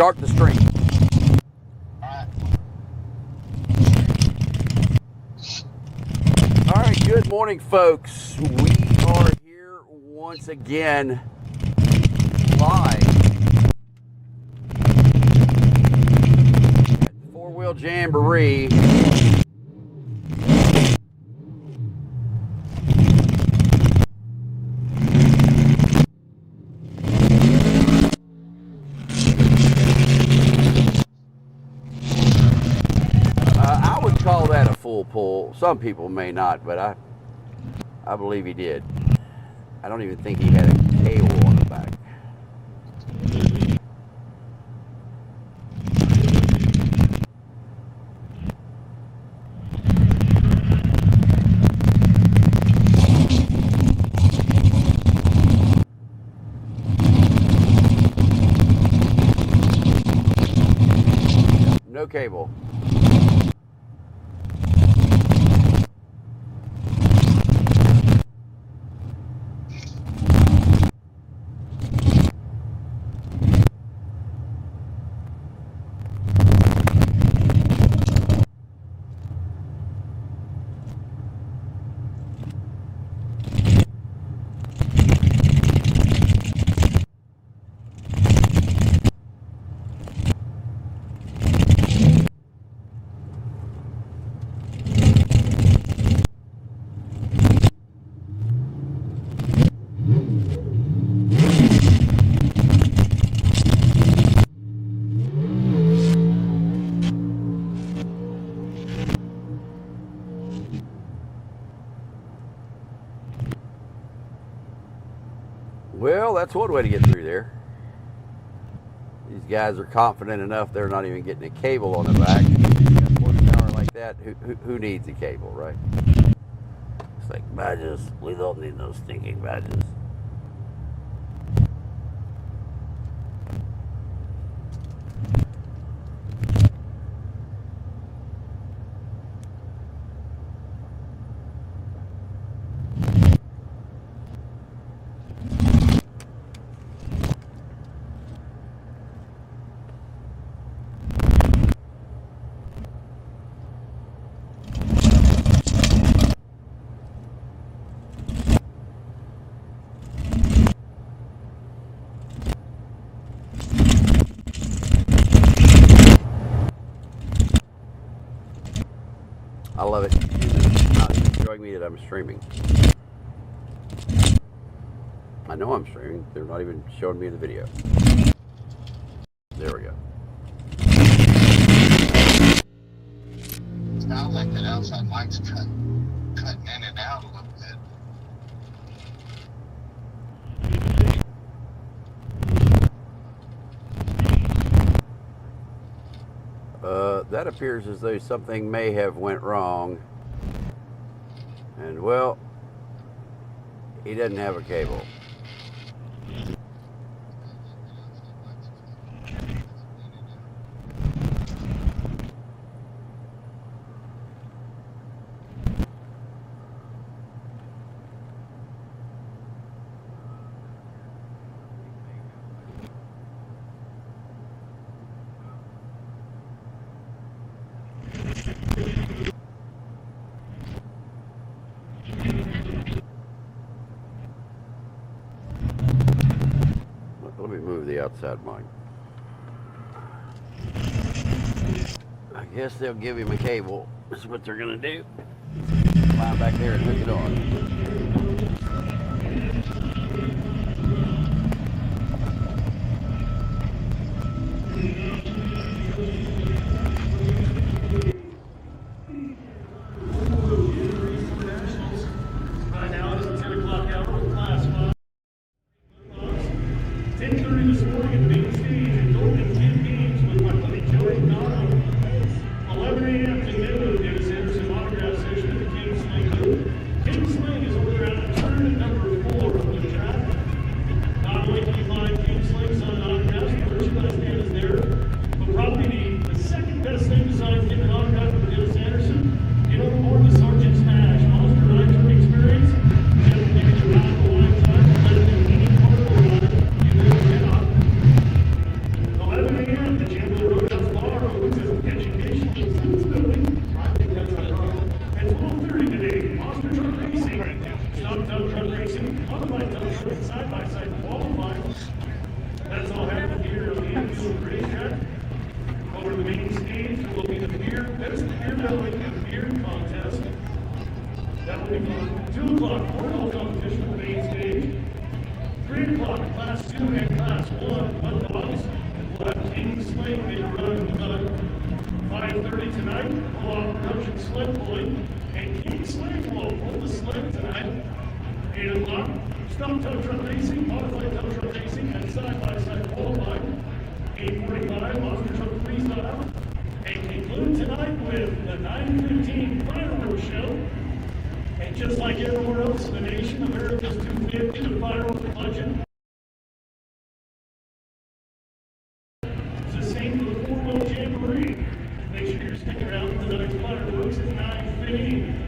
start the stream. All right, good morning, folks. We are here once again live at Four-Wheel Jamboree. I would call that a full pull. Some people may not, but I believe he did. I don't even think he had a cable on the back. No cable. Well, that's one way to get through there. These guys are confident enough they're not even getting a cable on the back. Horsepower like that, who needs a cable, right? It's like badges. We don't need no stinking badges. I love it. It's not showing me that I'm streaming. I know I'm streaming. They're not even showing me the video. There we go. Sounds like that outside mic's cutting in and out a little bit. That appears as though something may have went wrong. And well, he doesn't have a cable. Let me move the outside mic. I guess they'll give him a cable. That's what they're gonna do. Climb back there and hook it on. Right now it is 10 o'clock hour with class 5. 10:30 this morning at the main stage at Golden 10 games with my buddy Joey Donald. 11 a.m. to noon, Davis Anderson autograph session at the King Sling booth. King Sling is over there o'clock, cornhole competition on the main stage. 3 o'clock, Class 2 and Class 1 mud dogs. We'll have King Sling make a run in the mud. 5:30 tonight, we'll have production sled pulling, and King Sling will pull the sled tonight. 8 o'clock, stump tow truck racing, modified tow truck racing, and side-by-side qualifying. 8:45, monster truck freestyle. And conclude tonight with the 9:15 fireworks show. And just like everywhere else in the nation, America's 250, the fireworks budget. It's the same for the 4-wheel Jamboree. Make sure you're sticking around for tonight's fireworks at 9:15.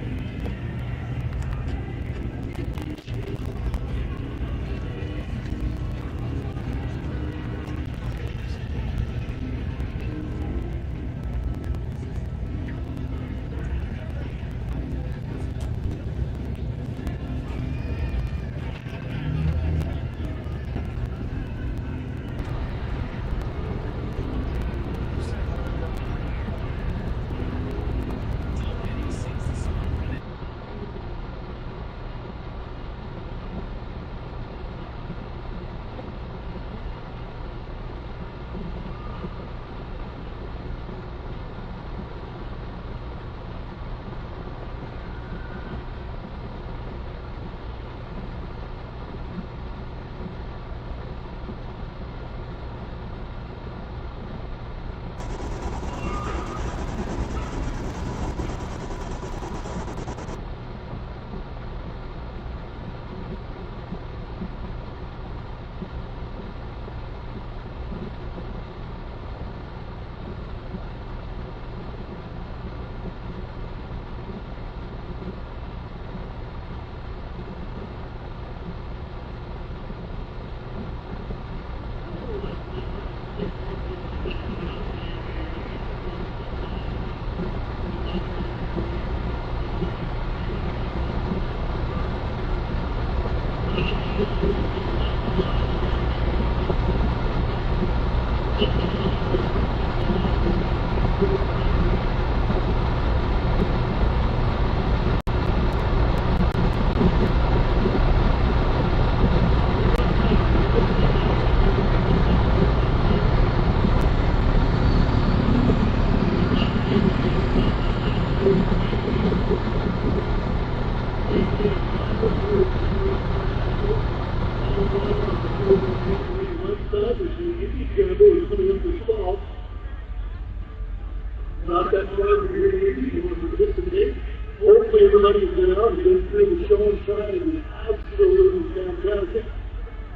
Hopefully everybody's been out and been through the show and shine and it's absolutely fantastic.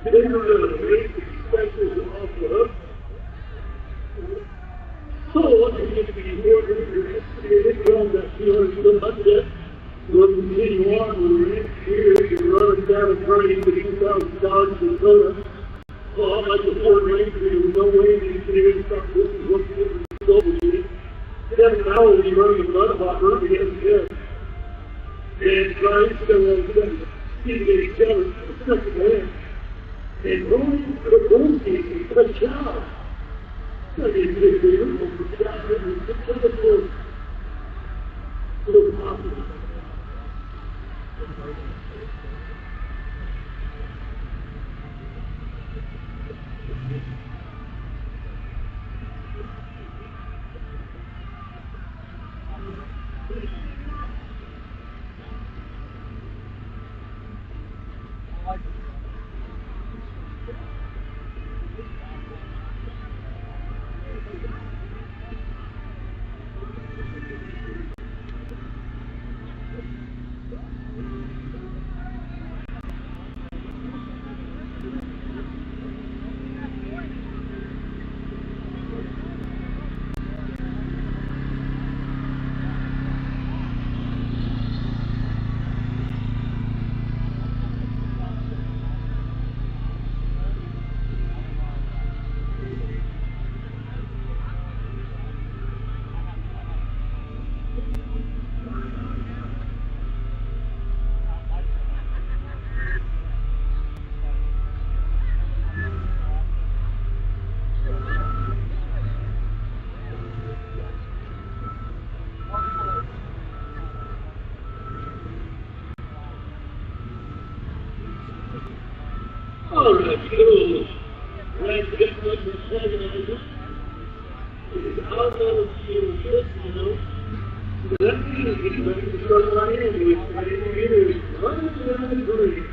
Today we're going to make the specials off the hook. So once again, the important is from that 200 foot hut set. We'll continue on with the next year. You're running down and running into 2,000 dollars in Dakota. Well, like the Ford Ranger, there's no way these things start this is what the result will be. 7 hours you're running a mud hopper against this. And trying to get each other second hand. And going to the goal team, it's a job. It's not a big deal, it's a job. It's a little possible. right, cool. Right, good luck for second. Almost your fifth now. That means he's ready to start right in. He's ready to get it. Running down the green.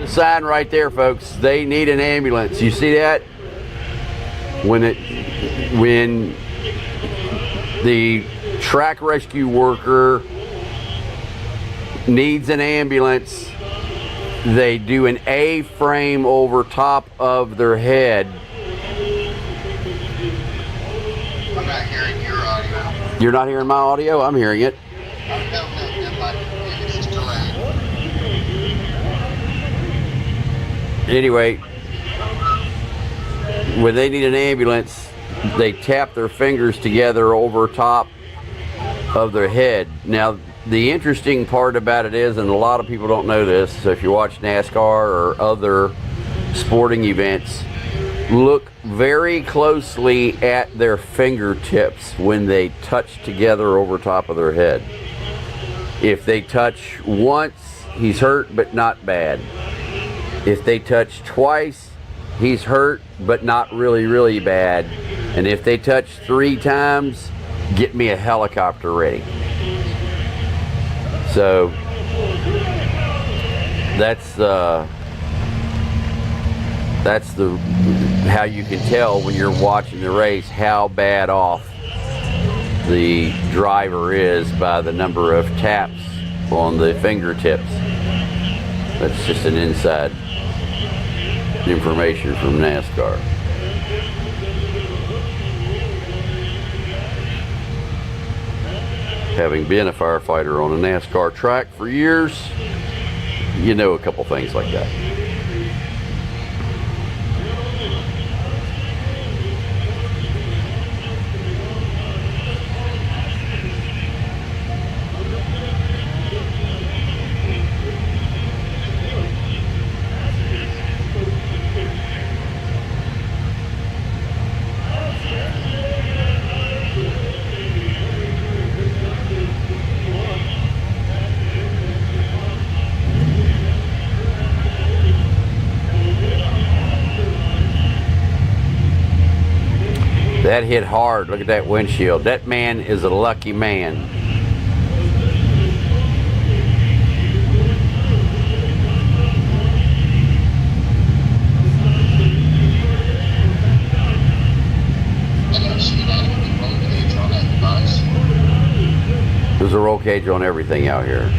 Sign right there, folks. They need an ambulance. You see that? When the track rescue worker needs an ambulance, they do an A-frame over top of their head. I'm not hearing your audio. You're not hearing my audio? I'm hearing it. No, it's just delayed. Anyway, when they need an ambulance, they tap their fingers together over top of their head. Now, the interesting part about it is, and a lot of people don't know this, so if you watch NASCAR or other sporting events, look very closely at their fingertips when they touch together over top of their head. If they touch once, he's hurt but not bad. If they touch twice, he's hurt but not really, really bad. And if they touch 3 times, get me a helicopter ready. So that's how you can tell when you're watching the race how bad off the driver is by the number of taps on the fingertips. That's just an inside information from NASCAR. Having been a firefighter on a NASCAR track for years, you know a couple things like that. That hit hard. Look at that windshield. That man is a lucky man. I don't see that roll cage on that device. There's a roll cage on everything out here.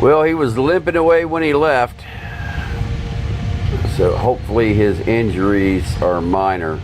Well, he was limping away when he left, So hopefully his injuries are minor.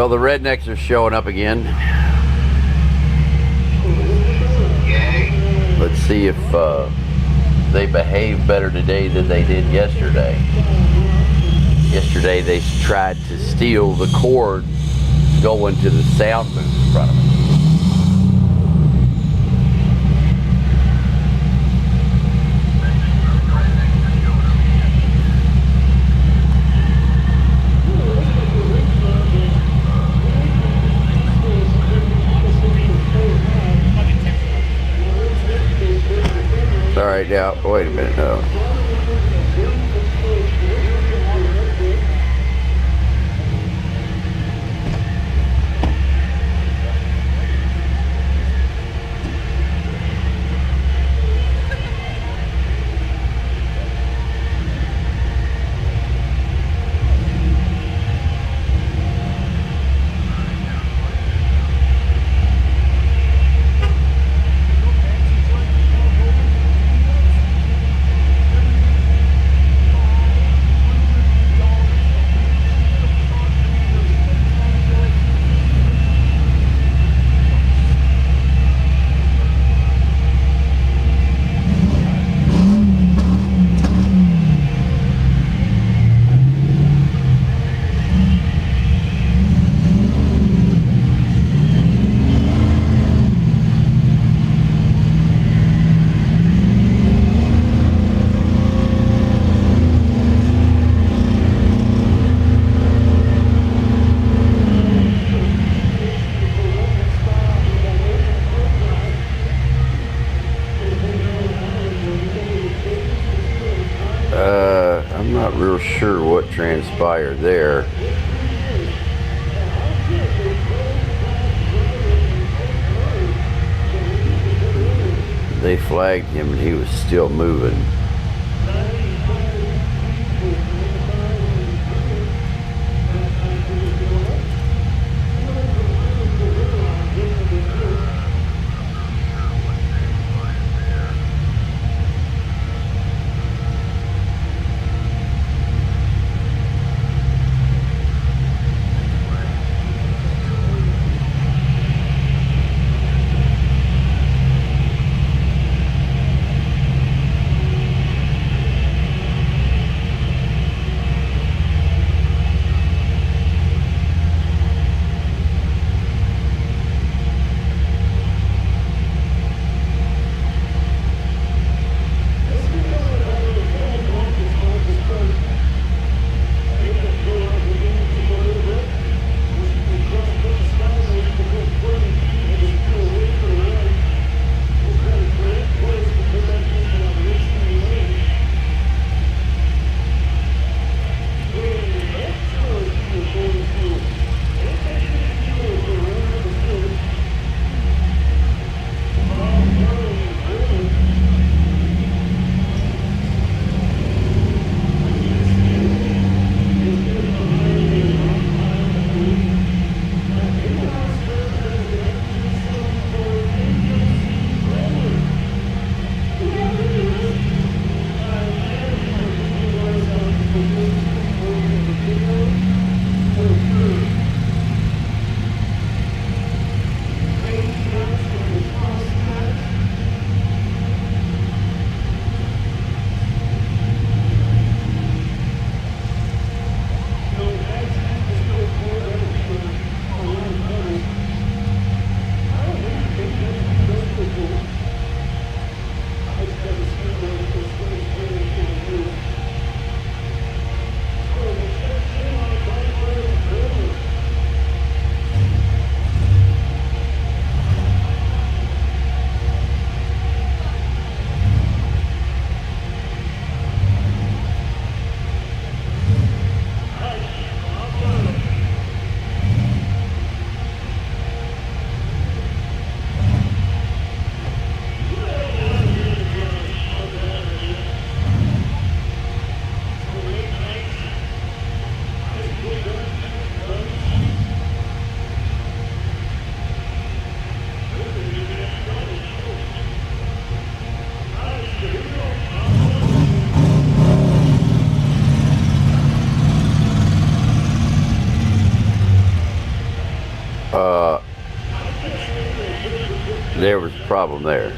Well, the rednecks are showing up again. Yay. Let's see if they behave better today than they did yesterday. Yesterday they tried to steal the cord going to the sound booth in front of me. All right, now wait a minute. No. I'm not real sure what transpired there. They flagged him and he was still moving. problem there.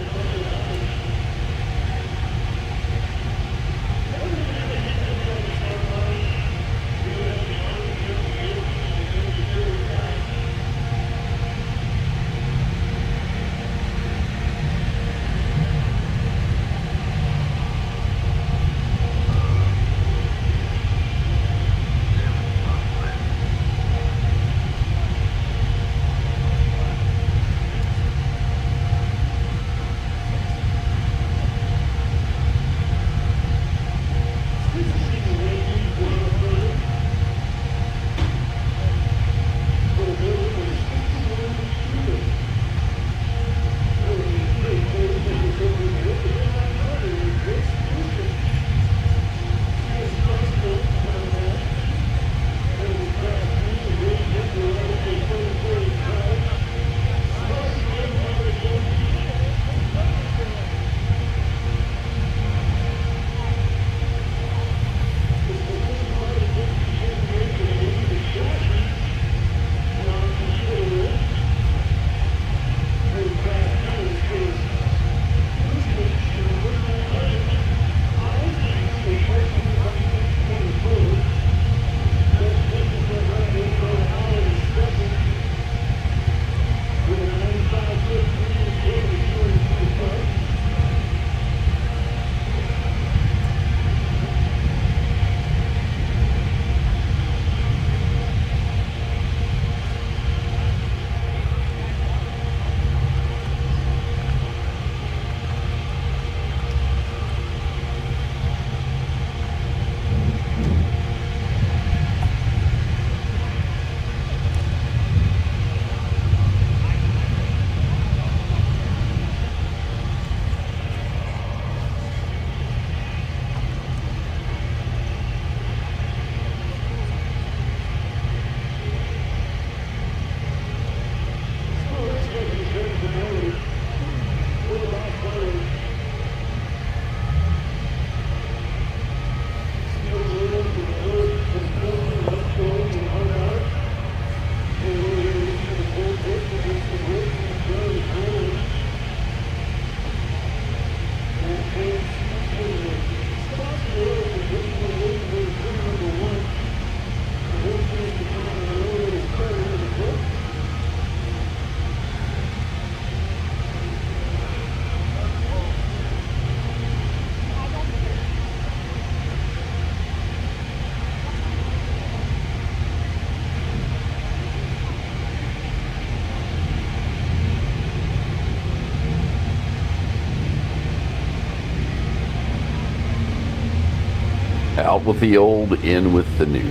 Out with the old, in with the new.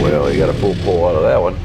Well, you got a full pull out of that one.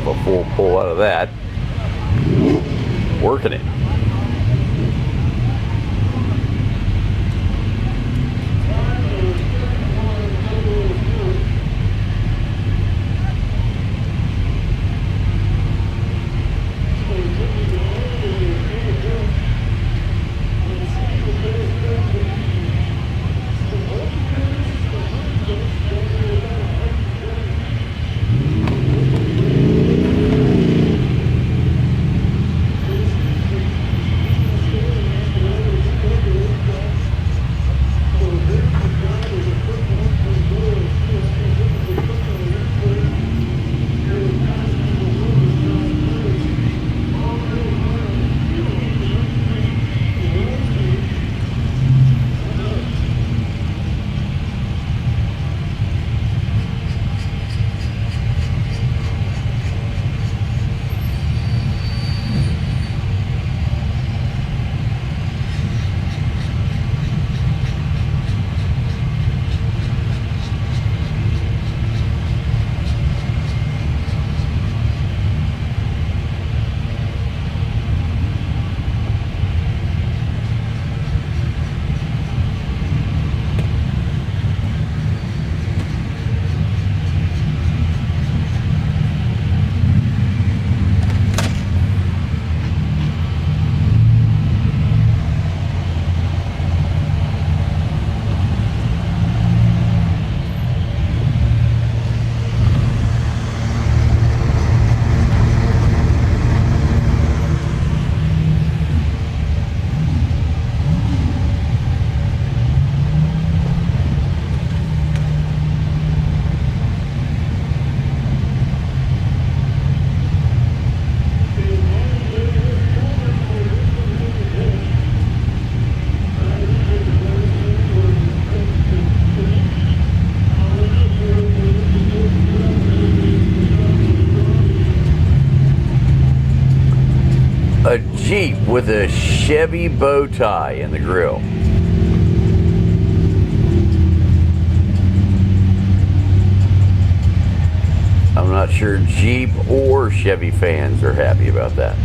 a full pull out of that. Working it. A Jeep with a Chevy bow tie in the grill. I'm not sure Jeep or Chevy fans are happy about that.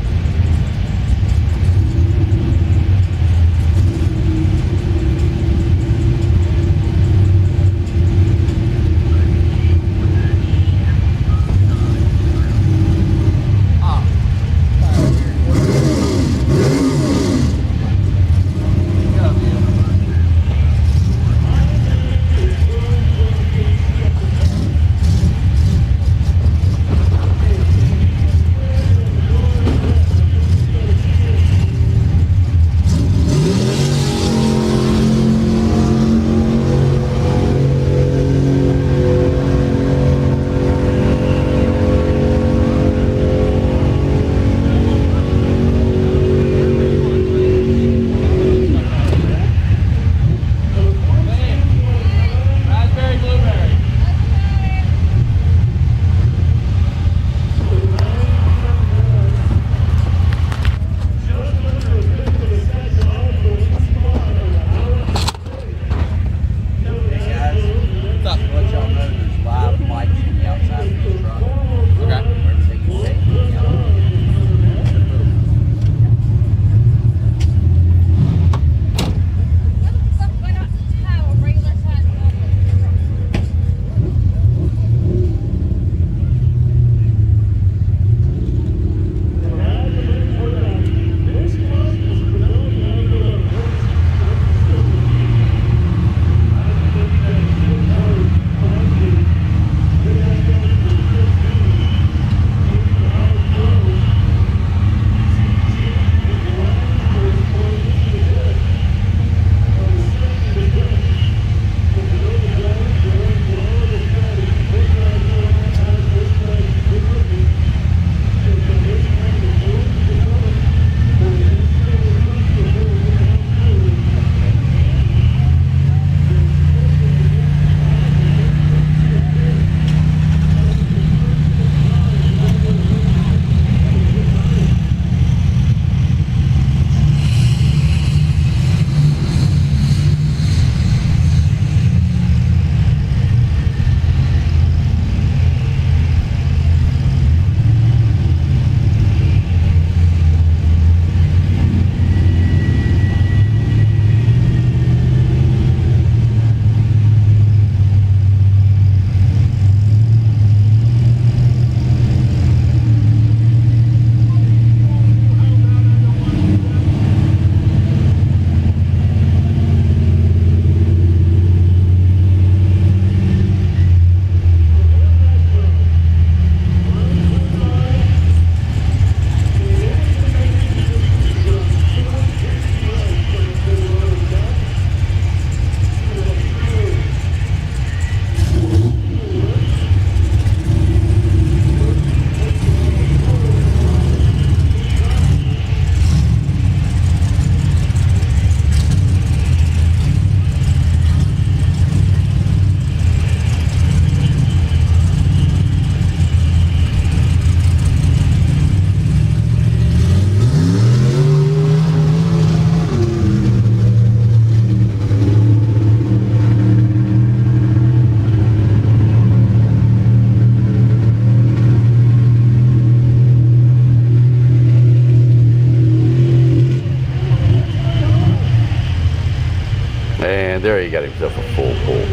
And there he got himself a full pull.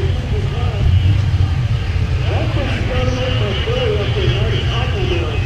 That's what you gotta make my play up there, not a couple down.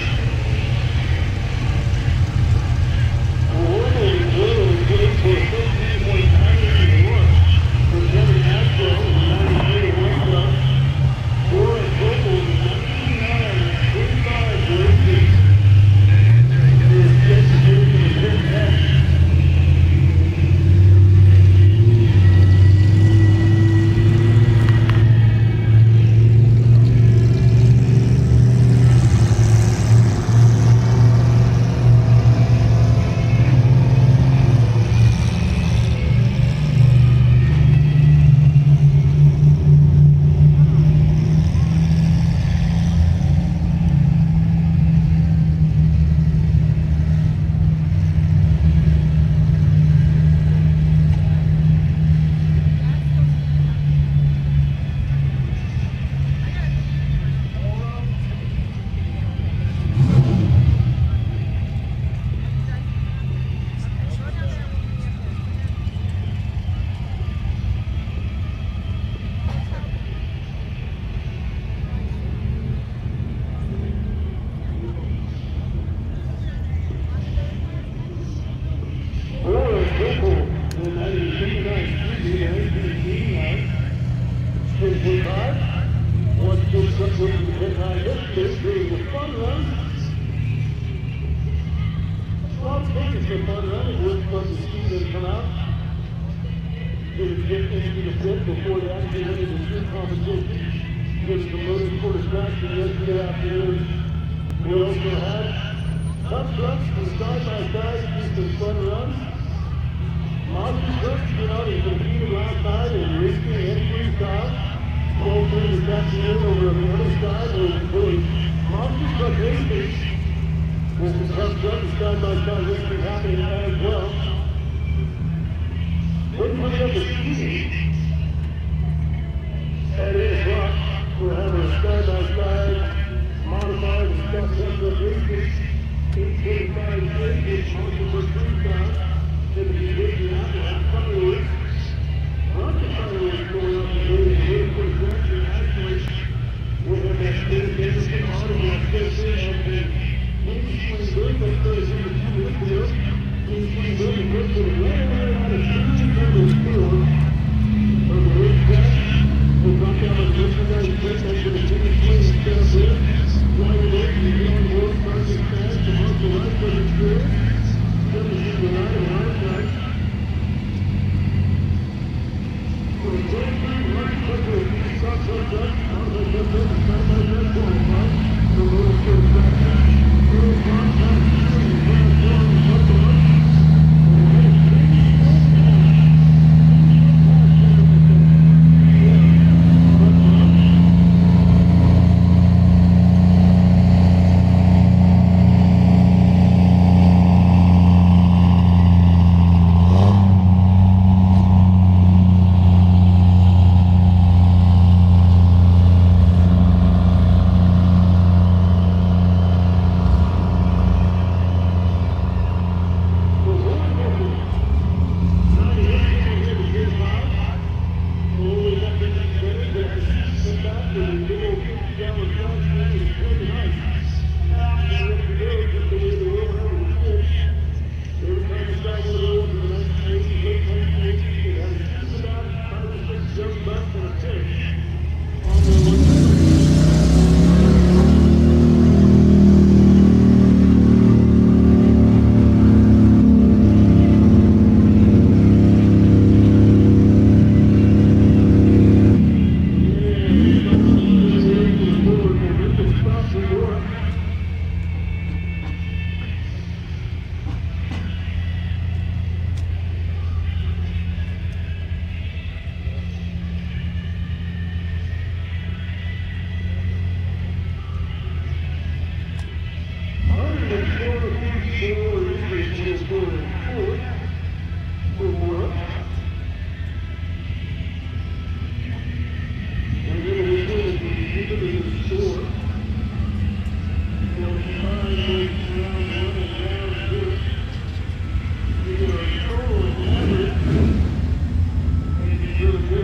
Before they actually went into true competition, gives the motor for distraction yesterday afternoon. We also had tough trucks from side by side, some fun runs. Monster trucks, you know, they competed last night in racing and freestyle. 12:30 this afternoon over on the other side was really monster truck racing. With some tough trucks side by side racing happening as well. We're coming up with speed. At 8 o'clock, we'll have a side-by-side, modified and self-template racing. 8:45 races, motion for freestyle. Then the division after that, fireworks. Lots of fireworks going up today. The race for distraction, actually. We'll have that Steve Shannon autograph session of the King Swing Bird. That's very good 2 weeks ago. King Swing Bird is right to the right out of 2 of the racetrack. We'll drop down on the merchandise print over the finish line and set up there. Flying away from the John World Market Fast to mark the right for the spirit. 17 to 9 on our side. So the 23 runs quicker with these shots on truck. Out of the left end and side by side qualified. The motor for the traction. Early cross back here and class 1 and truck the run. And we had a big Really good.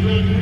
Absolutely.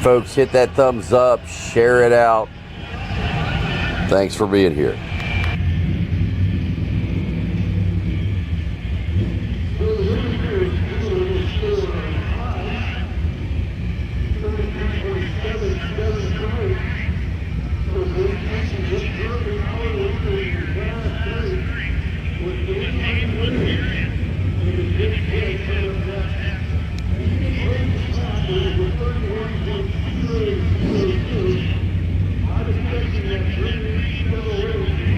Folks, hit that thumbs up, share it out. Thanks for being here. I'm expecting that 3-3 double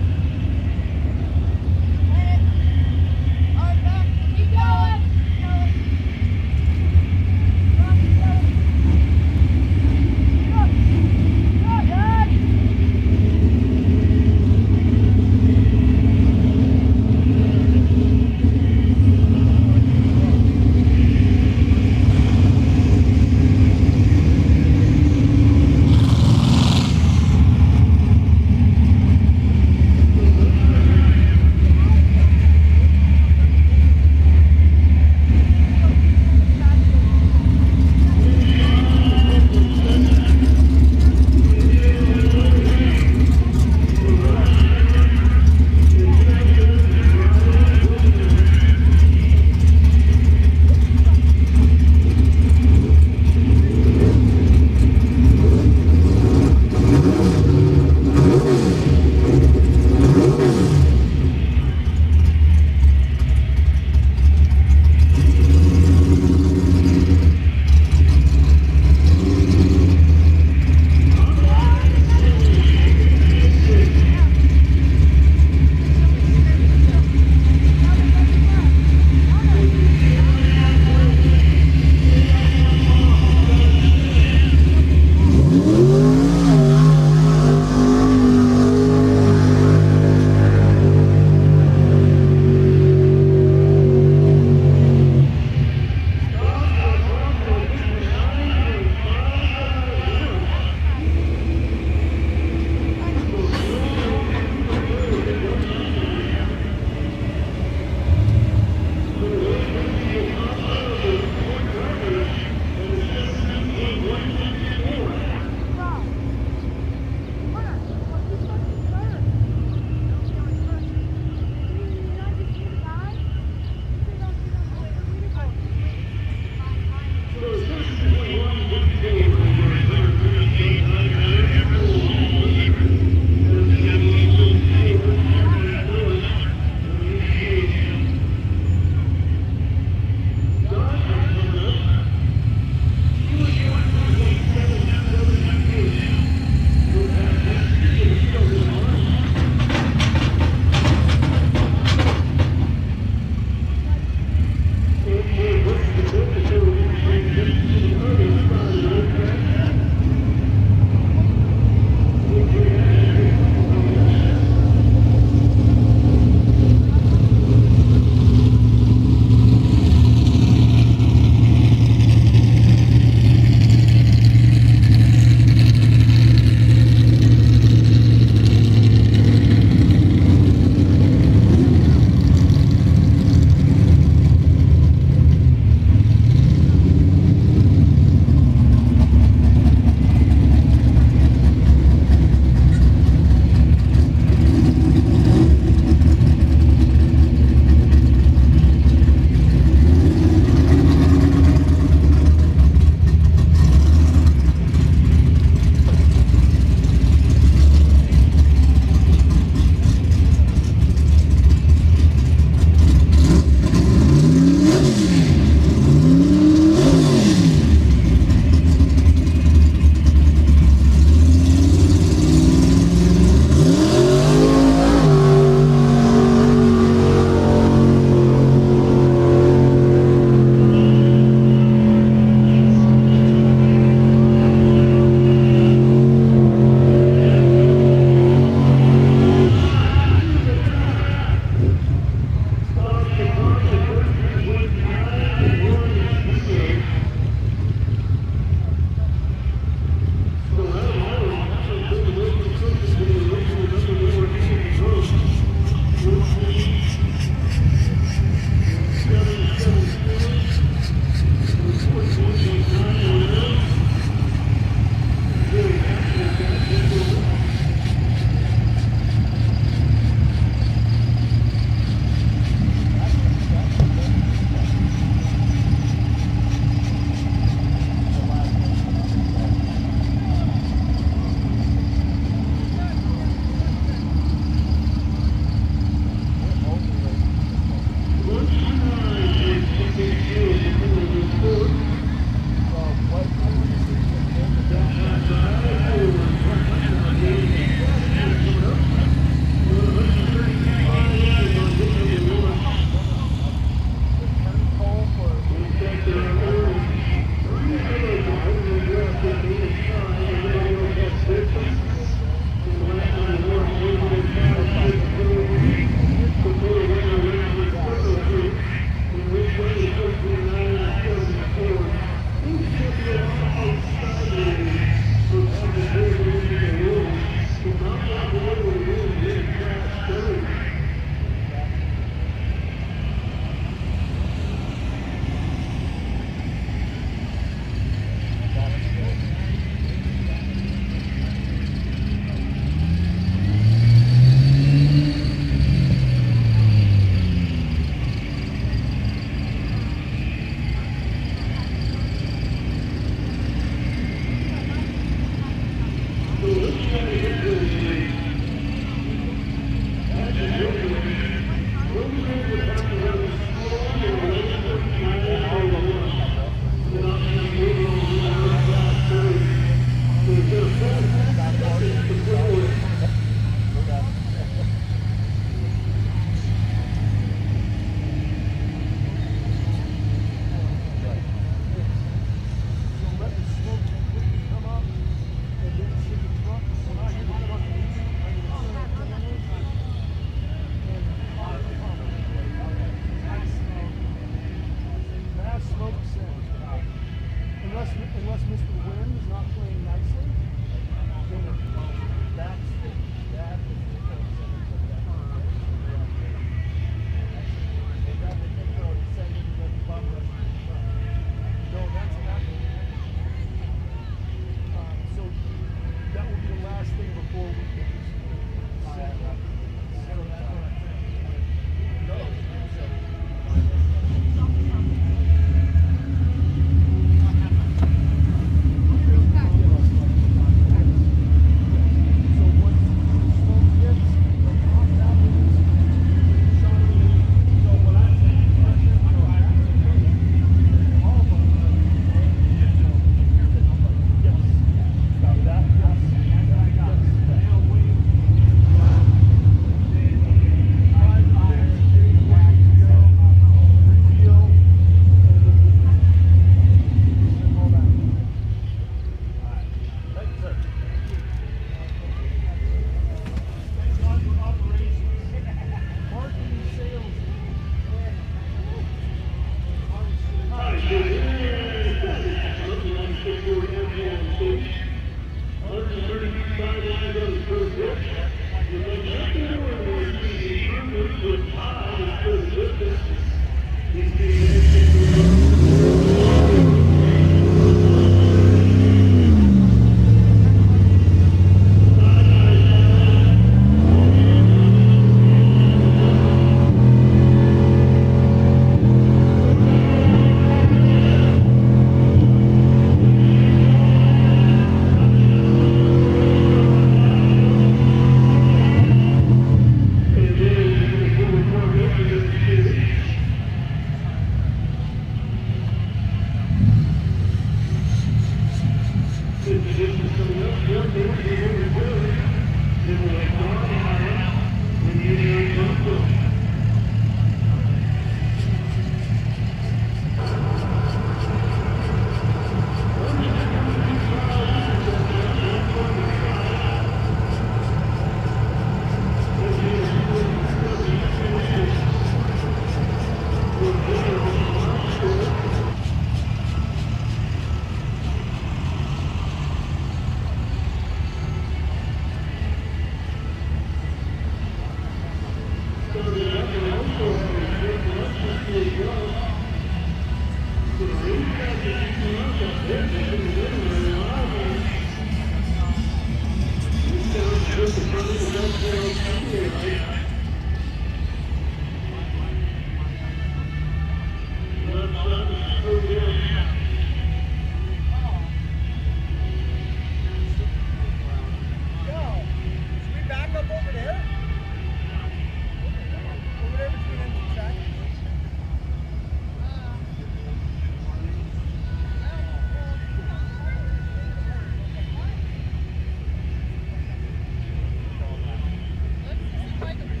Like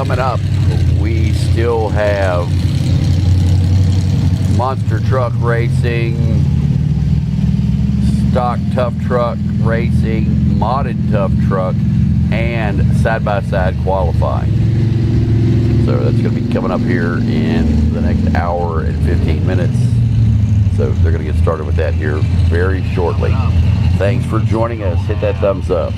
Coming up, we still have monster truck racing, stock tough truck racing, modded tough truck, and side-by-side qualifying. So that's going to be coming up here in the next hour and 15 minutes. So they're going to get started with that here very shortly. Thanks for joining us. Hit that thumbs up.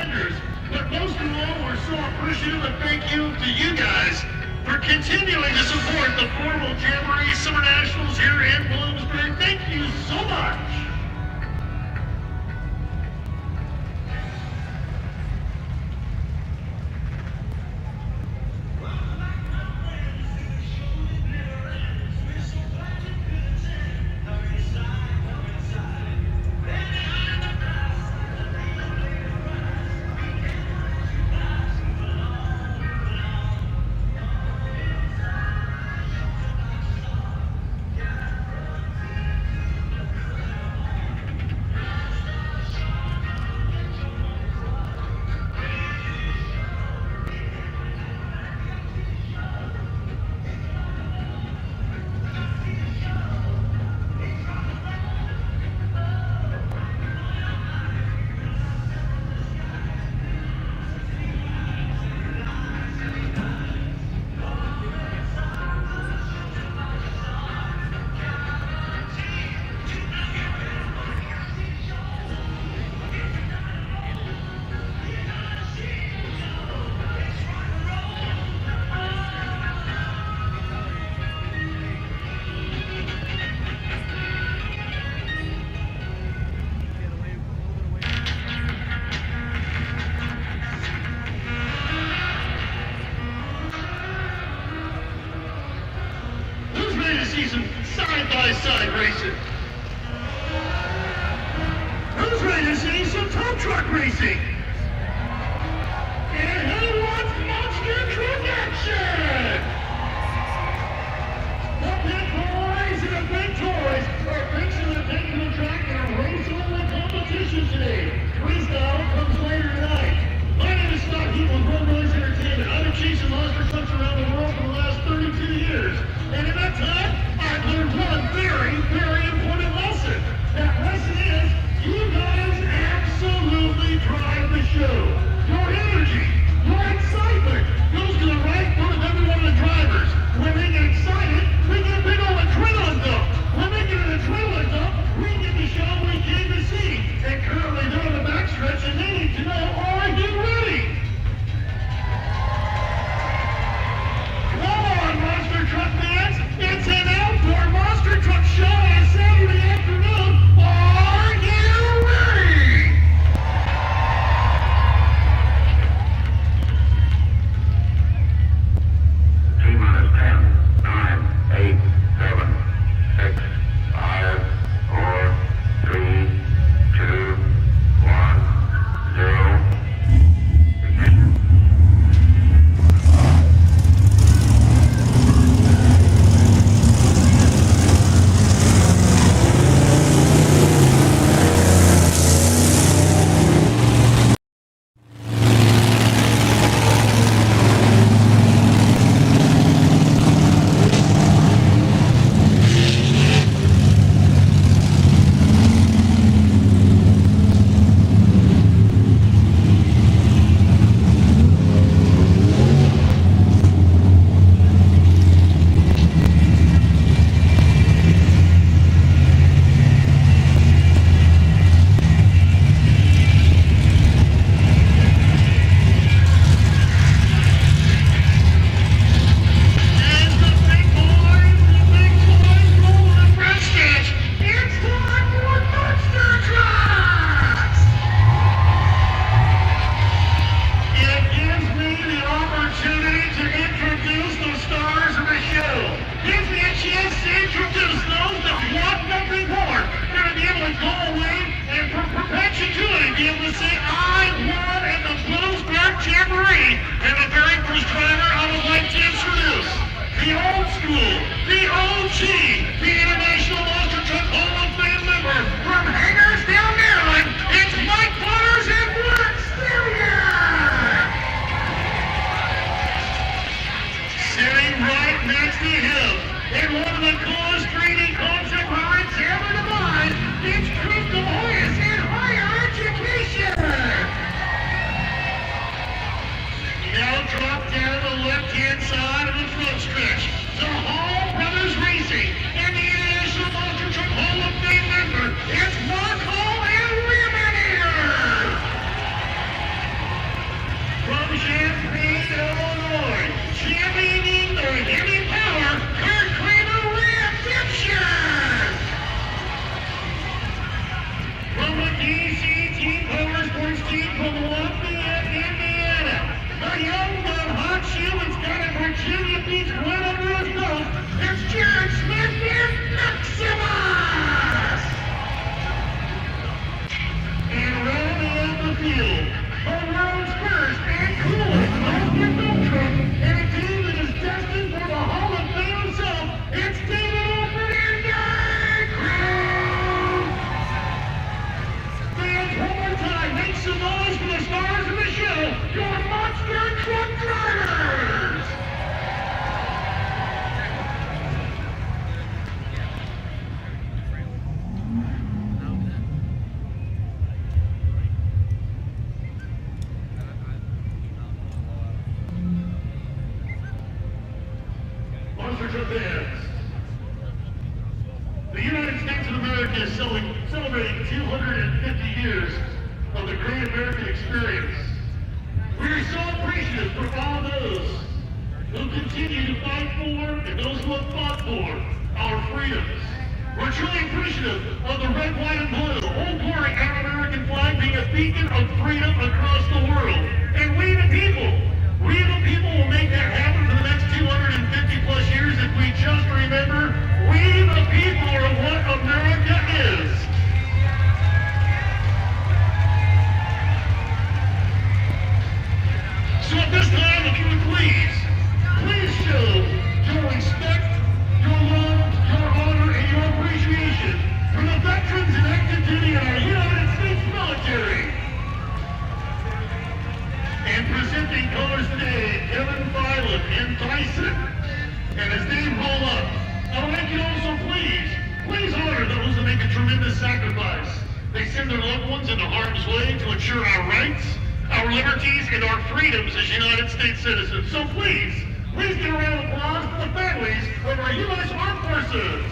attenders. But most of all, we're so appreciative and thank you to you guys for continuing to support the formal Jamboree Summer Nationals here in Bloomsburg. Thank you so much. See some side-by-side racing. Who's ready to see some tow truck racing? And who wants monster truck action? The big boys and the big toys are fixing to take to the track in a race-only competition today. Freestyle comes later tonight. My name is Steve Shannon with Road Noise Entertainment. I've been chasing monster trucks around the world for the last 32 years. And in that time, I've learned one very, very important lesson. That lesson is, you guys absolutely drive the show. Your energy, your excitement goes to the right foot of every one of the drivers. When they get excited, we get a big old adrenaline dump. When they get an adrenaline dump, we get to show we came to see. And currently they're on the backstretch and they need to know, are you ready? Come on, monster truck fans! It's an outdoor monster truck show on a Saturday afternoon. Are you ready? T-minus 10, 9, 8, 7, 6, 5, 4, 3, 2, 1, 0. Ignition. Jamboree, and the very first driver I would like to introduce, the old school, the OG, the International Monster Truck Hall of Fame member from Hangers down Maryland, it's Mike Waters and Brett Stillion! Sitting right next to him, in one of the coolest 3D concept rides ever devised, it's Crystal Hoyas in higher education! Now drop down the left-hand side of the front stretch. The Hall Brothers Racing and the of America is celebrating 250 years of the great American experience. We are so appreciative for all those who continue to fight for and those who have fought for our freedoms. We're truly appreciative of the red, white, and blue, Old Glory, our American flag being a beacon of freedom across the world. And we the people will make that happen for the next 250 plus years if we just remember, we the people are what America is. So at this time, if you would please show your respect, your love, your honor, and your appreciation for the veterans in active duty in our United States military. And presenting colors today, Kevin Filan and Tyson. And as they roll up, I would like you to also please honor those that make a tremendous sacrifice. They send their loved ones into harm's way to ensure our rights, our liberties, and our freedoms as United States citizens. So please give a round of applause for the families of our U.S. Armed Forces.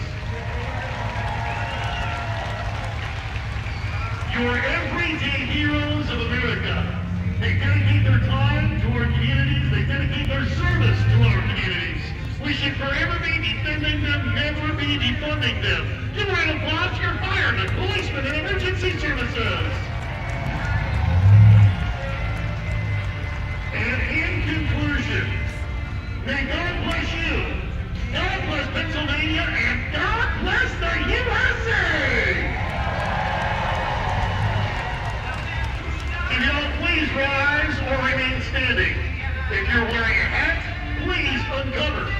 Your everyday heroes of America. They dedicate their time to our communities. They dedicate their service to our communities. We should forever be defending them, never be defunding them. Give a round of applause to your firemen, policemen, and emergency services. And in conclusion, may God bless you, God bless Pennsylvania, and God bless the USA! If y'all please rise or remain standing. If you're wearing a hat, please uncover.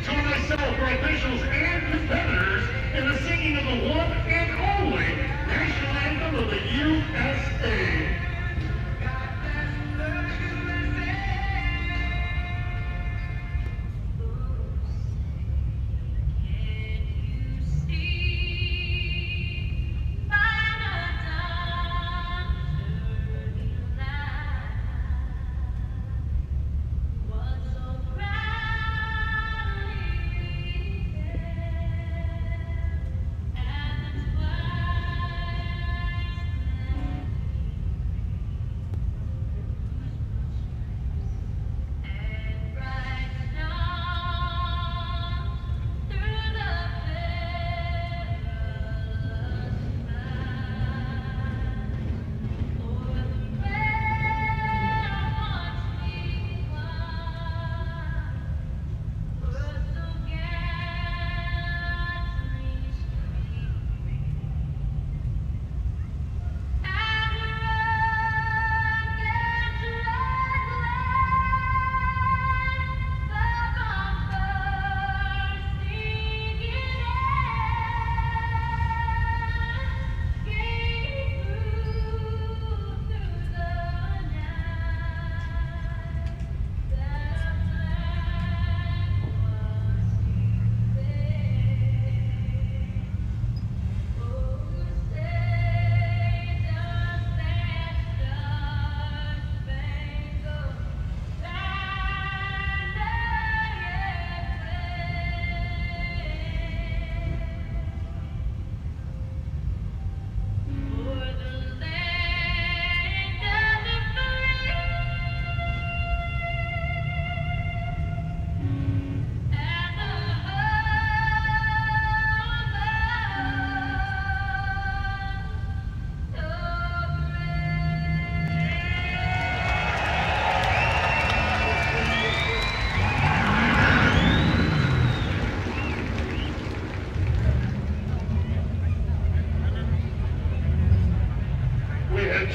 Join myself, our officials, and competitors in the singing of the one and only national anthem of the USA.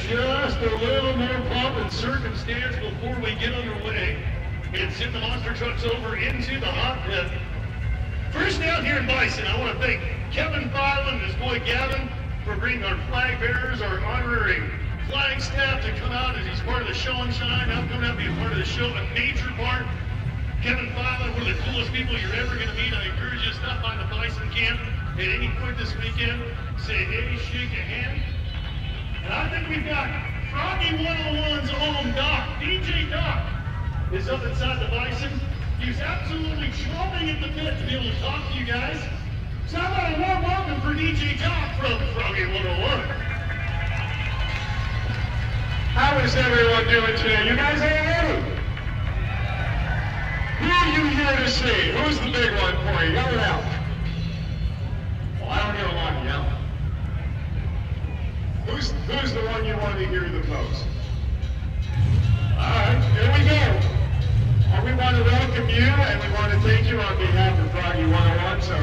Just a little more pomp and circumstance before we get underway and send the monster trucks over into the hot pit. First down here in Bison, I want to thank Kevin Filan and his boy Gavin for bringing our flag bearers, our honorary flag staff to come out as he's part of the show and shine. Now coming out being part of the show, a major part. Kevin Filan, one of the coolest people you're ever going to meet. I encourage you to stop by the Bison camp at any point this weekend. Say hey, shake a hand. And I think we've got Froggy 101's own Doc, DJ Doc, is up inside the Bison. He's absolutely chomping at the bit to be able to talk to you guys. So how about a warm welcome for DJ Tuff from Froggy 101? How is everyone doing today? You guys all ready? Who are you here to see? Who's the big one for you? Yell it out. Well, I don't hear a lot of yelling. Who's the one you want to hear the most? Alright, here we go. We want to welcome you and we want to thank you on behalf of Froggy 101. So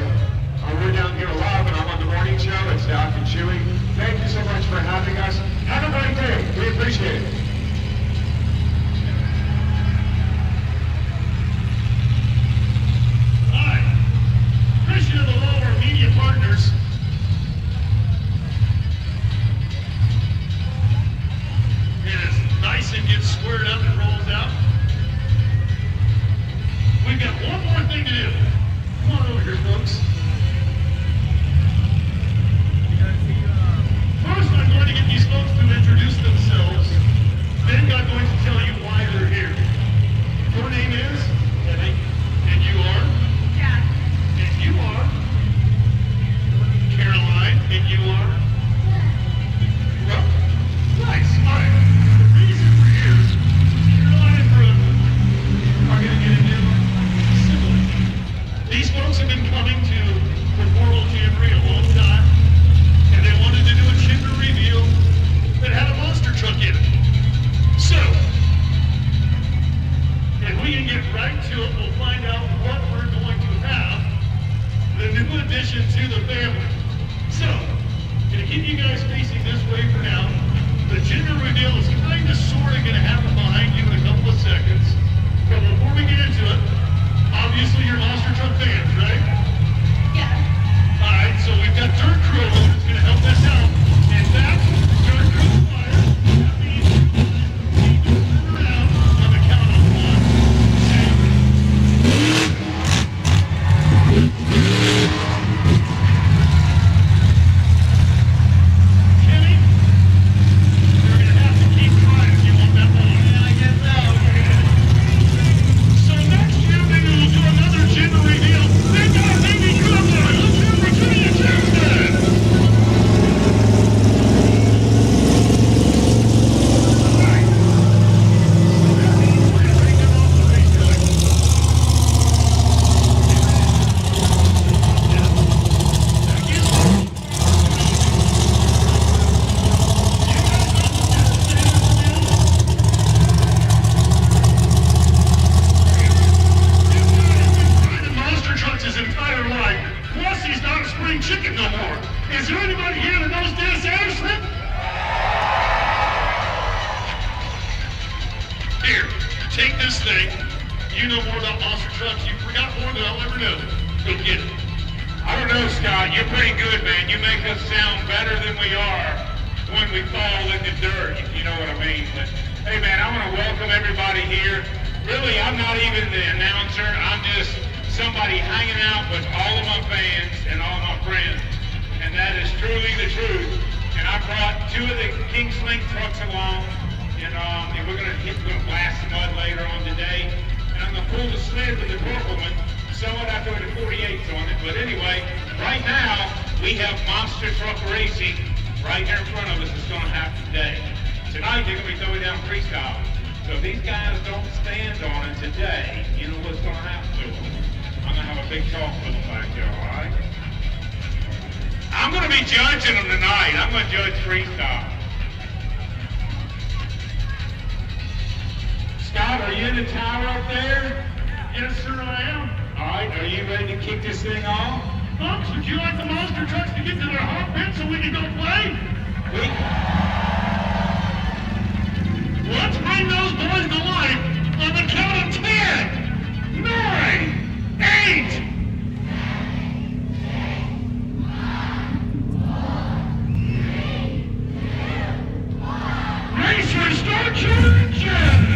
we're down here live and I'm on the morning show. It's Doc and Chewy. Thank you so much for having us. Have a great day. We appreciate it. Hi. Appreciate of all of our media partners. It is nice and gets squared up and rolls out. We've got one more thing to do. Come on over here, folks. First, I'm going to get these folks to introduce themselves. Then I'm going to tell you why they're here. Your name is? Debbie. And you are? Jack. And you are? Caroline. And you are? Well, nice. All right. The reason we're here, Caroline and Brooke are going to get into civil. These folks have been coming to the World Jamboree a long time, and they wanted to do a gender reveal that had a monster truck in it. So, if we can get right to it, we'll find out what we're going to have, the new addition to the family. So, gonna keep you guys facing this way for now. The gender reveal is kind of sort of gonna happen behind you in a couple of seconds. But before we get into it, obviously you're monster truck fans, right? Yeah. Alright, so we've got Dirt Crew that's gonna help us out. And that's Dirt Crew Fire. That means you need to turn around on the count of 1, 2. Kenny, you're gonna have to keep trying if you want that ball. Yeah, I guess so. So next year maybe we'll do another gender reveal. Then got a baby drum line. Let's have Virginia Tuesday. Alright. So that means we're gonna bring them off the racetrack. That gives us monster trucks his entire life. Plus, he's not a spring chicken no more. Is there anybody here that knows Dennis Anderson? Here, take this thing. You know more about monster trucks. You forgot more than I'll ever know. Go get it. I don't know, Scott. You're pretty good, man. You make us sound better than we are when we fall in the dirt, if you know what I mean. But, hey, man, I want to welcome everybody here. Really, I'm not even the announcer. I'm just somebody hanging out with all of my fans and all my friends. And that is truly the truth. And I brought 2 of the King Sling trucks along. And we're gonna blast the mud later on today. And I'm gonna pull the sled with the purple one. Somewhat I throw the 48s on it. But anyway, right now we have monster truck racing right here in front of us. It's gonna happen today. Tonight they're gonna be throwing down freestyle. So if these guys don't stand on it today, you know what's gonna happen to them. I'm gonna have a big talk with them back there, all right? I'm gonna be judging them tonight. I'm gonna judge freestyle. Scott, are you in the tower up there? Yes, sir, I am. All right, are you ready to kick this thing off? Folks, would you like the monster trucks to get to their hot pit so we can go play? Let's bring those boys to life on the count of 10, 9, 8. Racers, start your engine!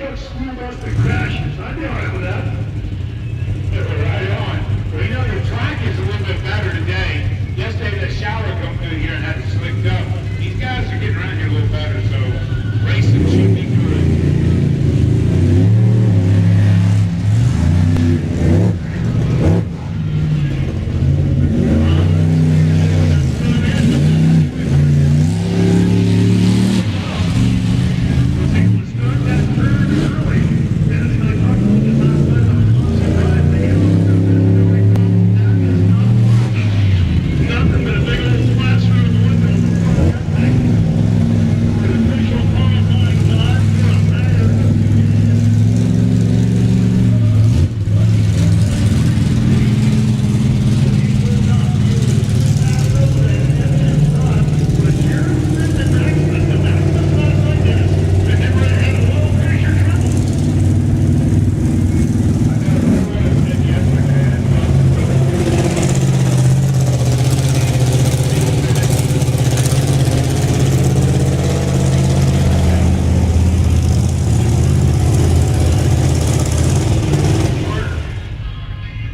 truck school bus that crashes. I'd be all right with that. Right on. Well, you know, the track is a little bit better today. Yesterday, that shower come through here and had it slicked up. These guys are getting around here a little better, so racing should be good. Nothing but a big old splash through the window. An official qualifying time for a man.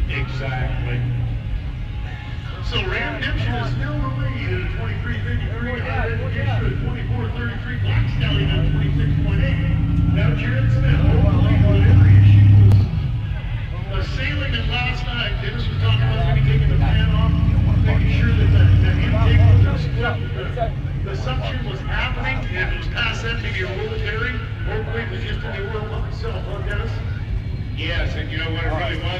Exactly. So Redemption is still the lead at 23.53. Identification at 24.33. Black Stallion at 26.8. Now Jared Smith, unbelievable. Every issue was assailing it last night. Dennis was talking about maybe taking the fan off, making sure that the intake the suction was happening and it was past empty your military. Hopefully it was just in the oil pump itself, huh, Dennis? Yes, and you know what it really was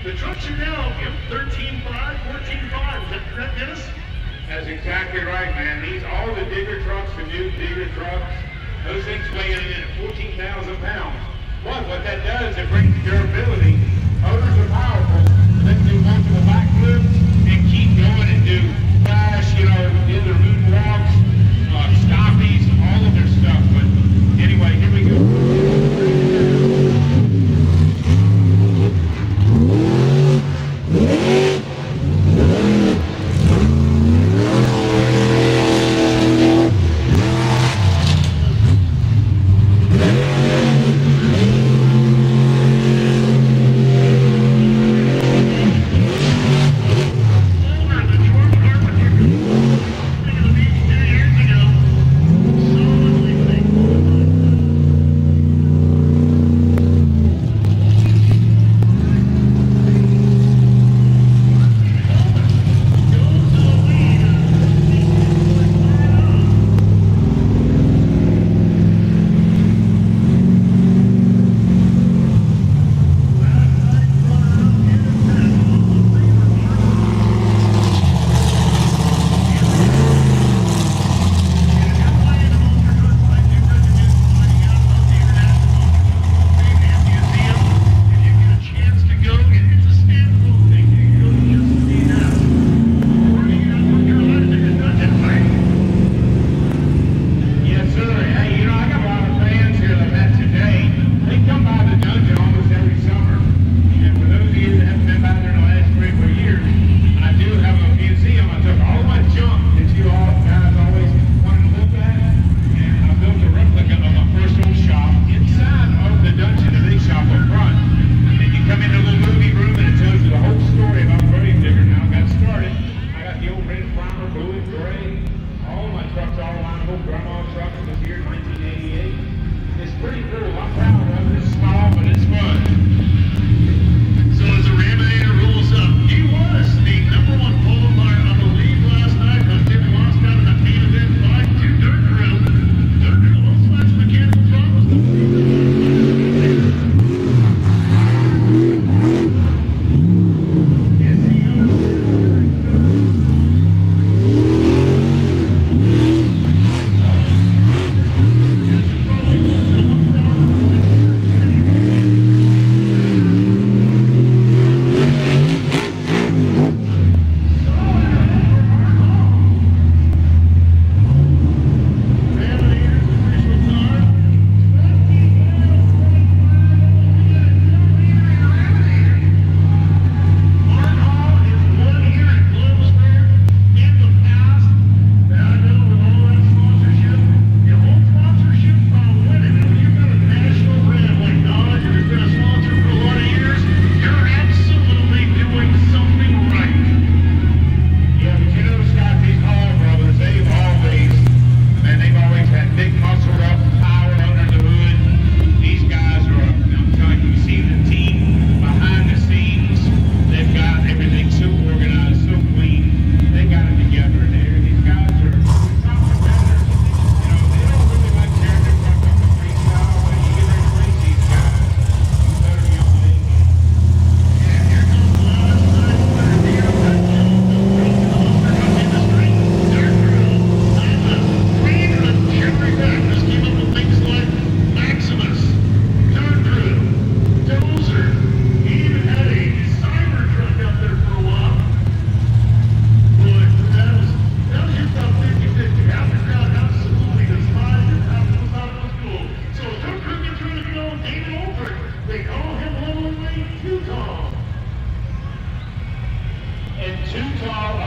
The trucks are now 13.5, 14.5. Is that correct, Dennis? That's exactly right, man. All the digger trucks, the new digger trucks, those things weighing in at 14,000 pounds. What that does, it brings durability. Motors are powerful. They can do multiple backflips and keep going and do flash, do the moonwalks, stoppies, all of their stuff. But anyway, here we go.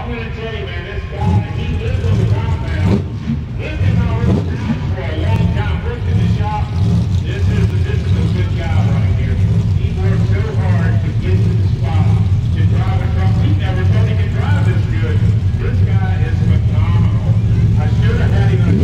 I'm going to tell you, man, this guy, he lives on the compound. Lived in our house for a long time. Worked in the shop. This is a good guy right here. He worked so hard to get to the spot, to drive a truck. We never thought he could drive this good. This guy is phenomenal. I should have had him.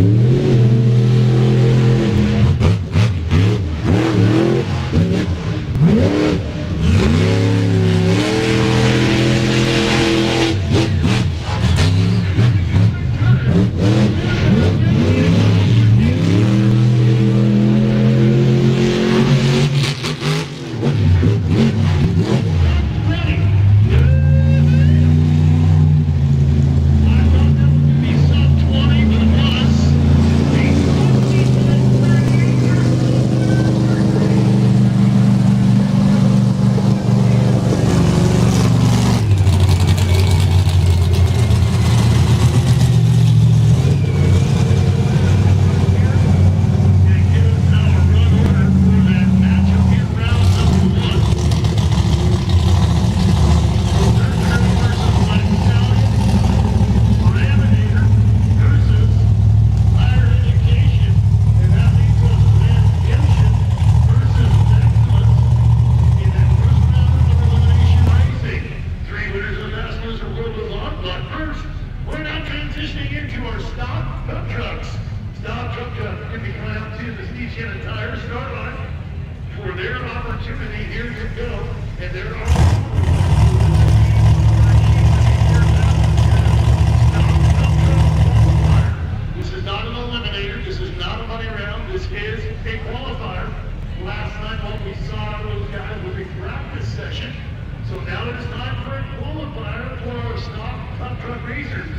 Steve Shannon tire start line for their opportunity. Here you go. And they're This is not an eliminator. This is not a money round. This is a qualifier. Last night what we saw those guys was a practice session. So now it is time for a qualifier for our stock tough truck racers.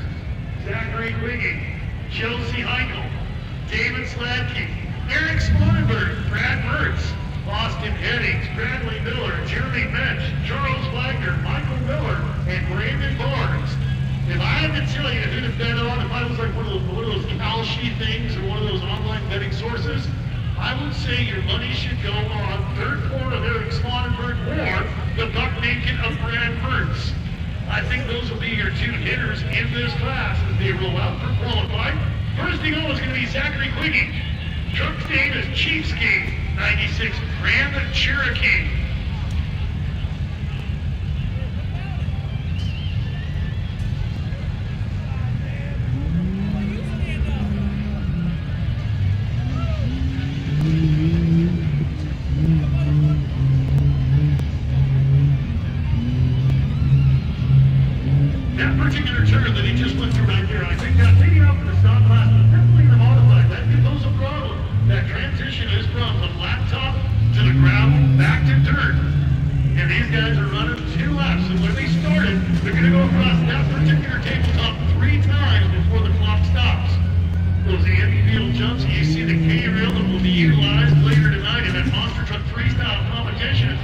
Zachary Wigging, Chelsea Heichel, David Sladke, Eric Swanenberg, Brad Mertz, Austin Headings, Bradley Miller, Jeremy Mensch, Charles Wagner, Michael Miller, and Brandon Barnes. If I had to tell you who to bet on, if I was like one of those Kalshi things or one of those online betting sources, I would say your money should go on third floor of Eric Swanenberg or the buck naked of Brad Mertz. I think those will be your two hitters in this class as they roll out for qualifying. First to go is going to be Zachary Wigging. Truck's name is Chiefscape 96 Grand Cherokee. That particular turn that he just went through right there, I think that taking out for the stock class, definitely the modified. That gives those a problem. That transition is from the flat top to the gravel back to dirt. And these guys are running 2 laps. And when they started, they're going to go across that particular tabletop 3 times before the clock stops. Those Andy Field jumps, you see the K-rail that will be utilized later tonight in that Monster Truck Freestyle competition.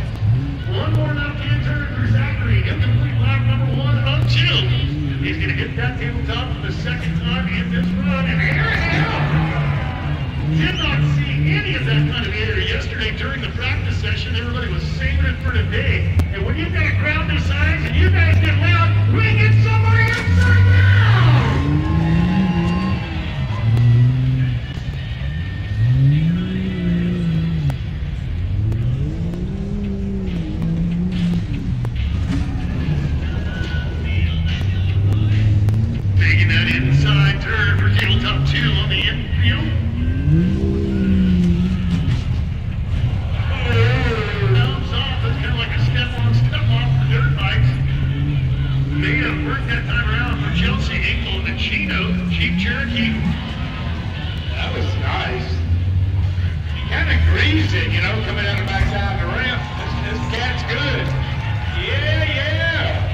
One more left-hand turn for Zachary. He'll complete lap number 1 of 2. He's going to hit that tabletop for the second time in this run. And air it out! Did not see any of that kind of air yesterday during the practice session. Everybody was saving it for today. And when you've got a crowd this size and you guys get loud, we get somebody upside down! Taking that inside turn for tabletop 2 on the infield. Bounce off. It's kind of like a step-on, step-off for dirt bikes. They have worked that time around for Chelsea Hinkle and the Jeep Cherokee. That was nice. He kind of grazed it, you know, coming out the backside of the ramp. This cat's good. Yeah.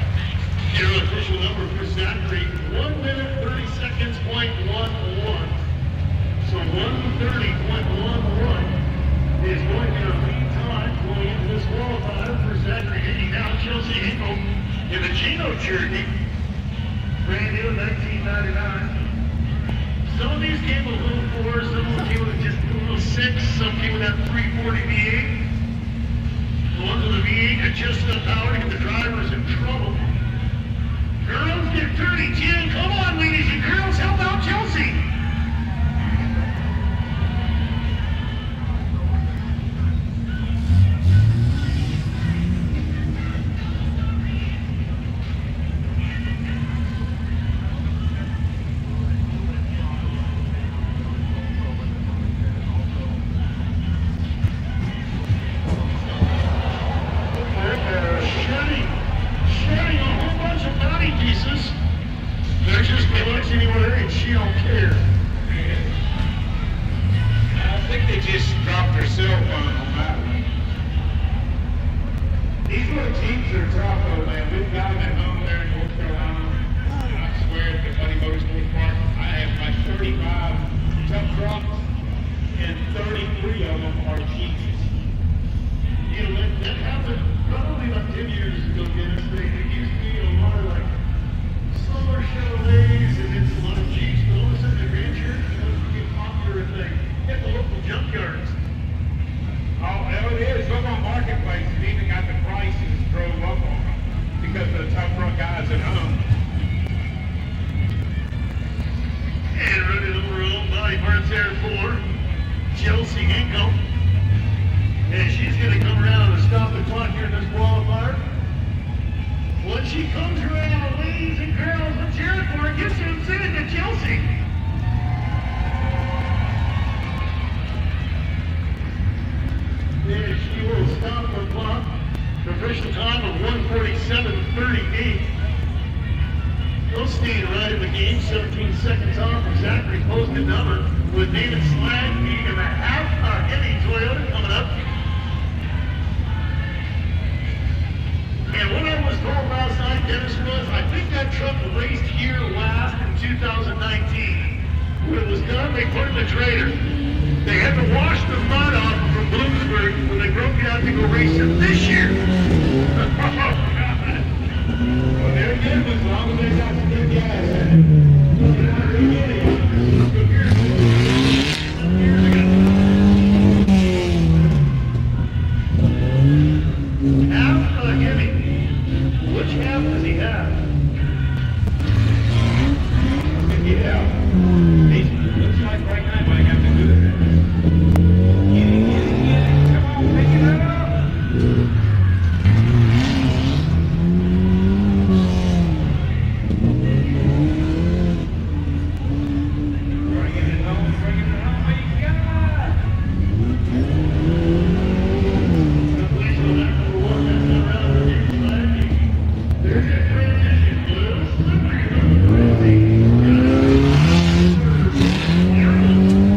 Your official number for Zachary, 1 minute, 30 seconds, .11. So 1:30.11 is going to be a lead time going into this qualifier for Zachary Hickey. Now Chelsea Hinkle in the Gino Cherokee, brand new 1999. Some of these came with a little 4, some of them came with just a little 6, some came with that 340 V8. The ones with the V8 had just enough power to get the drivers in trouble. Girls get dirty, Jen. Come on, ladies and girls, help out Chelsea. Shedding a whole bunch of body pieces. They're just collecting anywhere and she don't care. I think they just dropped their cell phone on that one. These little Jeeps are tough though, man. We've got them at home there in North Carolina. I swear at the Buddy Motorsports Park, I have like 35 tough trucks and 33 of them are Jeeps. You know, that happened probably like 10 years ago, Dennis. There used to be a lot of like summer Chevrolets and then some other Jeeps, but all of a sudden the Grand Cherokee was became popular and they hit the local junkyards. Oh, hell it is. Look on Marketplace. It even got the prices drove up on them because of the tough truck guys at home. And running over her own body parts there for Chelsea Hinkle. And she's going to come around and stop the clock here in this qualifier. When she comes around, ladies and girls, the Jericho gets him sitting to Chelsea. And she will stop the clock. The official time of 1:47:38. They'll stay right in the game, 17 seconds off of Zachary's posted number with David Slag being in the half Heavy Toyota coming up. And what I was told last night, Dennis, was I think that truck raced here last in 2019. When it was done, they put it in the trailer. They had to wash the mud off from Bloomsburg when they broke it out to go race it this year. Oh, God. Well, they're good as long as they got some good guys in it. Half a Hemi. Which half does he have? Yeah. Looks like right now might have to do it. Get it. Come on, pick it up. Bring it home, what you got? Please go back to the one that's around the inside. There's a transition. Blue, slippery, crazy.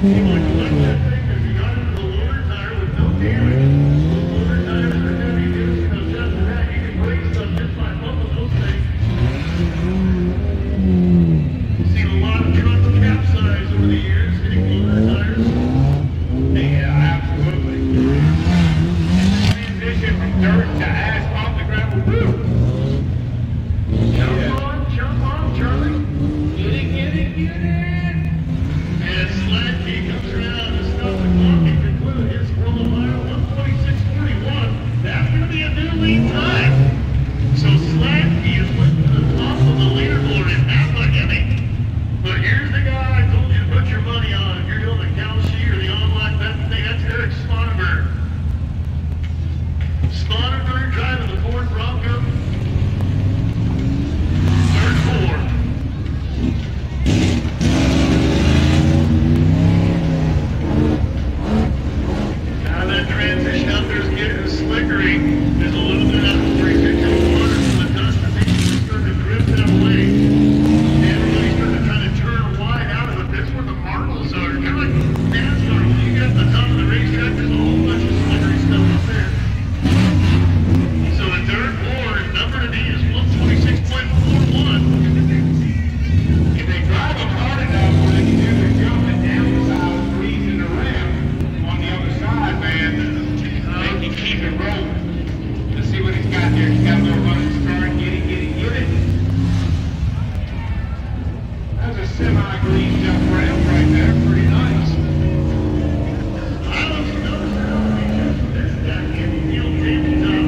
He would collect that thing because he got into the lower tire with no damage. Those lower tires are heavy duty, so just for that, you can break stuff just by bumping those things. Seen a lot of trucks capsize over the years, hitting lower tires. Yeah, absolutely. Transition from dirt to asphalt to gravel. Woo! Jump on, Charlie. Get it. And Sladkey comes around to stop the clock and conclude his qualifier 1:46:41. That's going to be a new lead time. So Sladkey is lifting to the top of the leaderboard in half a Hemi. But here's the guy I told you to put your money on. If you're doing the Calci or the online bet thing, that's Eric Sponenberg. Sponenberg driving the Ford Bronco. Third four. Now that transition out there is getting slickery. There's a little bit of where you get the water from the dust and things are starting to drip that way. And everybody's starting to kind of turn wide out of it. That's where the marbles are. Kind of like NASCAR. When you get up the top of the racetrack, there's a whole bunch of slickery stuff up there. So the third four, number to be is 1:46:41. If they drive them hard enough where they can do their jumping down the side, freezing around on the other side, man, they can keep it rolling. Let's see what he's got here. He's got a little running start. Get it. That's a semi-green jump ramp right there. Pretty nice. I don't know how this guy can feel tabletop.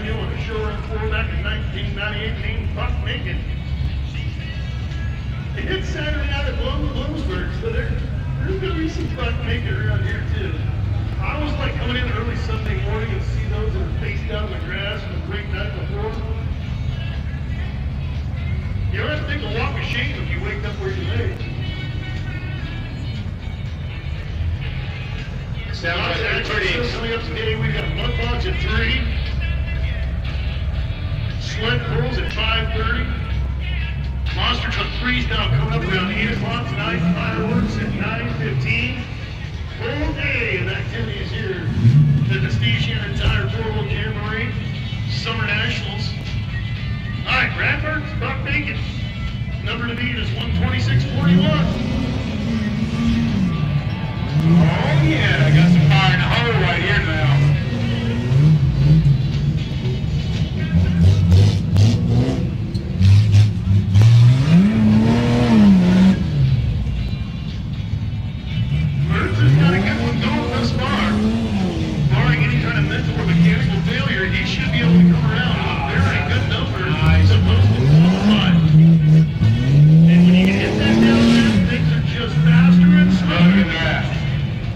Avenue on the shore floor back in 1998 named Buck Naked. It's Saturday night at Bloomsburg, so there's going to be some Buck Naked around here too. I always like coming in early Sunday morning and see those that are face down in the grass from the great night before. You don't have to take a walk of shame if you wake up where you lay. Sounds like they're pretty. Coming up today, we got Mudbox at 3, Sled Pearls at 5:30, Monster Truck Freestyle coming up around 8 o'clock tonight, fireworks at 9:15. Full day of activities here at the Steve Shannon Tire Portable Jamboree Summer Nationals. All right, Bradford, Buck Bacon. Number to beat is 126.41. Oh yeah, I got some fire in the hole right here now. Mertz has got a good one going thus far. Barring any kind of mental or mechanical failure, he should be able to come around with a very good number to post to qualify. And when you can hit that down there, things are just faster and Look smoother. at that.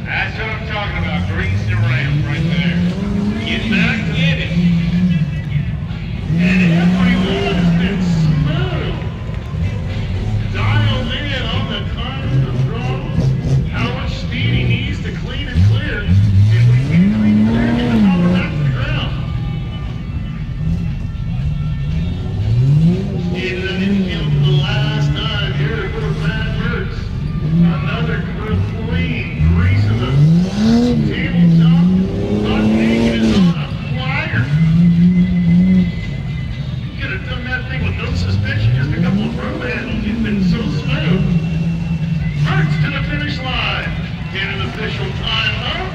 That's what I'm talking about. Grease the ramp right there. Get back, get it. And everyone has been smooth. Dialed in on the time, the throttle, how much speed he needs to clean and clear. And when you get clean and clear, get the power back to the ground. Into that infield for the last time here for Brad Mertz. Another clean grease of the tabletop. Buck Naked is on a flyer. Could have done that thing with no suspension, just a couple of broom handles. He's been so smooth. Mertz to the finish line. Get an official time up.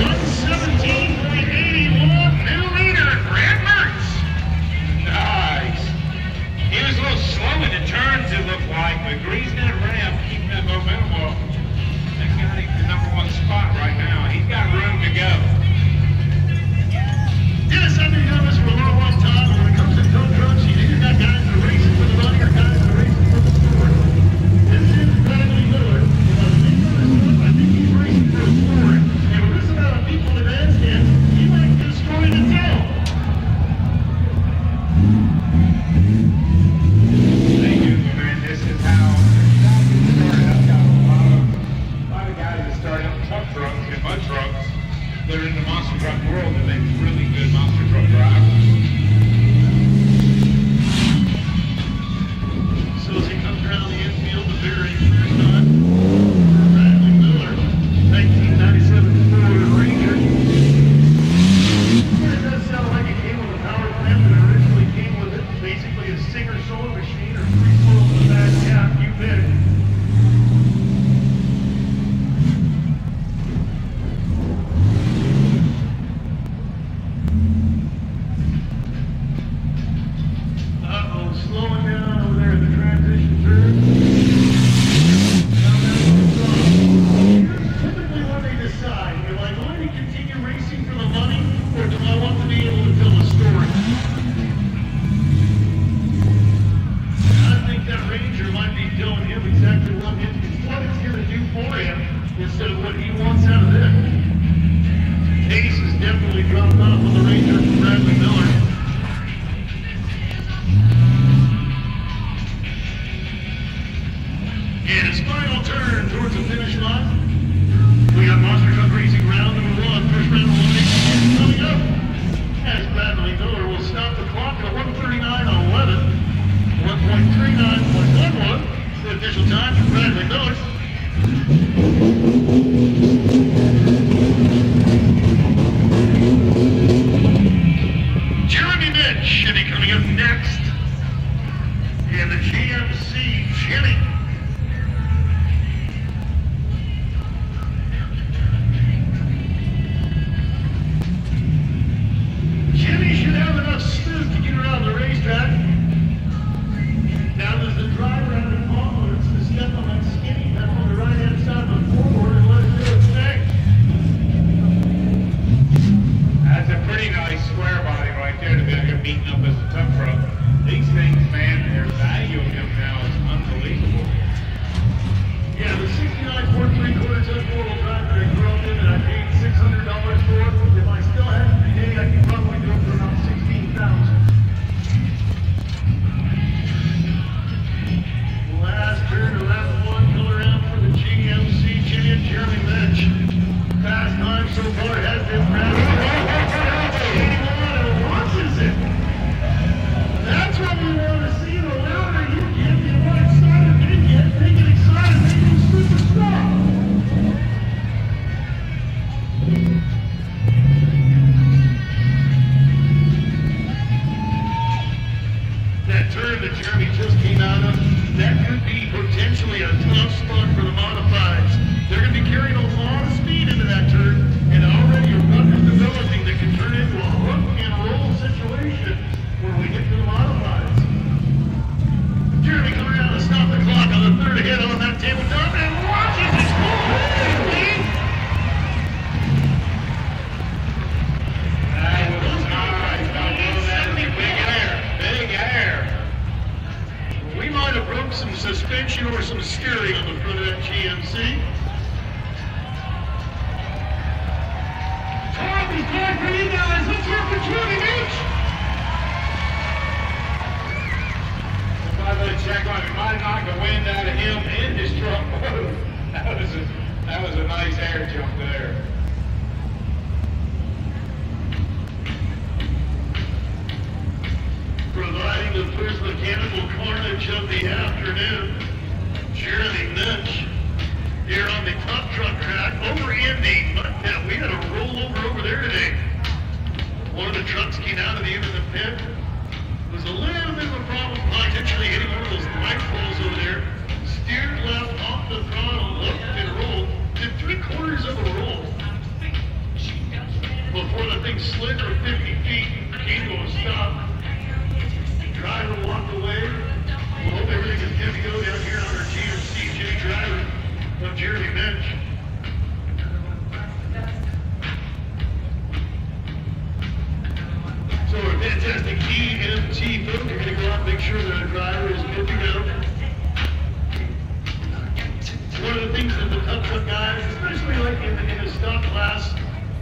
117.81 new leader, Brad Mertz. Nice. He was a little slow in the turns, it looked like, but greasing that ramp, keeping that momentum up. That guy in the #1 spot right now. He's got room to go. Yes, I've been doing this for a long, long time. When it comes to tow trucks, you either got guys that are racing for the money or guys that are racing for the sport. This is Bradley Miller. I think he's racing for the sport. And with this amount of people in the bandstand, he might get a story to tell. They do, man. This is how started. I've got a lot of guys that started up truck trucks and mud trucks. They're in the monster truck world and make really good monster truck drivers. So as he comes around the infield the very first time, Bradley Miller, 1997 Ford Ranger. It does sound like it came with a power plant that originally came with it. Basically a Singer sewing machine or 3 coils in the back cap, you pick. Slowing down over there at the transition turn. Typically when they decide, am I going to continue racing for the money or do I want to be able to tell a story? I think that Ranger might be telling him exactly what it's here to do for him instead of what he wants out of it. Pace has definitely dropped off on the Ranger from Bradley Miller. And his final turn towards the finish line. We got Monster Truck Racing round number 1, first round elimination coming up. As Bradley Miller will stop the clock at 1:39.11, 1.39.11, the official time for Bradley Miller. Jeremy Mitch should be coming up next. And the GMC Jimmy. Jimmy should have enough smooth to get around the racetrack. Now does the driver have the confidence to step on that skinny pedal on the right-hand side of the floorboard and let it do its thing? As as a tough truck. These things, man, their value of them now is unbelievable. Yeah, the 69 Ford 3/4 ton four-wheel drive that I grew up in and I paid $600 for it. If I still had it today, I could probably do it for about $16,000. Last turn to lap one, come around for the GMC champion, Jeremy Mensch. Fast time so far has been fast. 81 and launches it. That's what we want to see. The louder you get, the more excited they get. They get excited, they do stupid stuff. That turn that Jeremy just came out of, that could be potentially a tough spot for the modifieds. They're going to be carrying a lot of speed into that turn, and already a run is developing that can turn into a hook and roll situation when we get to the modifieds. Jeremy coming around to stop the clock on the third ahead on that tabletop and watches his full lead. That was nice. That is a big air. Big air. We might have broke some suspension or some steering on the front of that GMC. Tuff is going for you guys. Let's hear for Jeremy Mensch. If I let check on it, might knock the wind out of him and his truck. That was a nice air jump there. Providing the first mechanical carnage of the afternoon, Jeremy Mensch here on the Tuff truck track over in the mud pit. We had a rollover over there today. One of the trucks came out of the end of the pit. It was a little bit of a problem potentially hitting one of those light poles over there. Steered left off the throttle, looked and rolled, did 3/4 of a roll before the thing slid for 50 feet, came to a stop. Driver walked away. We'll hope everything is good to go down here on our GMC driver of Jeremy Mensch. So our fantastic EMT folks are going to go out and make sure that our driver is good to go. One of the things that the Tuff truck guys, especially like in the stock class,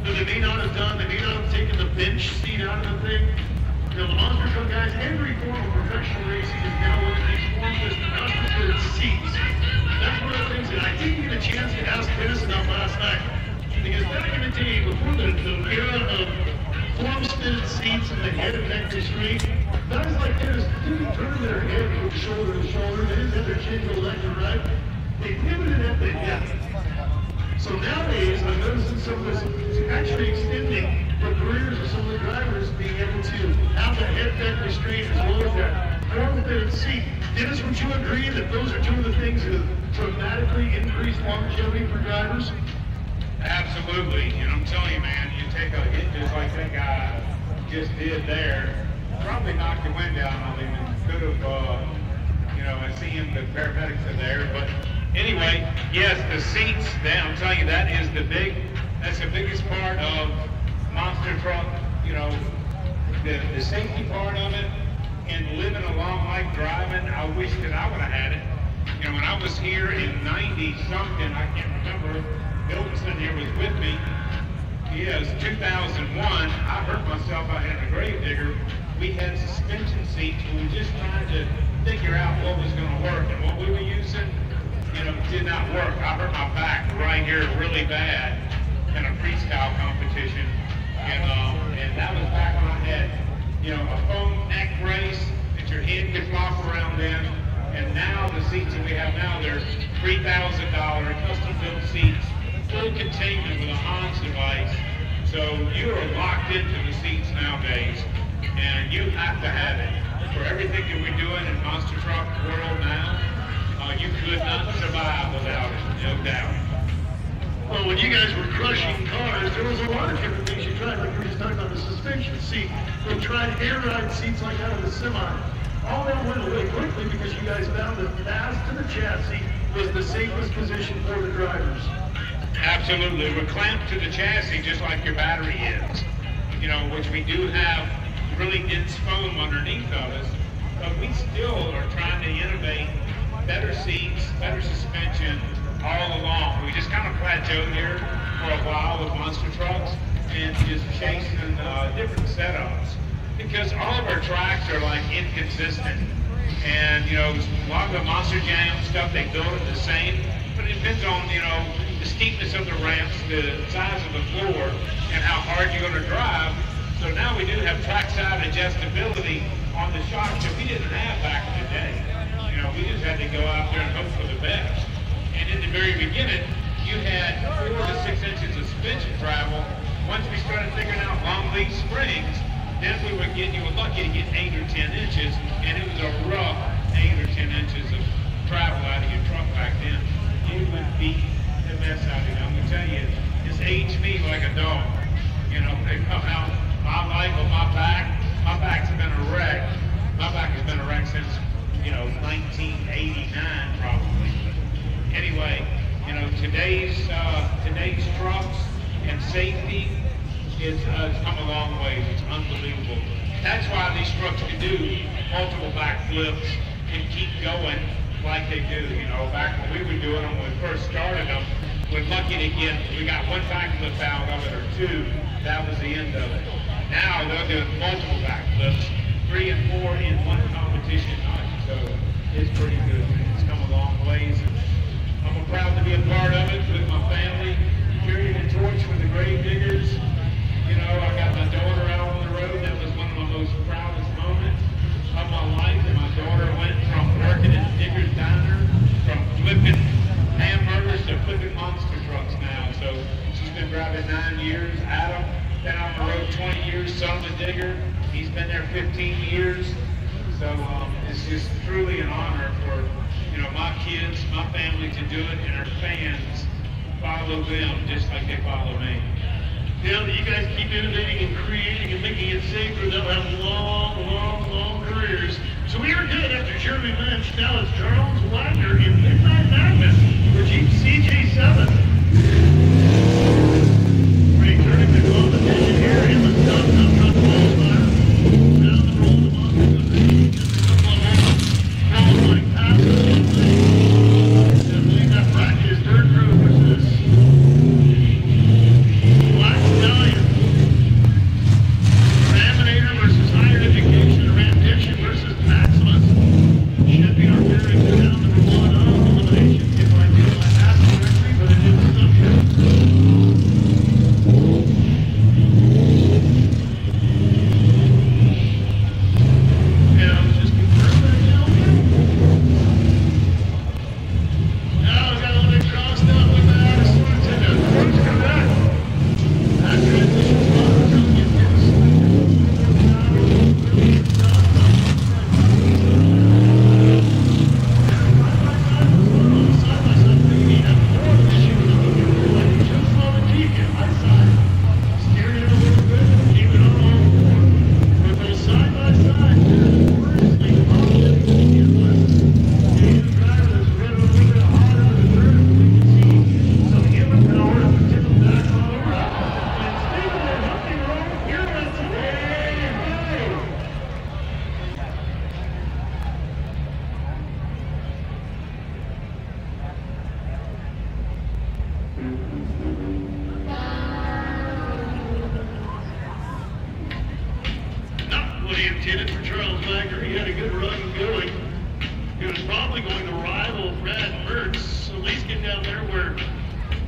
that they may not have done, they may not have taken the bench seat out of the thing. You know, the monster truck guys, every form of professional racing is now one of these forms that's not considered seats. That's one of the things that I didn't get a chance to ask Dennis about last night. Because back in the day, before the era of form-fitted seats and the head and neck restraint, guys like Dennis didn't turn their head from shoulder to shoulder. They didn't have their chin go left and right. They pivoted at the hip. So nowadays, I'm noticing some of this actually extending the careers of some of the drivers being able to have the head neck restraint as well as that form-fitted seat. Dennis, would you agree that those are two of the things that dramatically increase longevity for drivers? Absolutely. And I'm telling you, man, you take a hit just like that guy just did there, probably knocked the wind down on him and could have, I see him, the paramedics are there. But anyway, yes, the seats, I'm telling you, that's the biggest part of monster truck, the safety part of it, and living a long life driving. I wish that I would have had it. When I was here in 90-something, I can't remember, Milton here was with me. Yeah, it was 2001. I hurt myself out in a grave digger. We had suspension seats. We were just trying to figure out what was going to work, and what we were using, did not work. I hurt my back right here really bad in a freestyle competition, and that was back when I had, a foam neck brace that your head could flop around in, and now the seats that we have now, they're $3,000 custom-built seats, full containment with a Hans device. So you are locked into the seats nowadays, and you have to have it. For everything that we're doing in Monster Truck World now, you could not survive without it, no doubt. Well, when you guys were crushing cars, there was a lot of different things you tried, like we were just talking about the suspension seat. They tried air ride seats like that of the semi. All that went away quickly because you guys found that fast to the chassis was the safest position for the drivers. Absolutely. We're clamped to the chassis just like your battery is, which we do have really dense foam underneath of us, but we still are trying to innovate better seats, better suspension all along. We just kind of plateaued here for a while with monster trucks and just chasing different setups because all of our tracks are like inconsistent. And you know, a lot of the monster jam stuff, they build it the same, but it depends on, you know, the steepness of the ramps, the size of the floor, and how hard you're going to drive. So now we do have trackside adjustability on the shocks that we didn't have back in the day. You know, we just had to go out there and hope for the best. And in the very beginning, you had 4 to 6 inches of suspension travel. Once we started figuring out long lead springs, then you were lucky to get 8 or 10 inches, and it was a rough 8 or 10 inches of travel out of your truck back then. It would beat the mess out of you. I'm gonna tell you, it's aged me like a dog. You know, they come out, my life on my back's been a wreck. My back has been a wreck since, you know, 1989 probably. Anyway, you know, today's trucks and safety is come a long way. It's unbelievable. That's why these trucks can do multiple backflips and keep going like they do. You know, back when we were doing them, when we first started them, we're lucky to get, we got 1 backflip out of it or 2. That was the end of it. Now they're doing multiple backflips, 3 and 4 in one competition night. So it's pretty good. It's come a long ways. I'm proud to be a part of it with my family, carrying the torch with the grave diggers. You know, I got my daughter out on the road. That was one of my most proudest moments of my life. And my daughter went from working at Digger's Diner, from flipping hamburgers to flipping monster trucks now. So she's been driving 9 years. Adam, been on the road 20 years, son's a digger. He's been there 15 years. So it's just truly an honor for, you know, my kids, my family to do it, and our fans follow them just like they follow me. Yeah, you guys keep innovating and creating and making it safer. They'll have long careers. So we are good after Jeremy Lynch. Now it's Charles Wagner in Midnight Madness for Jeep CJ7. Returning the competition here in the Tuff Truck Qualifier. Down the roll of Monster qualifying passes. I believe that bracket is third group, which is Intimidator versus Higher Education, Rendition versus Maximus. Should be our pairing down number 1 on elimination. If I do my math correctly, but it is subject. And I was just confirming that gentleman. Now we got a little bit crossed out with that. As soon as the first come back. That transition's on to get this. Not what he intended for Charles Wagner. He had a good run going. He was probably going to rival Brad Mertz, at least get down there where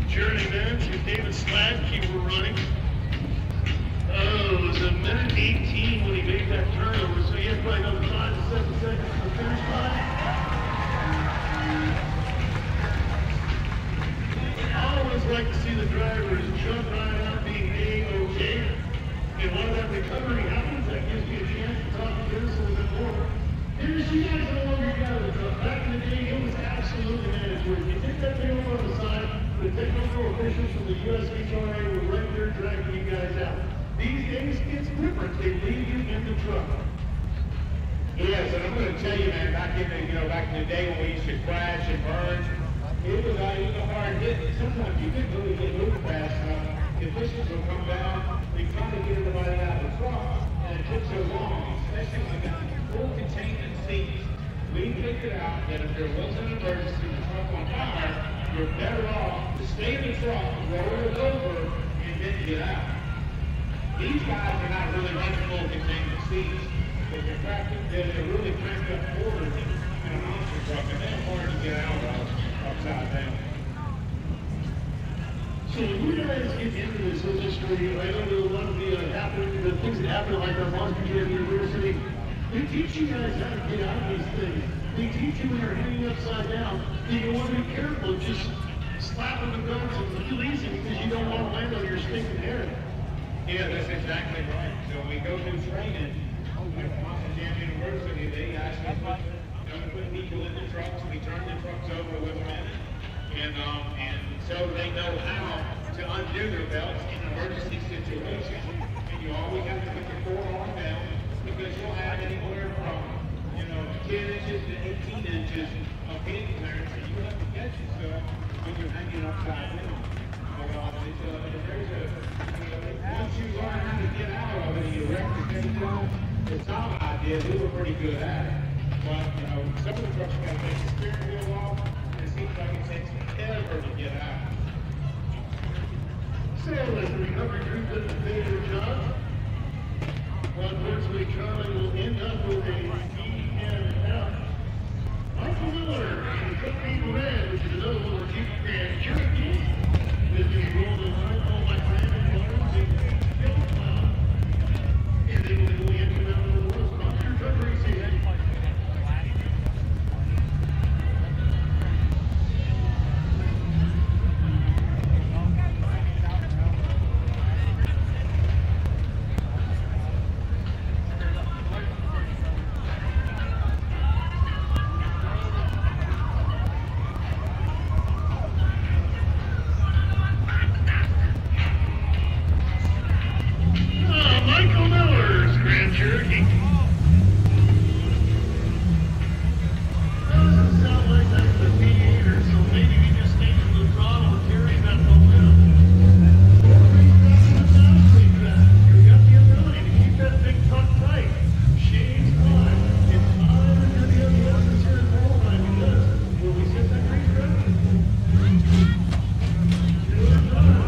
Journey Vance and David Sladke were running. Oh, it was a minute 18 when he made that turnover, so he had probably another 5 to 7 seconds for the finish line. I always like to see the drivers jump right out being A-OK. And while that recovery happens, that gives me a chance to talk to Dennis a little bit more. Dennis, you guys no longer got the truck. Back in the day, it was absolutely mandatory. You take that thing over on the side, the technical officials from the USHRA were right there dragging you guys out. These days, it's different. They leave you in the truck. Yes, and I'm going to tell you, man, back in the day when we used to crash and burn, it was a hard hit. Sometimes you couldn't really get moving fast enough. The officials would come down, they try to get everybody out of the truck, and it took so long. that if there was an emergency, the truck on fire, you're better off to stay in the truck, roll it over, and then get out. These guys are not really running full containment seats, but they're really cranked up forward in a monster truck, and they're hard to get out of upside down. So when you guys get into this industry, I know there's a lot of the things that happen like our Monster Jam University. They teach you guys how to get out of these things. They teach you when you're hanging upside down that you want to be careful, just slapping the guns and feel easy because you don't want to land on your stinking head. Yeah, that's exactly right. So when we go through training at Monster Jam University, they actually put people in the trucks. We turn the trucks over with them in it. And so they know how to undo their belts in an emergency situation. And you always have to put your forearm down because you'll have anywhere from 10 inches to 18 inches of pin clearance, and you have to catch yourself when you're hanging upside down. Once you learn how to get out of it and you wreck the cable, it's our idea. We were pretty good at it. But, some of the trucks got to take the steering wheel off, and it seems like it takes forever to get out. So as the recovery group does a favorite job, well, unfortunately, Charlie will end up with a DNF. Michael Miller in the Cook Red, which is another one of our Jeep Grand Cherokee. This is rolled in line, all by Brandon Barnes and Phil Cloud. And they will be going into the world's monster truck racing. Michael Miller's Grand Cherokee. Doesn't sound like that's the Intimidator, so maybe he just stays in the throttle and carries that momentum. You've got the ability to keep that big truck tight. Shane's fine. It's time to the other ones here in qualifying because when we set that race record, good time.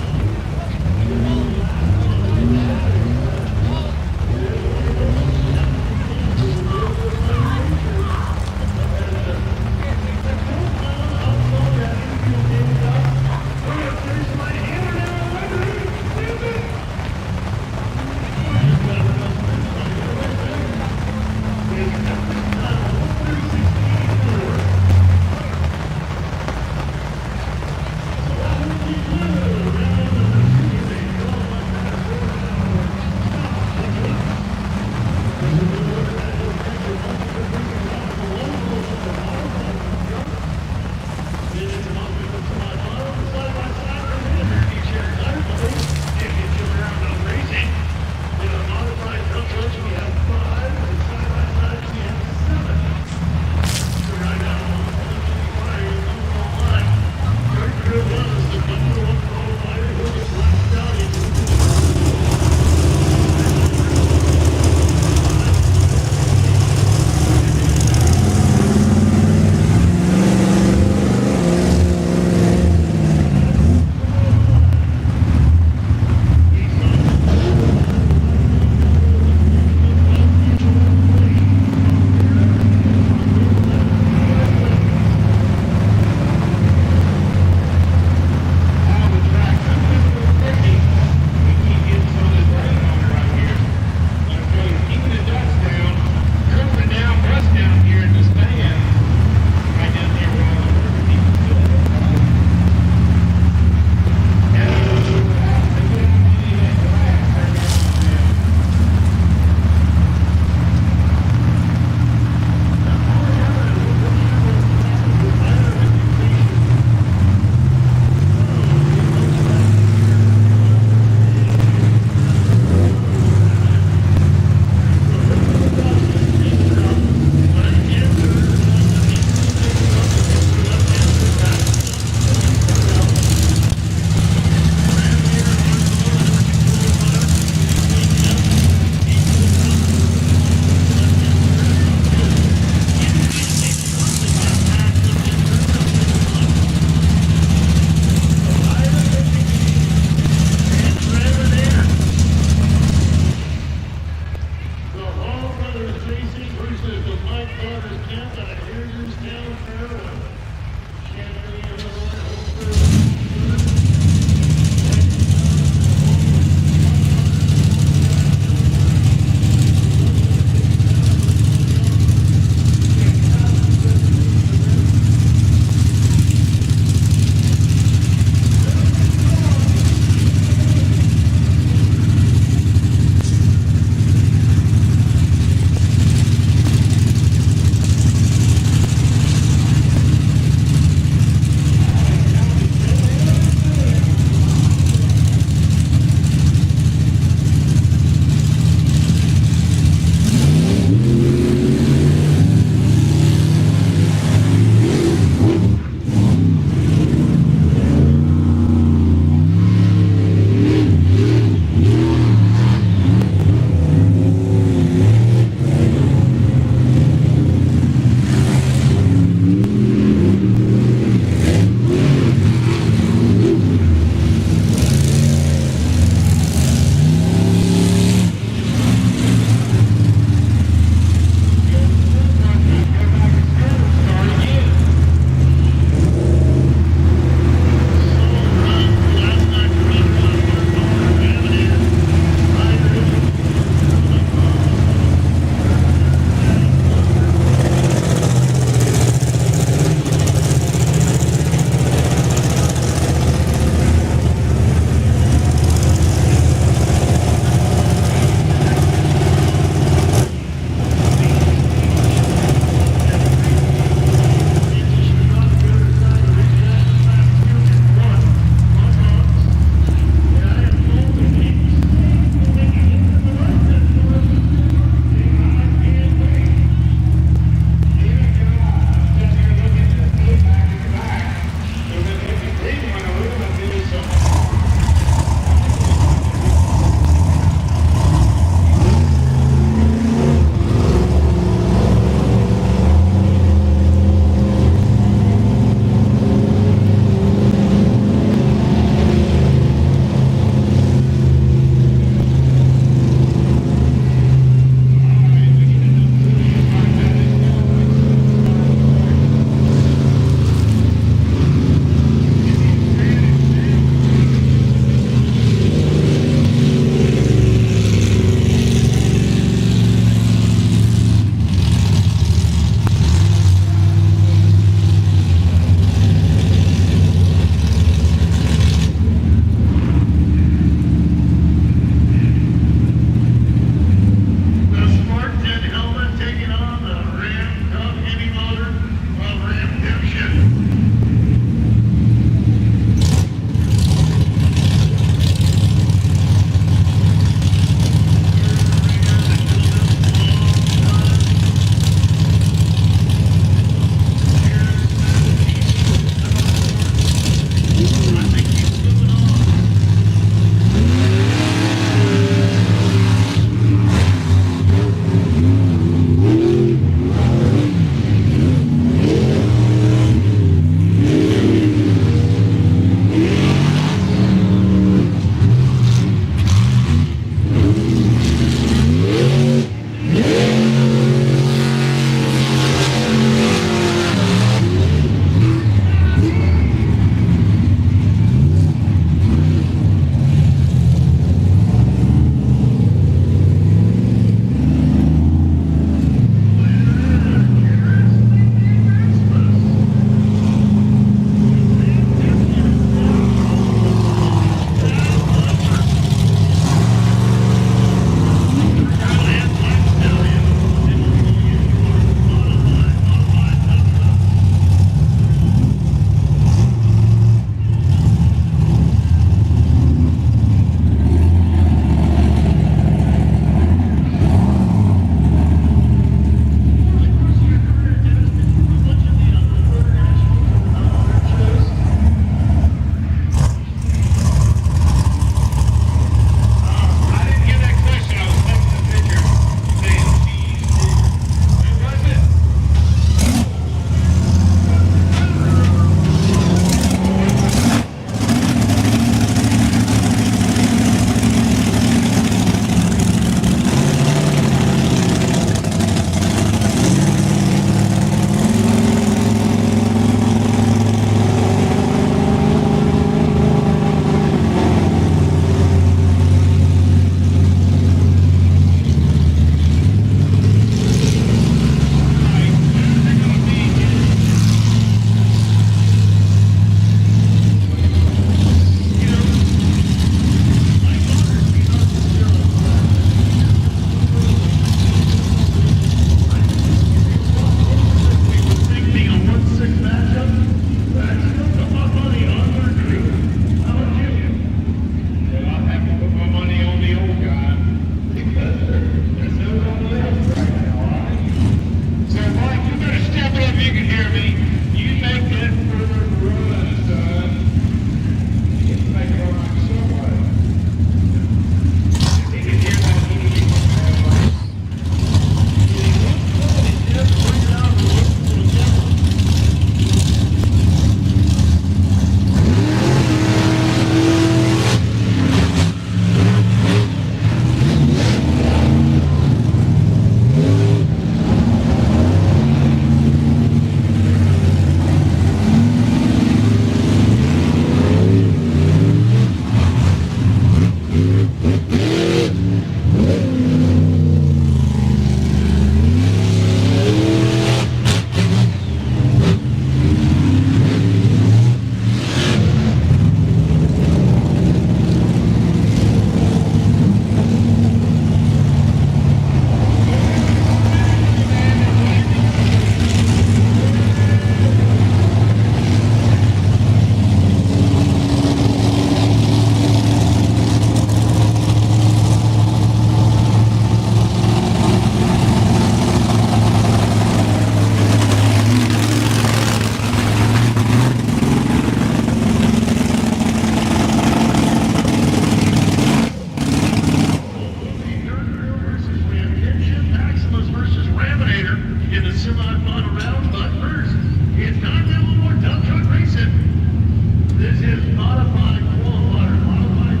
This is modified qualifier, modified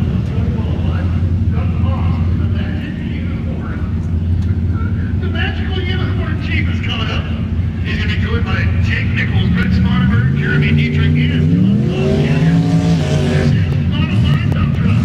qualified. Got lost in the magic unicorn. The magical unicorn chief is coming up. He's going to be joined by Jake Nichols, Brett Sponenberg, Jeremy Dietrich, and John Cobb Jr. This is modified dump truck.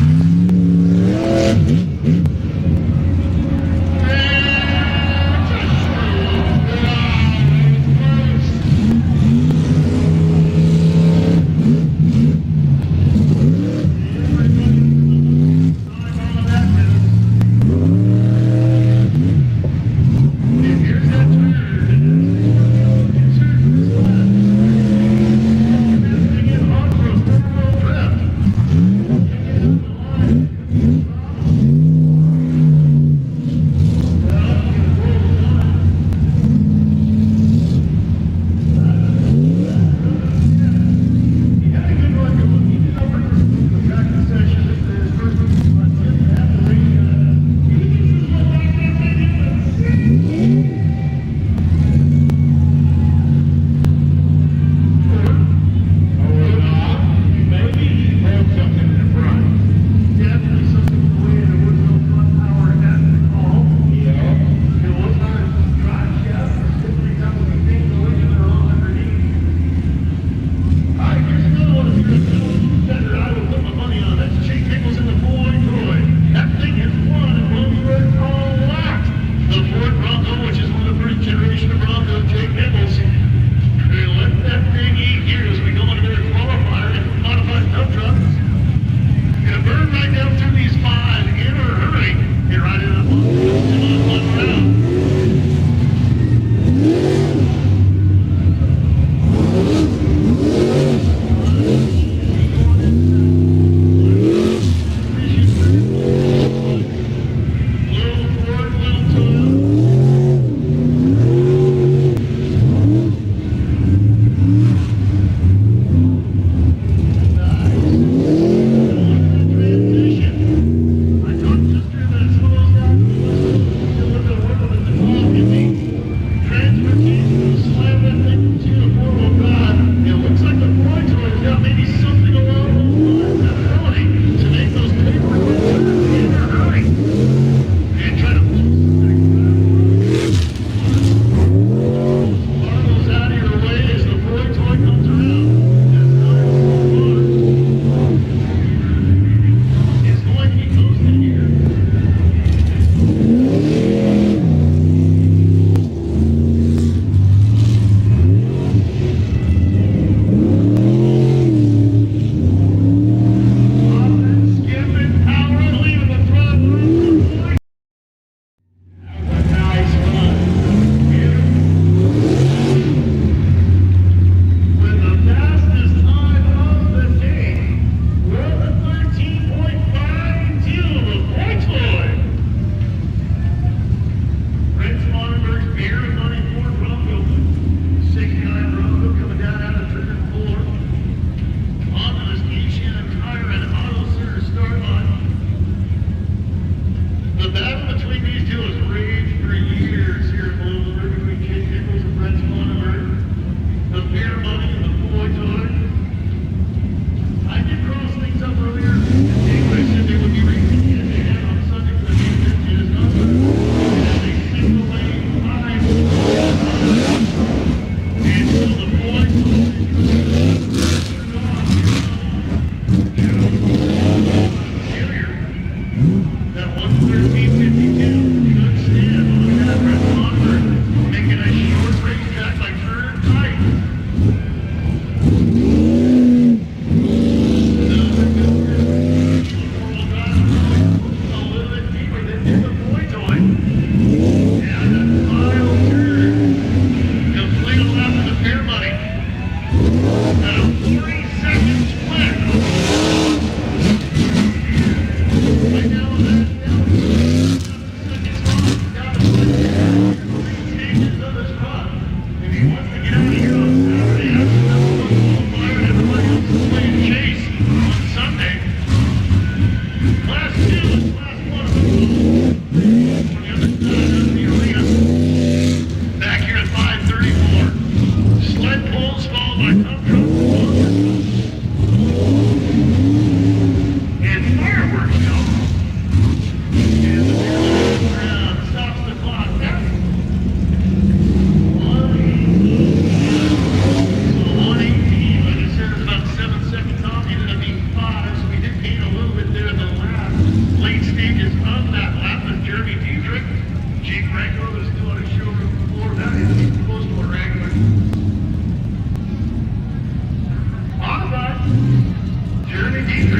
After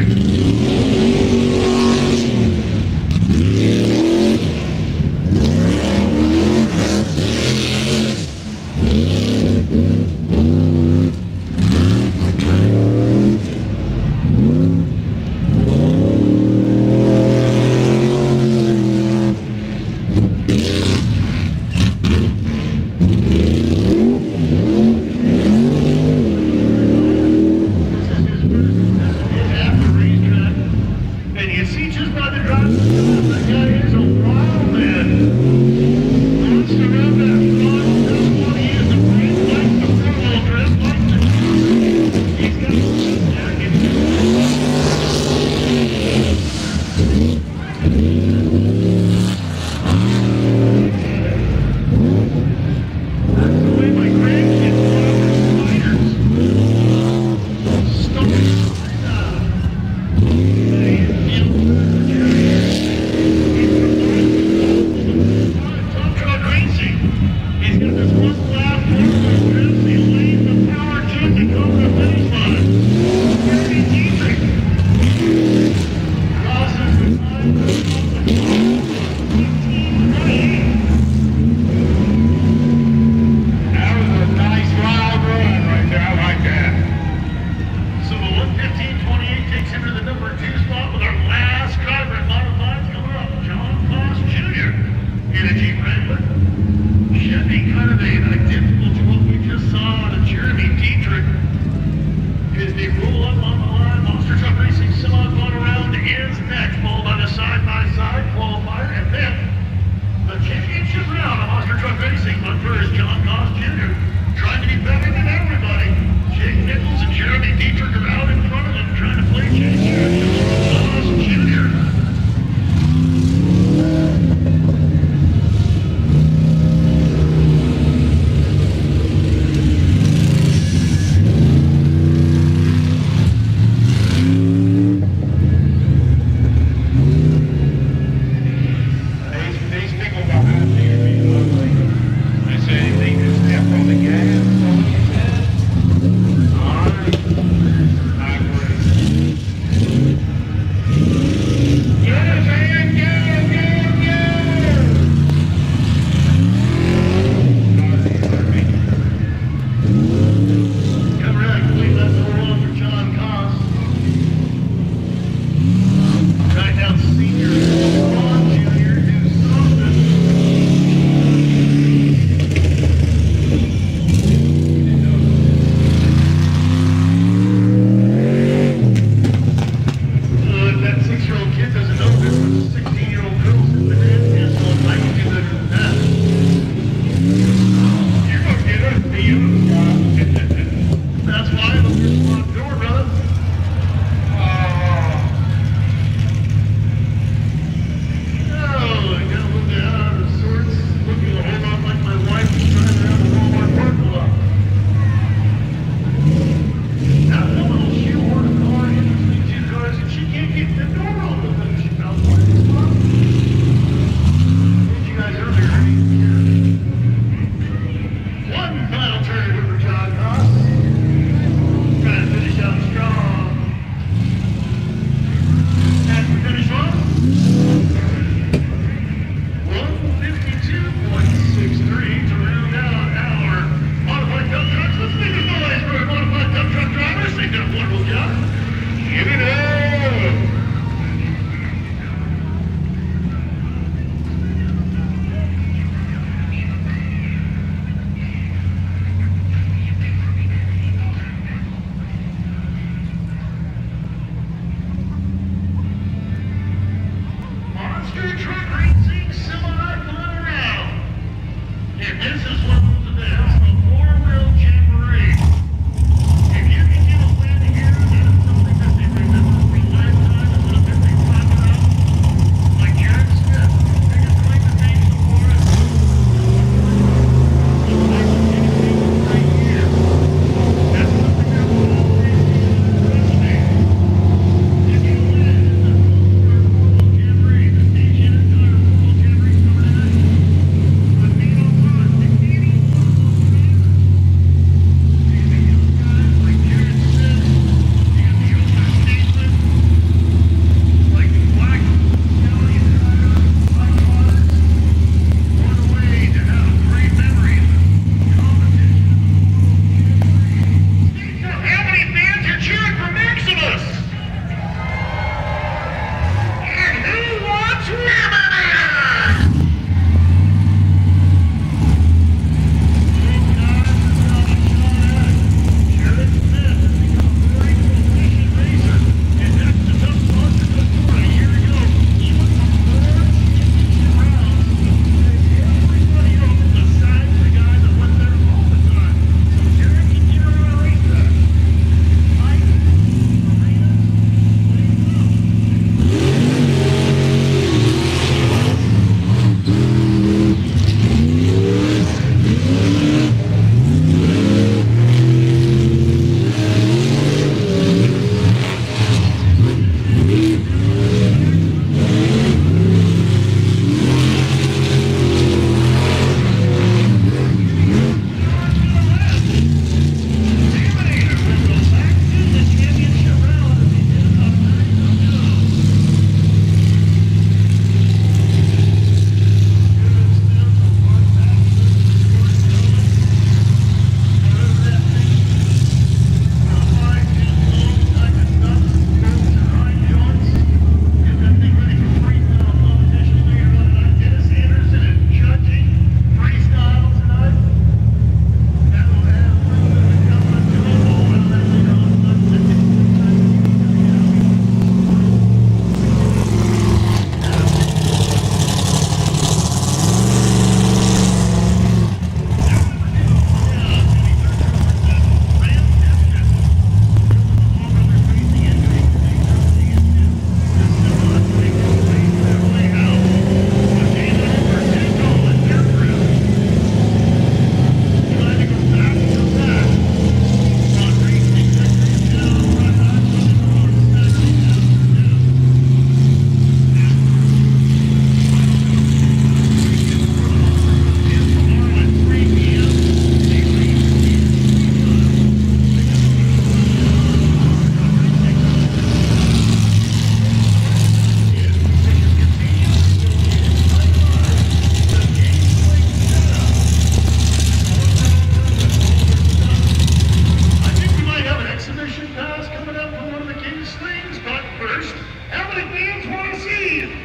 racetrack.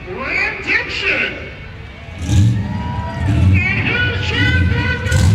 Attention! And who's cheering for the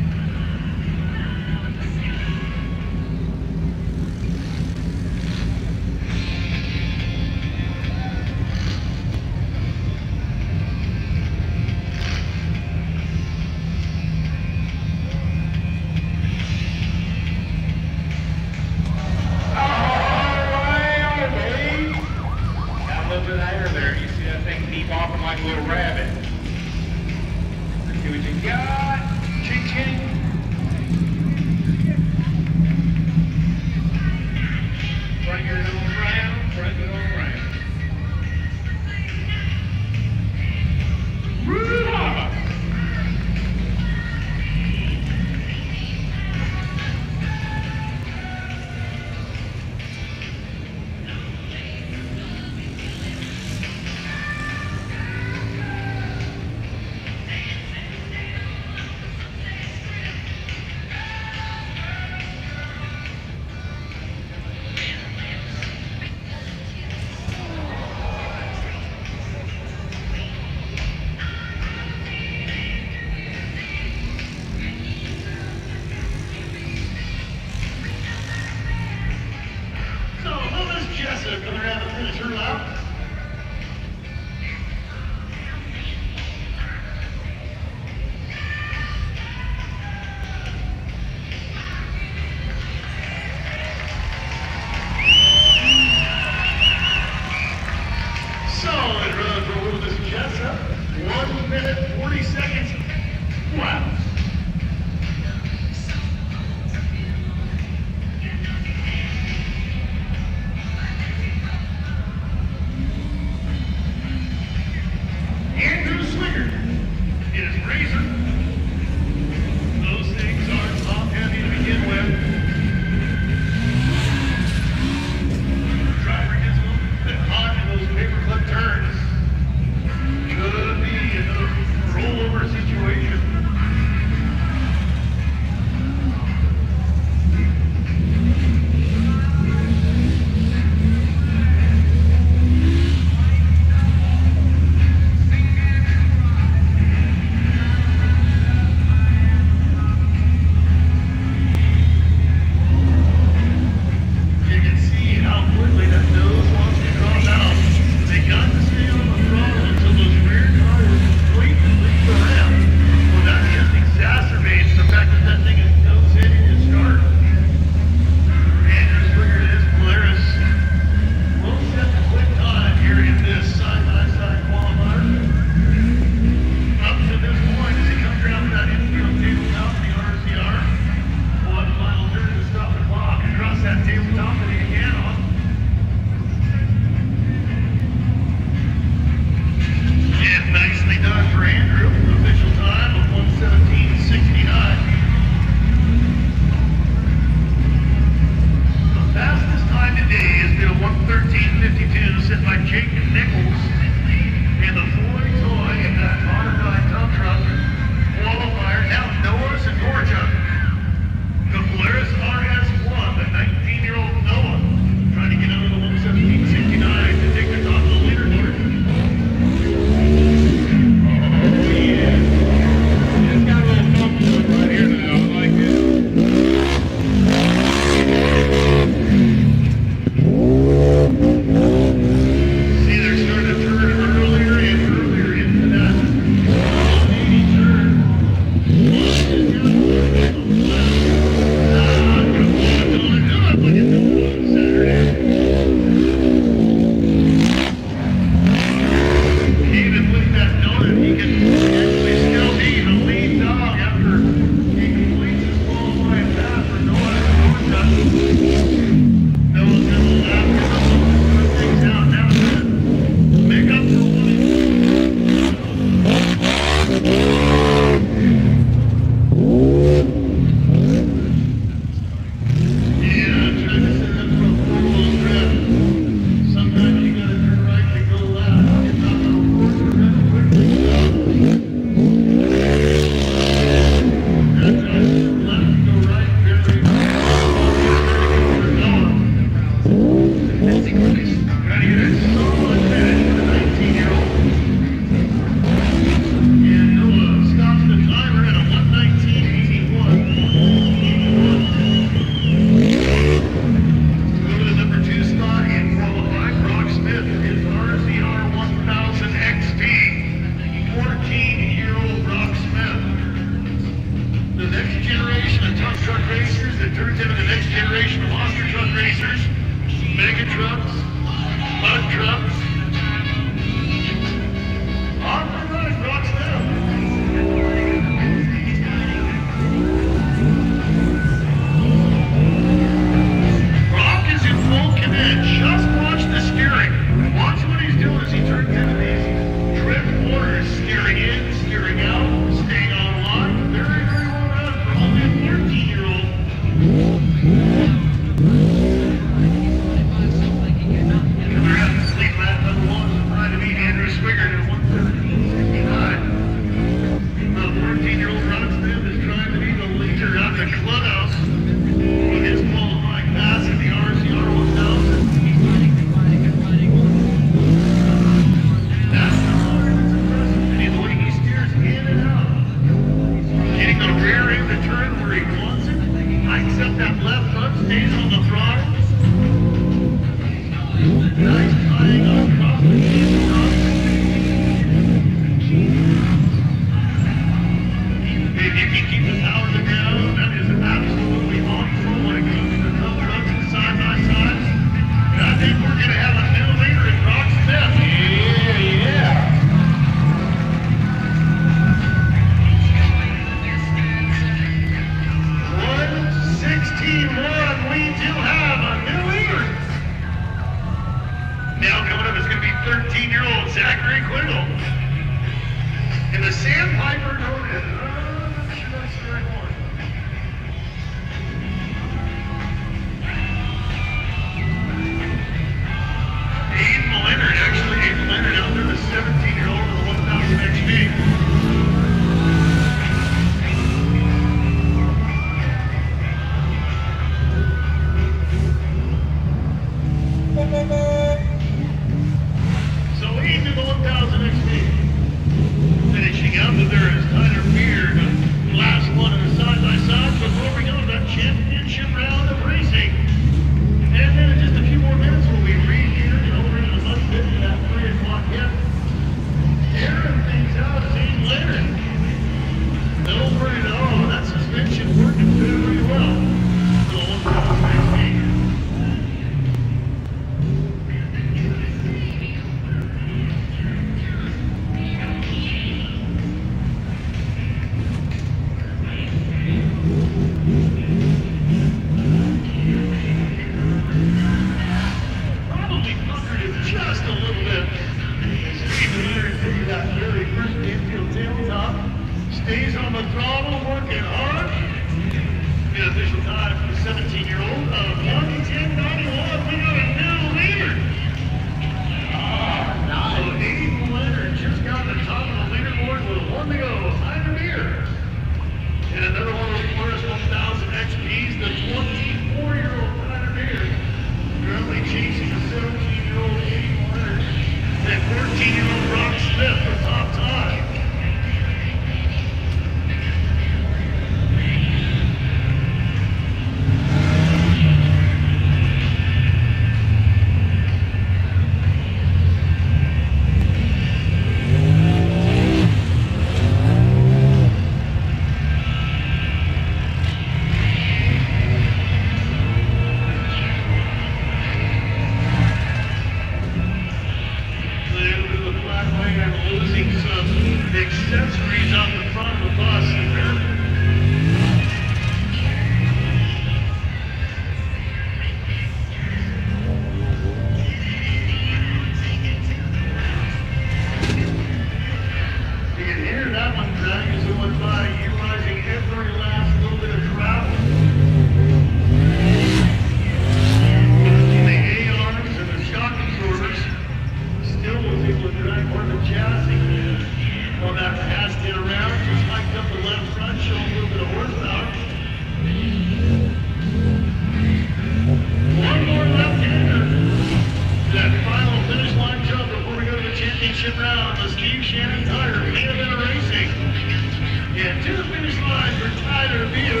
finish line for Tyler Beer.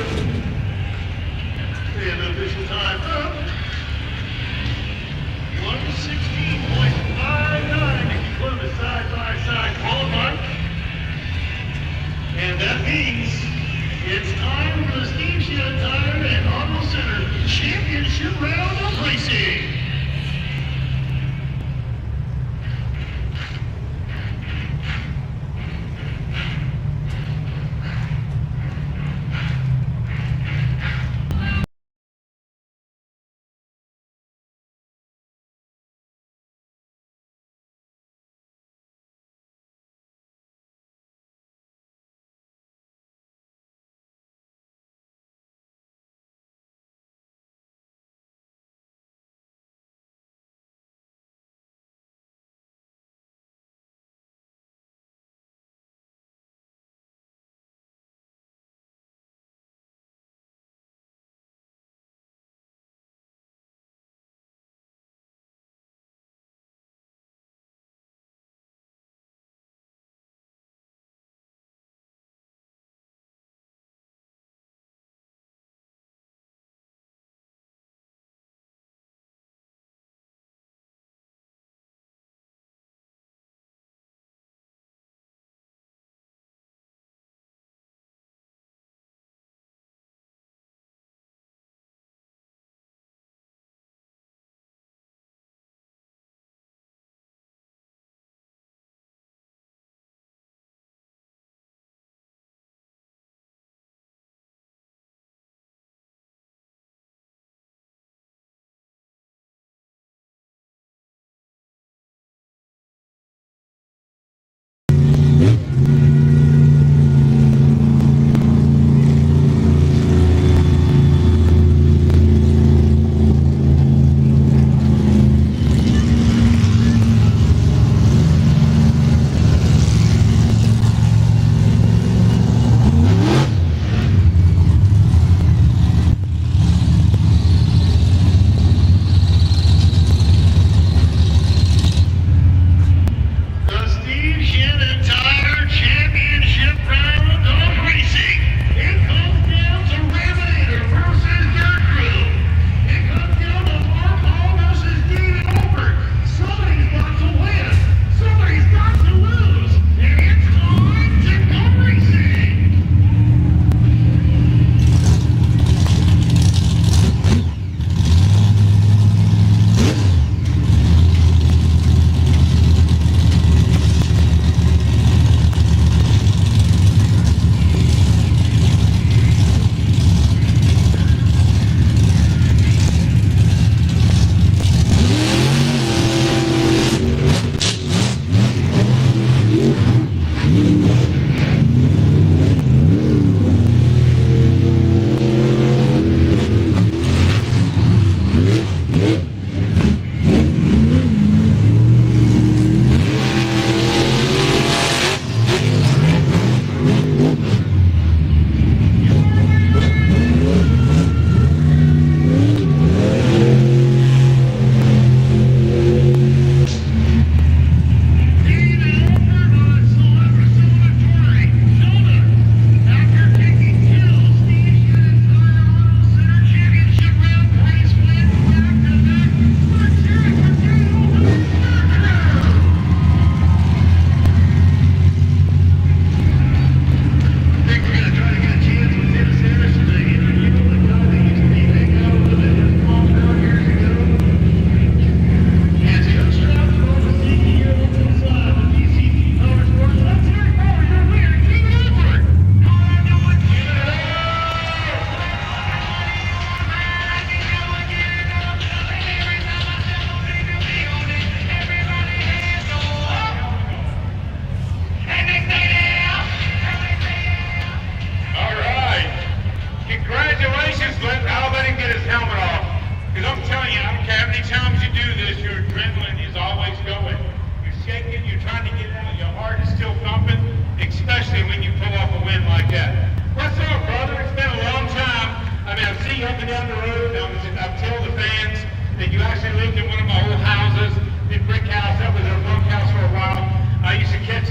And the official time up. 1:16.59 to keep Columbus side by side qualified. And that means it's time for the Steve Shannon Tire and Auto Center Championship round of racing.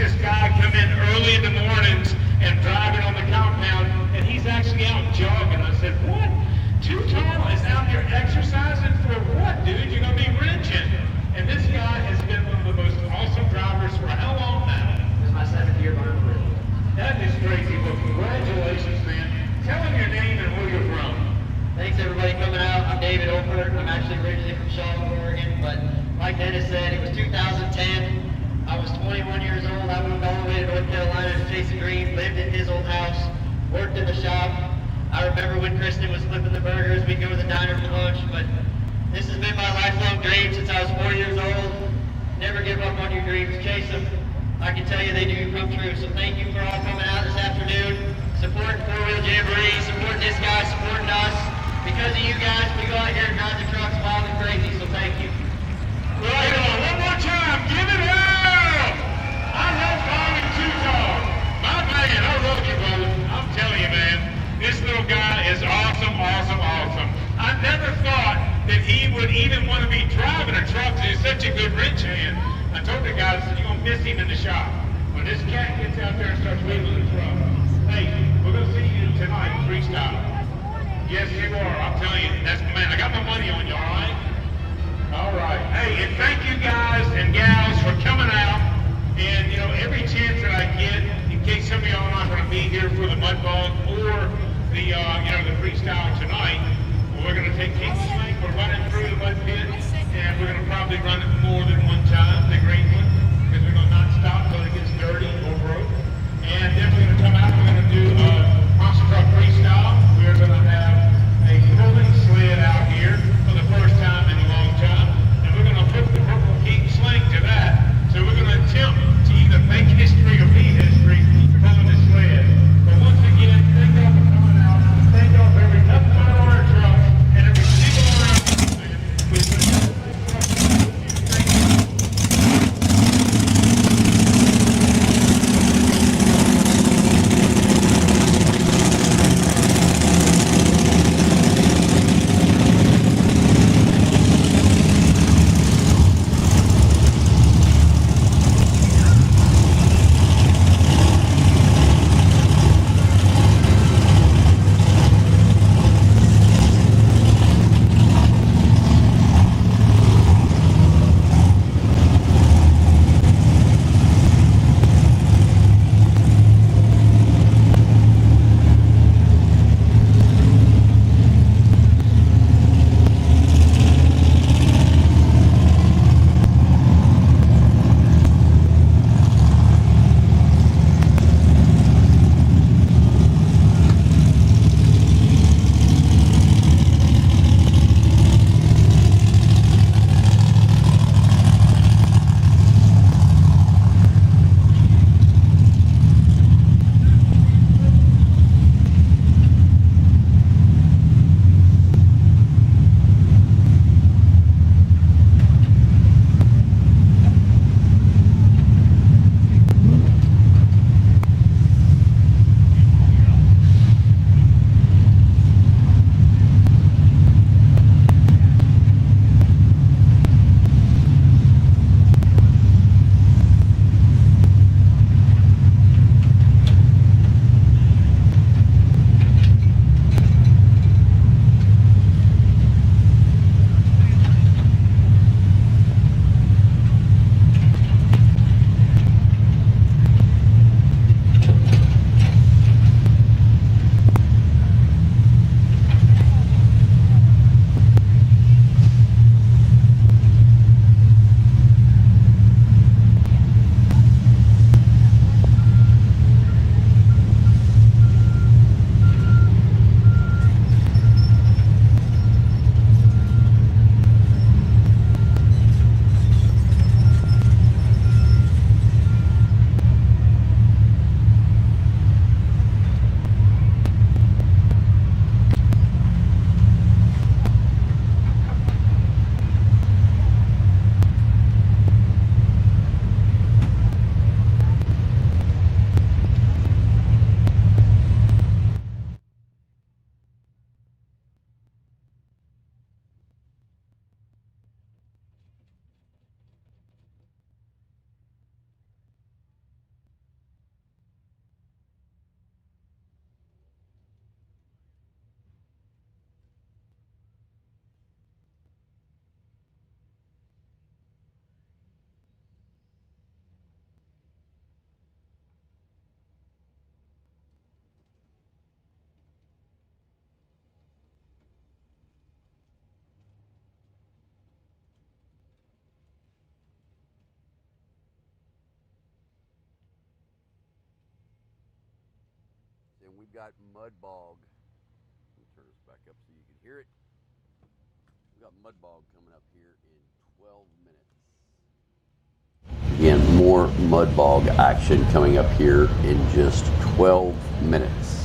this guy come in early in the mornings and drive it on the compound worked in the shop. I remember when Kristen was flipping the burgers, we'd go to the diner for lunch, but this has been my lifelong dream since I was 4 years old. Never give up on your dreams, chase them. I can tell you they do come true, so thank you for all coming out this afternoon, supporting 4-Wheel Jamboree, supporting this guy, supporting us. Because of you guys, we go out here and drive the trucks wild and crazy, so thank you. Right on, one more time, give it up! I love Bogging Tuff. My man, I love you, brother. I'm telling you, man, this little guy is awesome, awesome, awesome. I never thought that he would even want to be driving a truck because he's such a good wrench hand. I told the guys, you're going to miss him in the shop. When this cat gets out there and starts wheeling the truck, hey, we're going to see you tonight, freestyle. Yes, you are. I'm telling you, that's the man. I got my money on you, all right? All right. Hey, and thank you guys and gals for coming out. And, you know, every chance that I get, in case some of y'all are not going to be here for the mud bog or the, you know, the freestyle tonight, we're going to take King Swing. We're running through the mud pit, and we're going to probably run it more than one time, the great one, because we're going to not stop until it gets dirty or broke. And then we're going to come out, we're going to do a monster truck freestyle. We're going to have a pulling sled out here for the first time in a long time. And we're going to put the purple King Sling to that. So we're going to attempt to either make history or be history pulling the sled. But once again, thank y'all for coming out. Thank y'all for every tough part on our truck and every single one of our sled. Thank you. and we've got mud bog. Let me turn this back up so you can hear it. We've got mud bog coming up here in 12 minutes. Again, more mud bog action coming up here in just 12 minutes.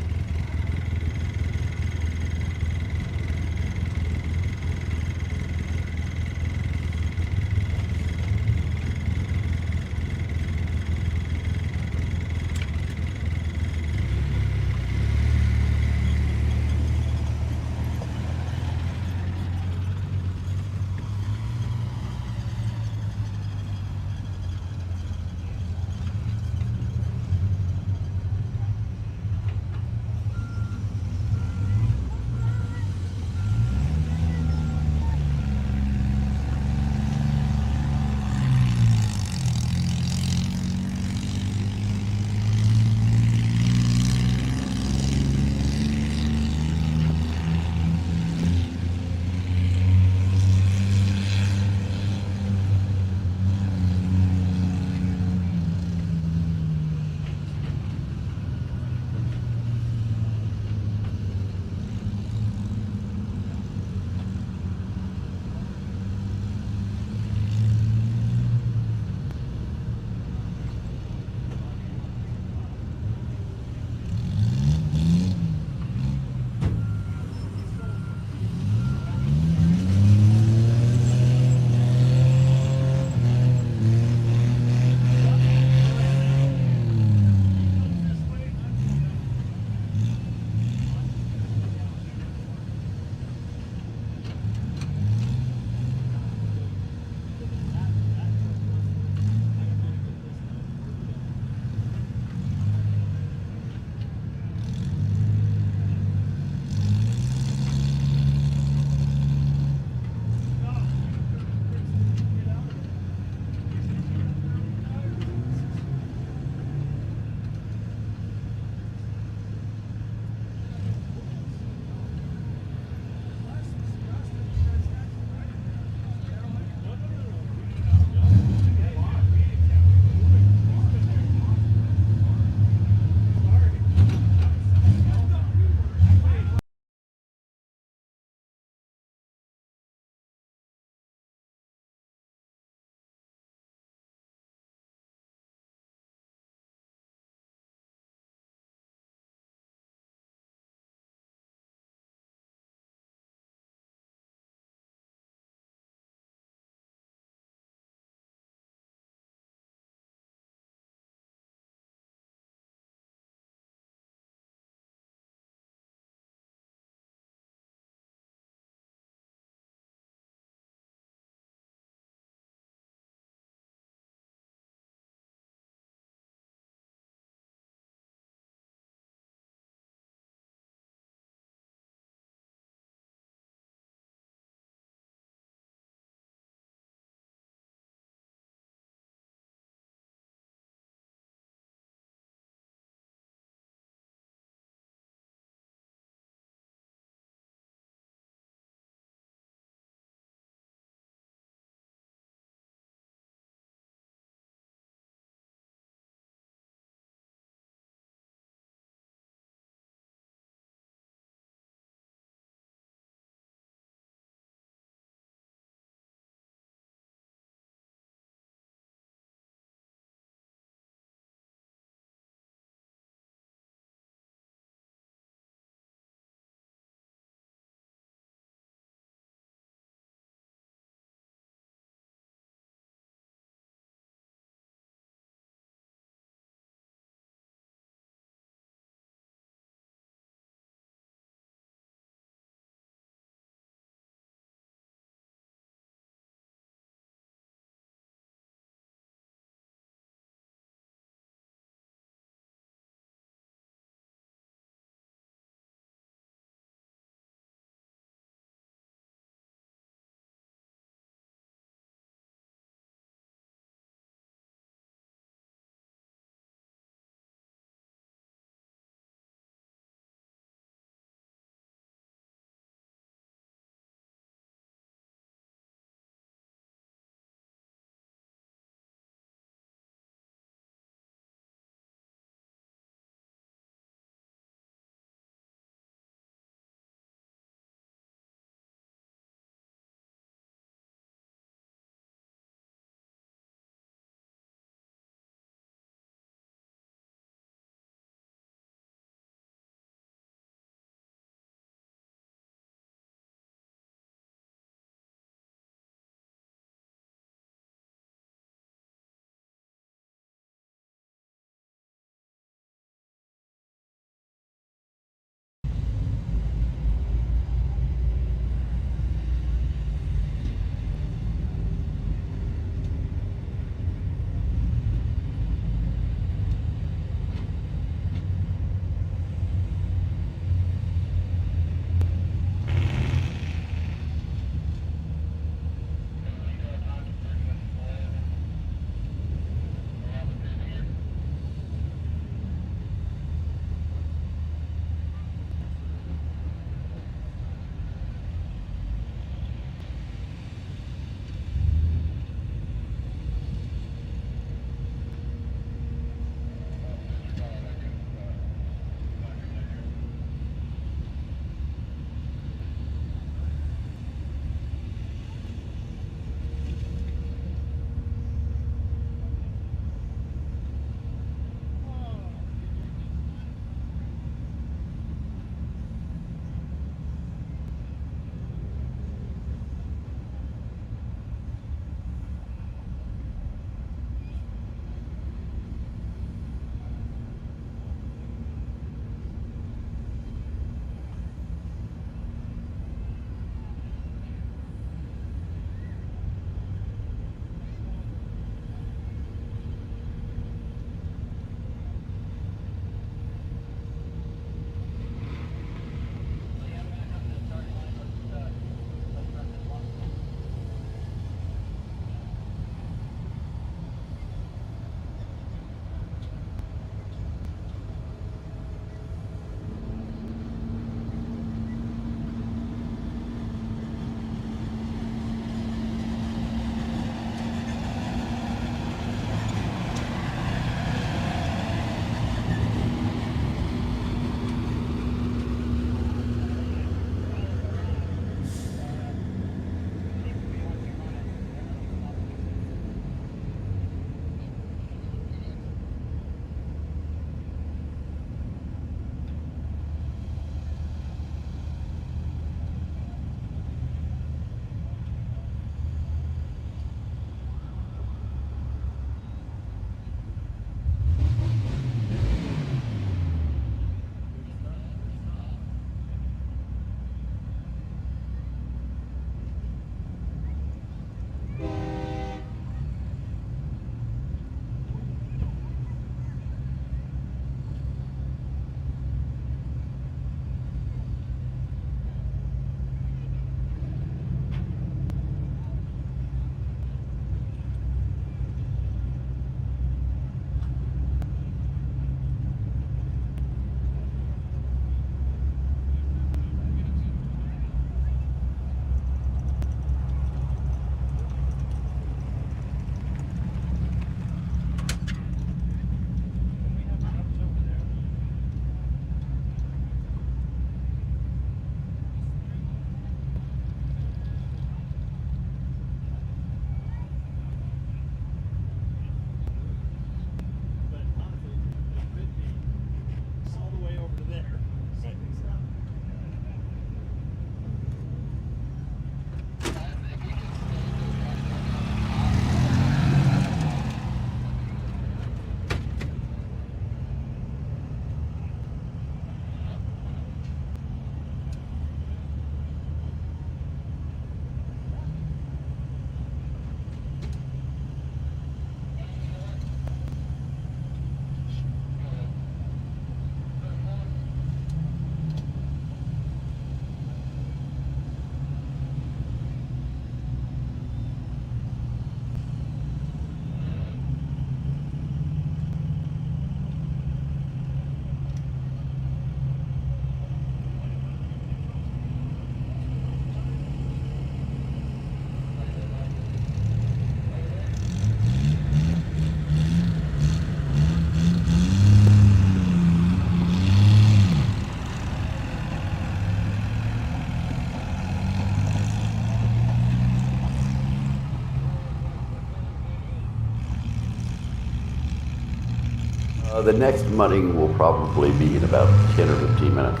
The next mudding will probably be in about 10 or 15 minutes.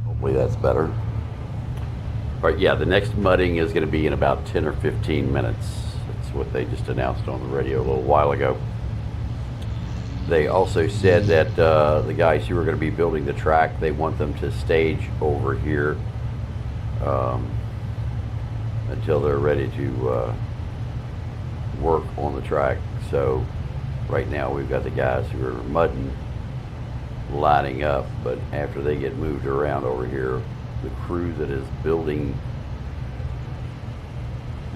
Hopefully that's better. All right, yeah, the next mudding is going to be in about 10 or 15 minutes. That's what they just announced on the radio a little while ago. They also said that the guys who are going to be building the track, they want them to stage over here until they're ready to work on the track. So right now we've got the guys who are mudding lining up, but after they get moved around over here, the crew that is building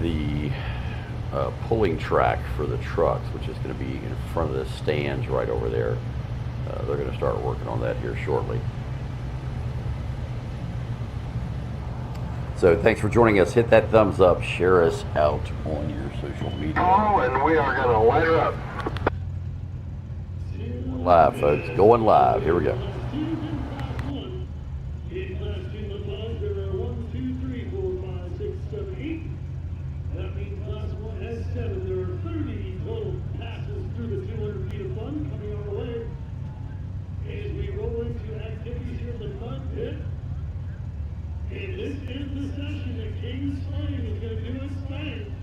the pulling track for the trucks, which is going to be in front of the stands right over there, they're going to start working on that here shortly. So thanks for joining us. Hit that thumbs up, share us out on your social media. Oh, and we are going to light her up. Live, folks, going live. Here we go. In Class 2 and 5, there are 1, 2, 3, 4, 5, 6, 7, 8. That means Class 1 has 7. There are 30 total passes through the 200 feet of fun coming our way. As we roll into activities here in the mud pit. And this is the session that King Slane is going to do his thing.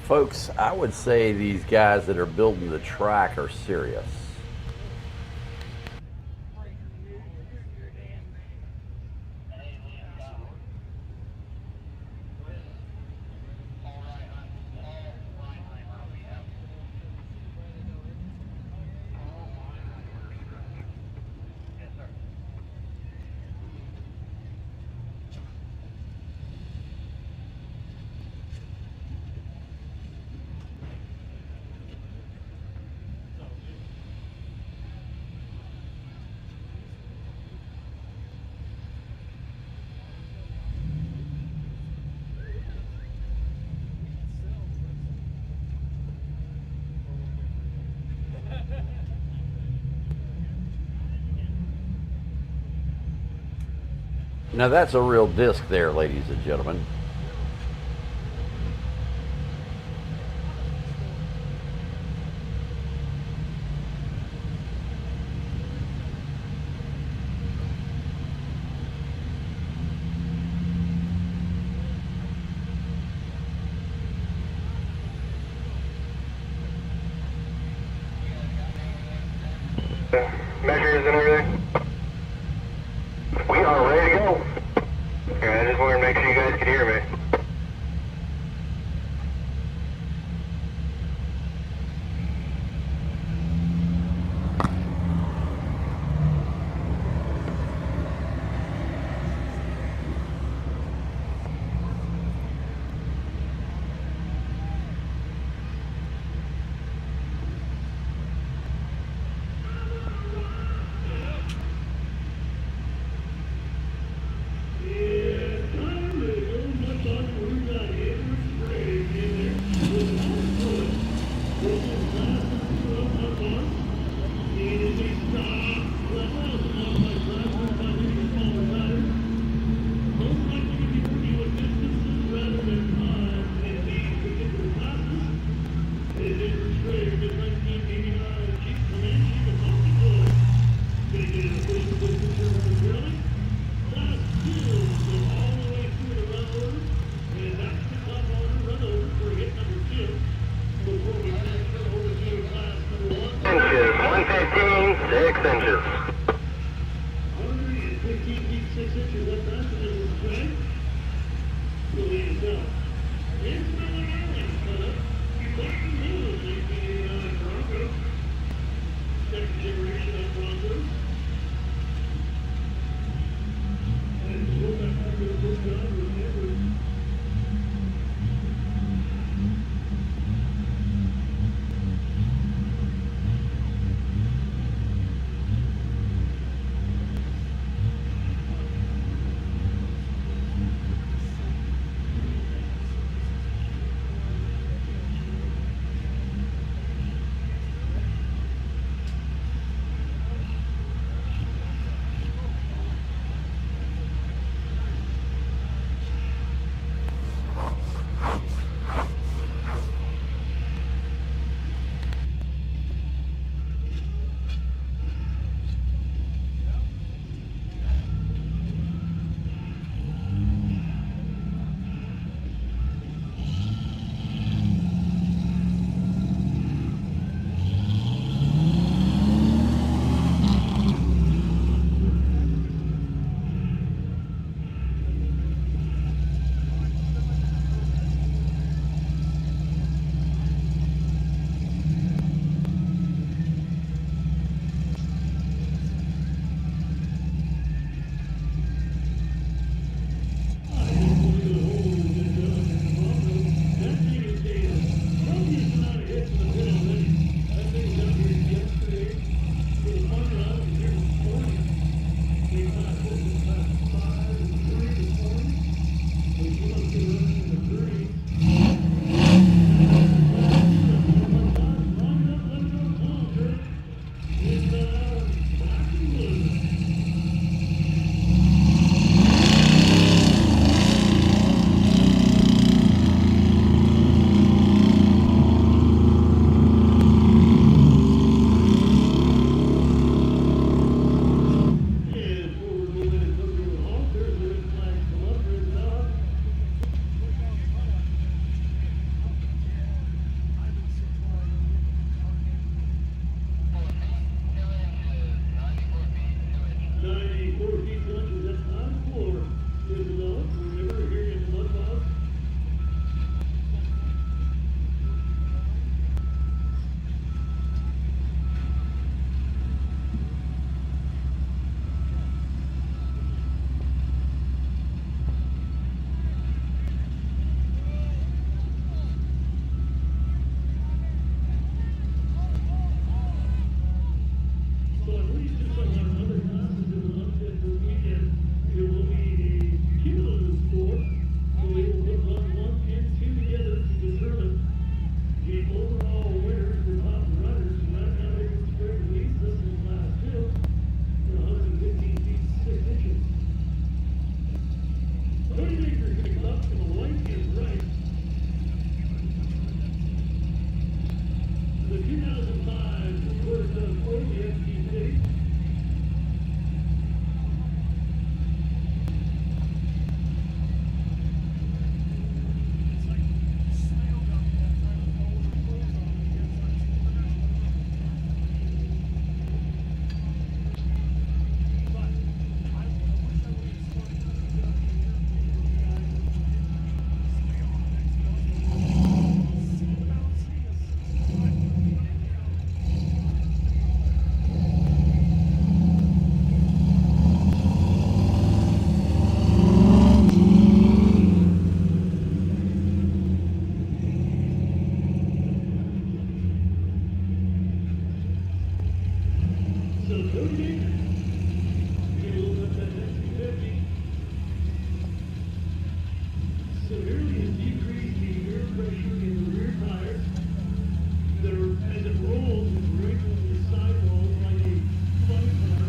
Folks, I would say these guys that are building the track are serious. Now that's a real disc there, ladies and gentlemen. Measures and everything. We are ready to go. Okay, I just wanted to make sure you guys could hear me. And I'm ready to go. Left on Intimidator came up to the white and right. The 2005 World Ford FTP. So Cody, get a little bit of that XP50. Severely has decreased the air pressure in the rear tire. As it rolls, it's wrinkling the sidewalls like a fun car.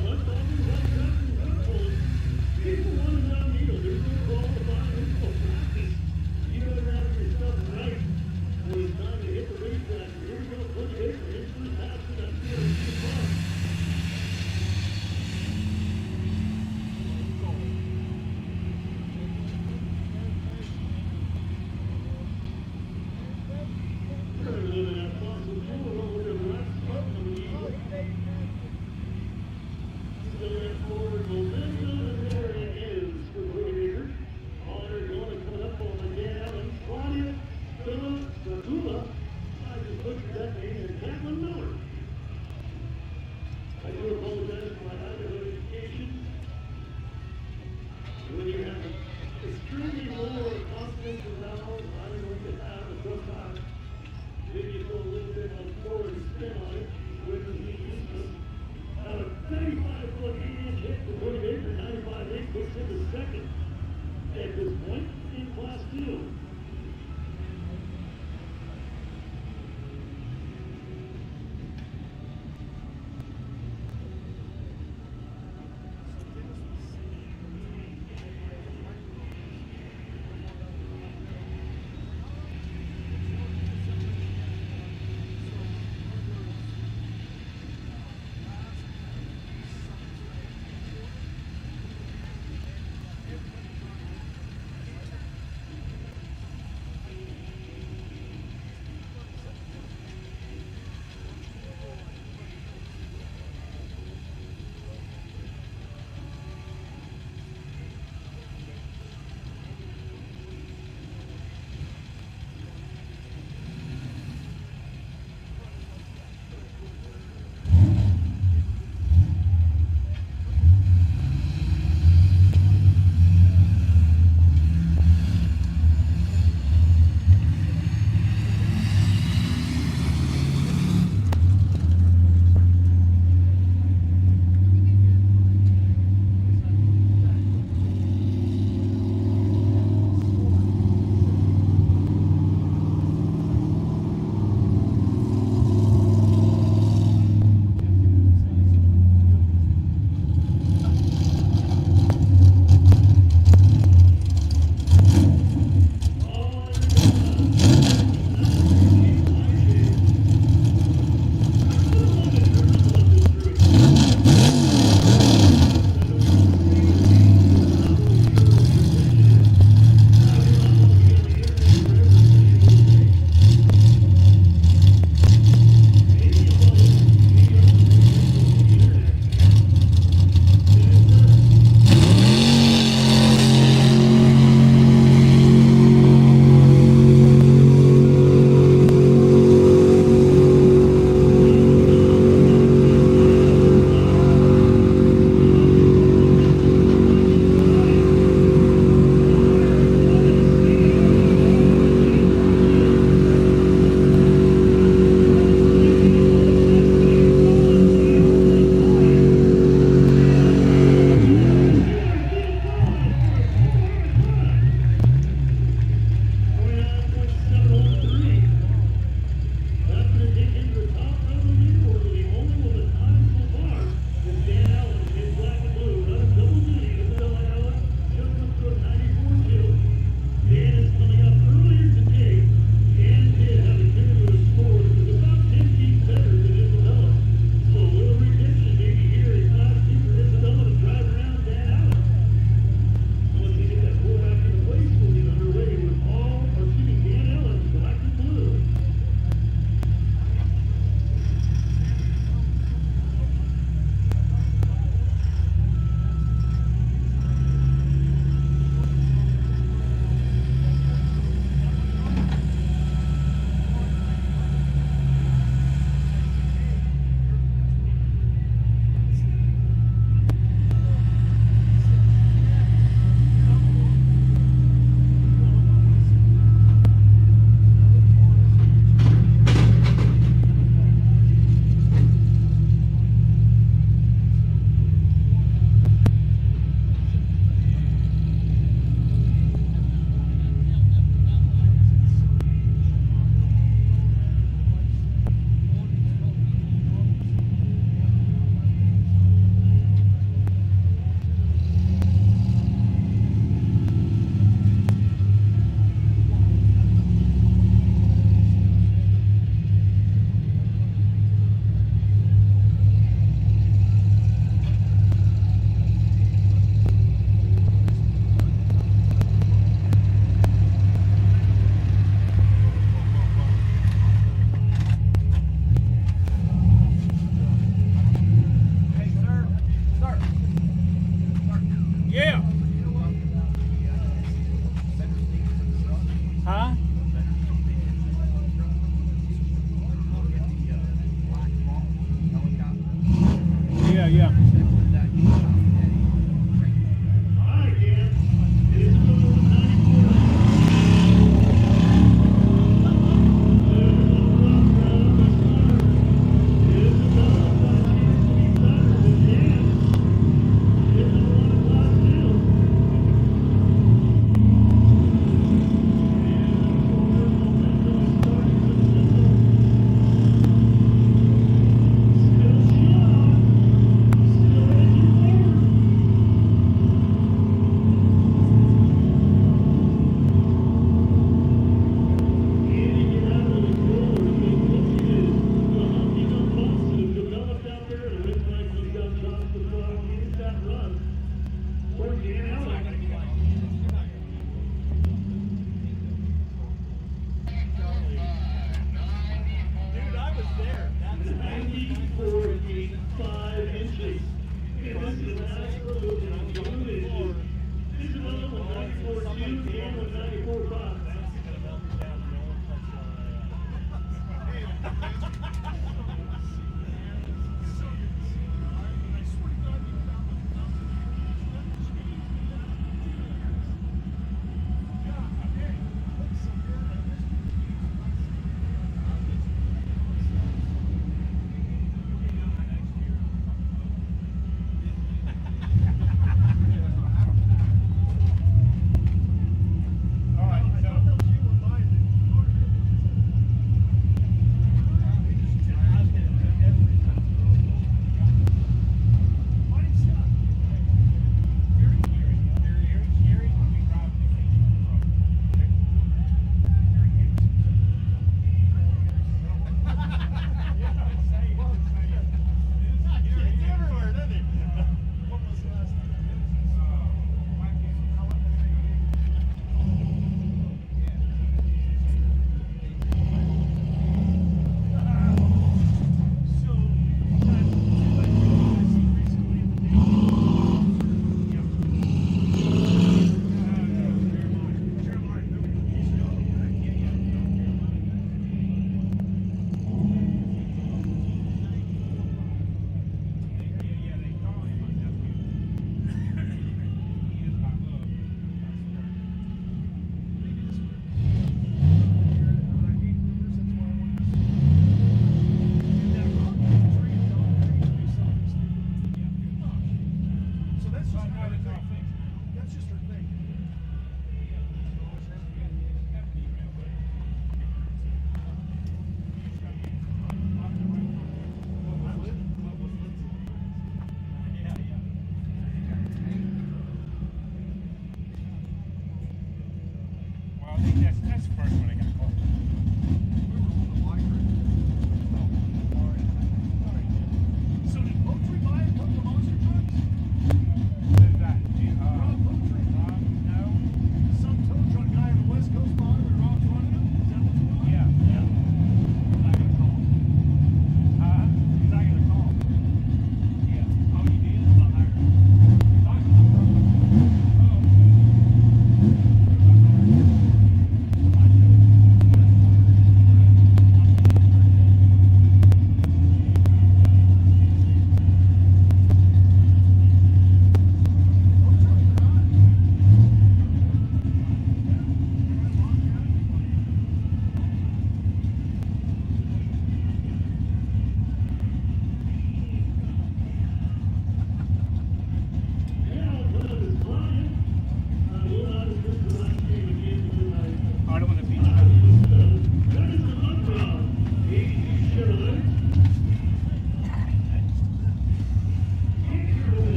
I'm talking about Captain Ruffles. People want to know, there's no qualifying, there's no practice. You better have your stuff right when it's time to hit the racetrack. Here we go, 28 for his first yeah.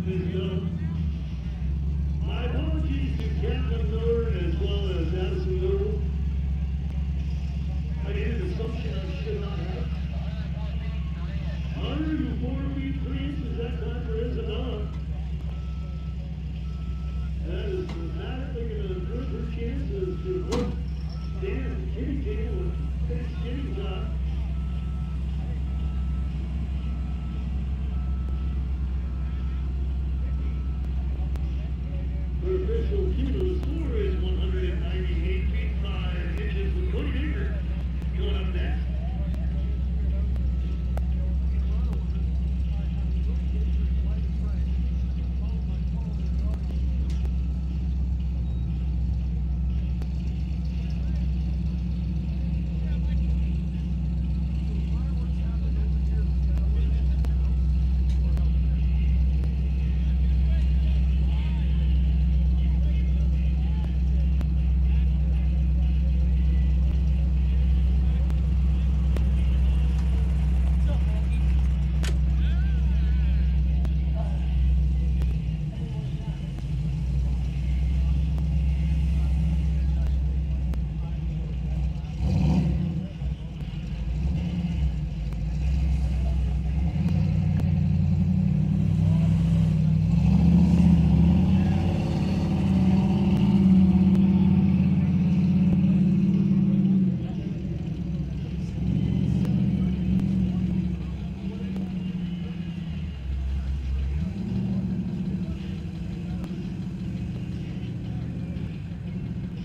is done. My apologies to Captain Miller as well as Addison Miller. I made an assumption I should not have. Honor, you 4 feet 3 inches, that clapper is enough. That is dramatically going to improve her chances to hook Dan Kitty King with fixed Kitty shot. The official cue to the score is 198 feet 5 inches with Cody Baker going up next.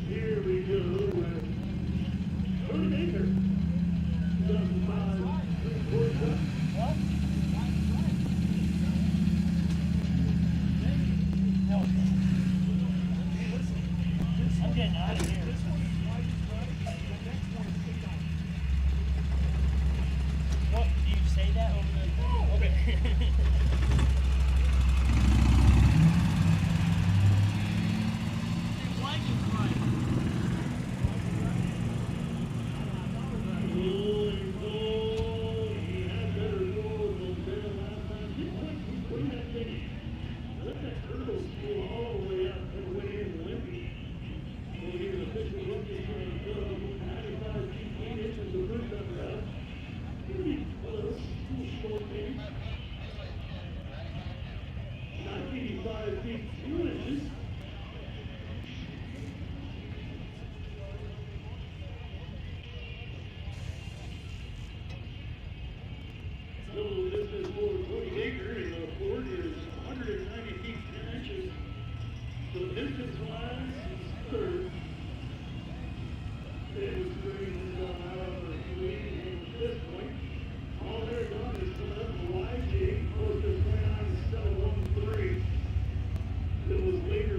Here we go with Cody Baker. 2005 three-quarter shot. I'm getting out of here. What? Do you say that over the... Okay. Rolling goal. He had better goals than Ben last time. He went between that thing. Let that turtle spool all the way up and went in limpy. We'll hear the official look is going to go 95 feet 8 inches the first time around. Pretty close. Too short maybe. 95 feet 2 inches. Total distance for Cody Baker in the fort is 190 feet 10 inches. The distance-wise, he's third. His screen is however, leading at this point. All they're done is put up a wide gate, close to 29.713. It was later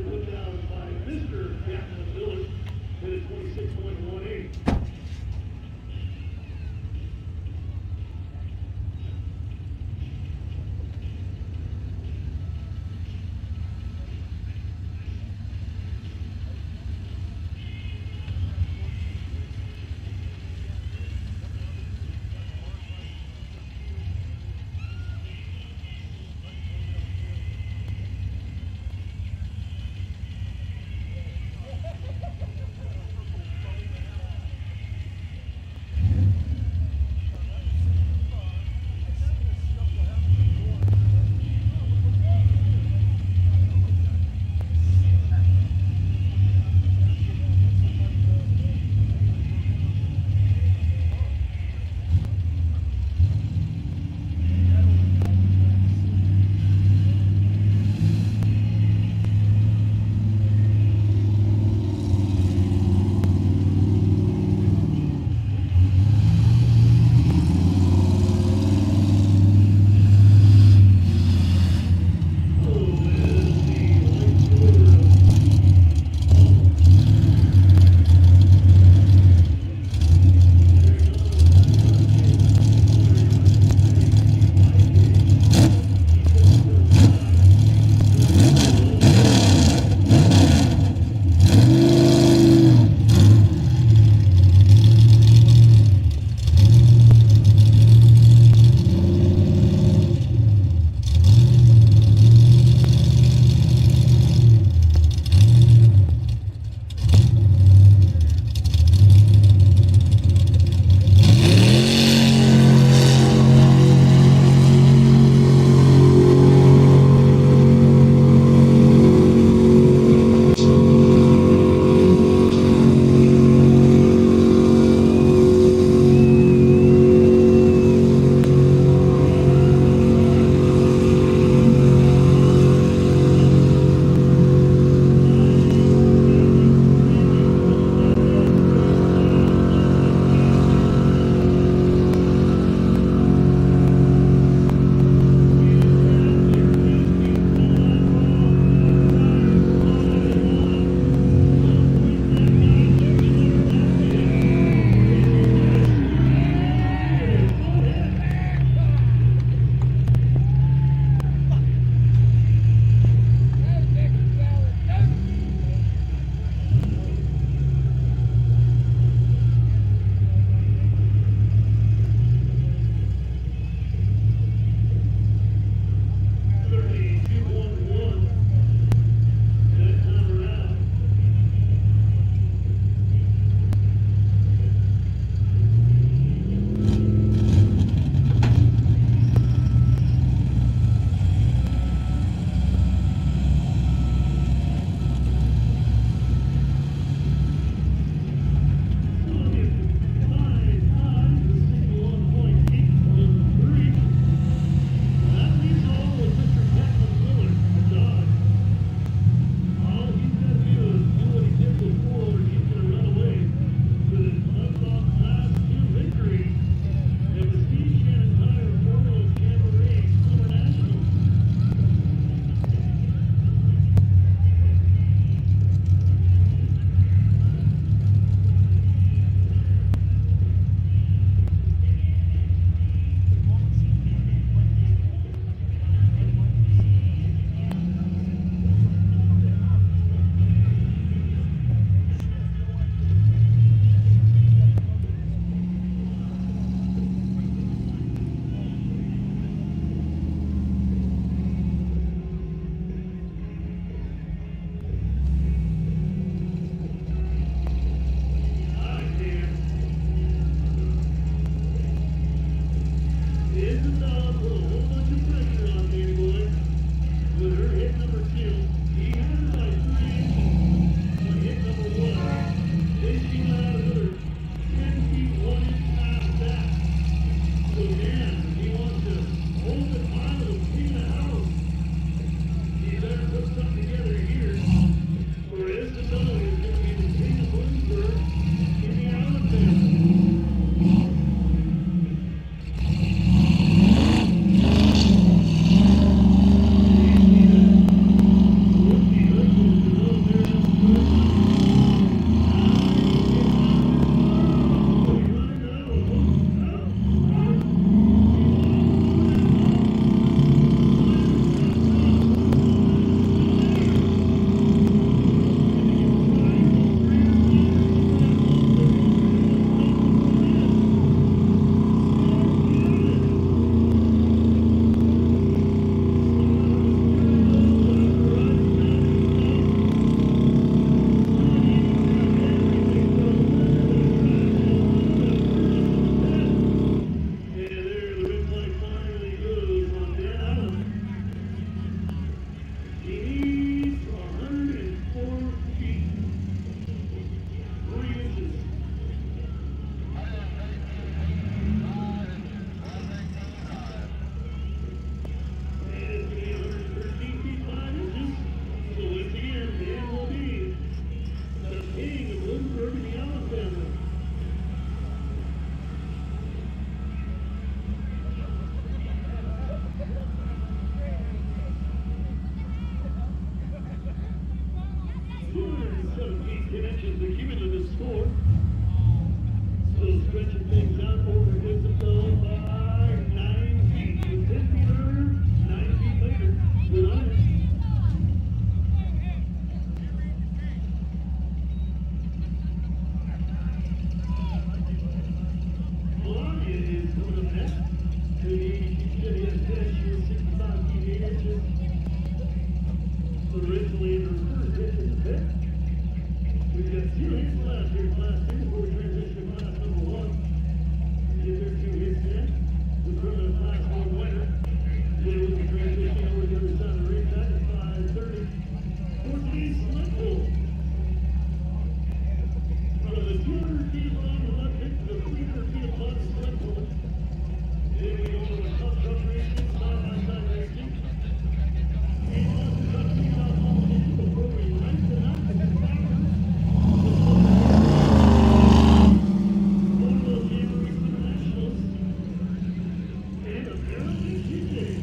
10 inches the cumulative score. Still stretching things out over Isabel by 9 feet. 10 feet earlier, 9 feet later. Good on it. Melania is coming up next. To the 82 Chevy S10, she was 65 feet 8 inches. Originally in her first hit in the pit. We've got 2 hits left here in Class 2 before we transition to Class number 1. Get their 2 hits in. The permanent Class 1 winner. Then we'll be transitioning over to the other side of the racetrack at 5:30. 14 slip pull. From the 200 feet on the left hit to the 300 feet above the slip pull. Then we go to the tough truck racing, side-by-side racing. And on the truck team out all the way before we race it out to the power. One of those Jamboree Summer Nationals. And apparently she did.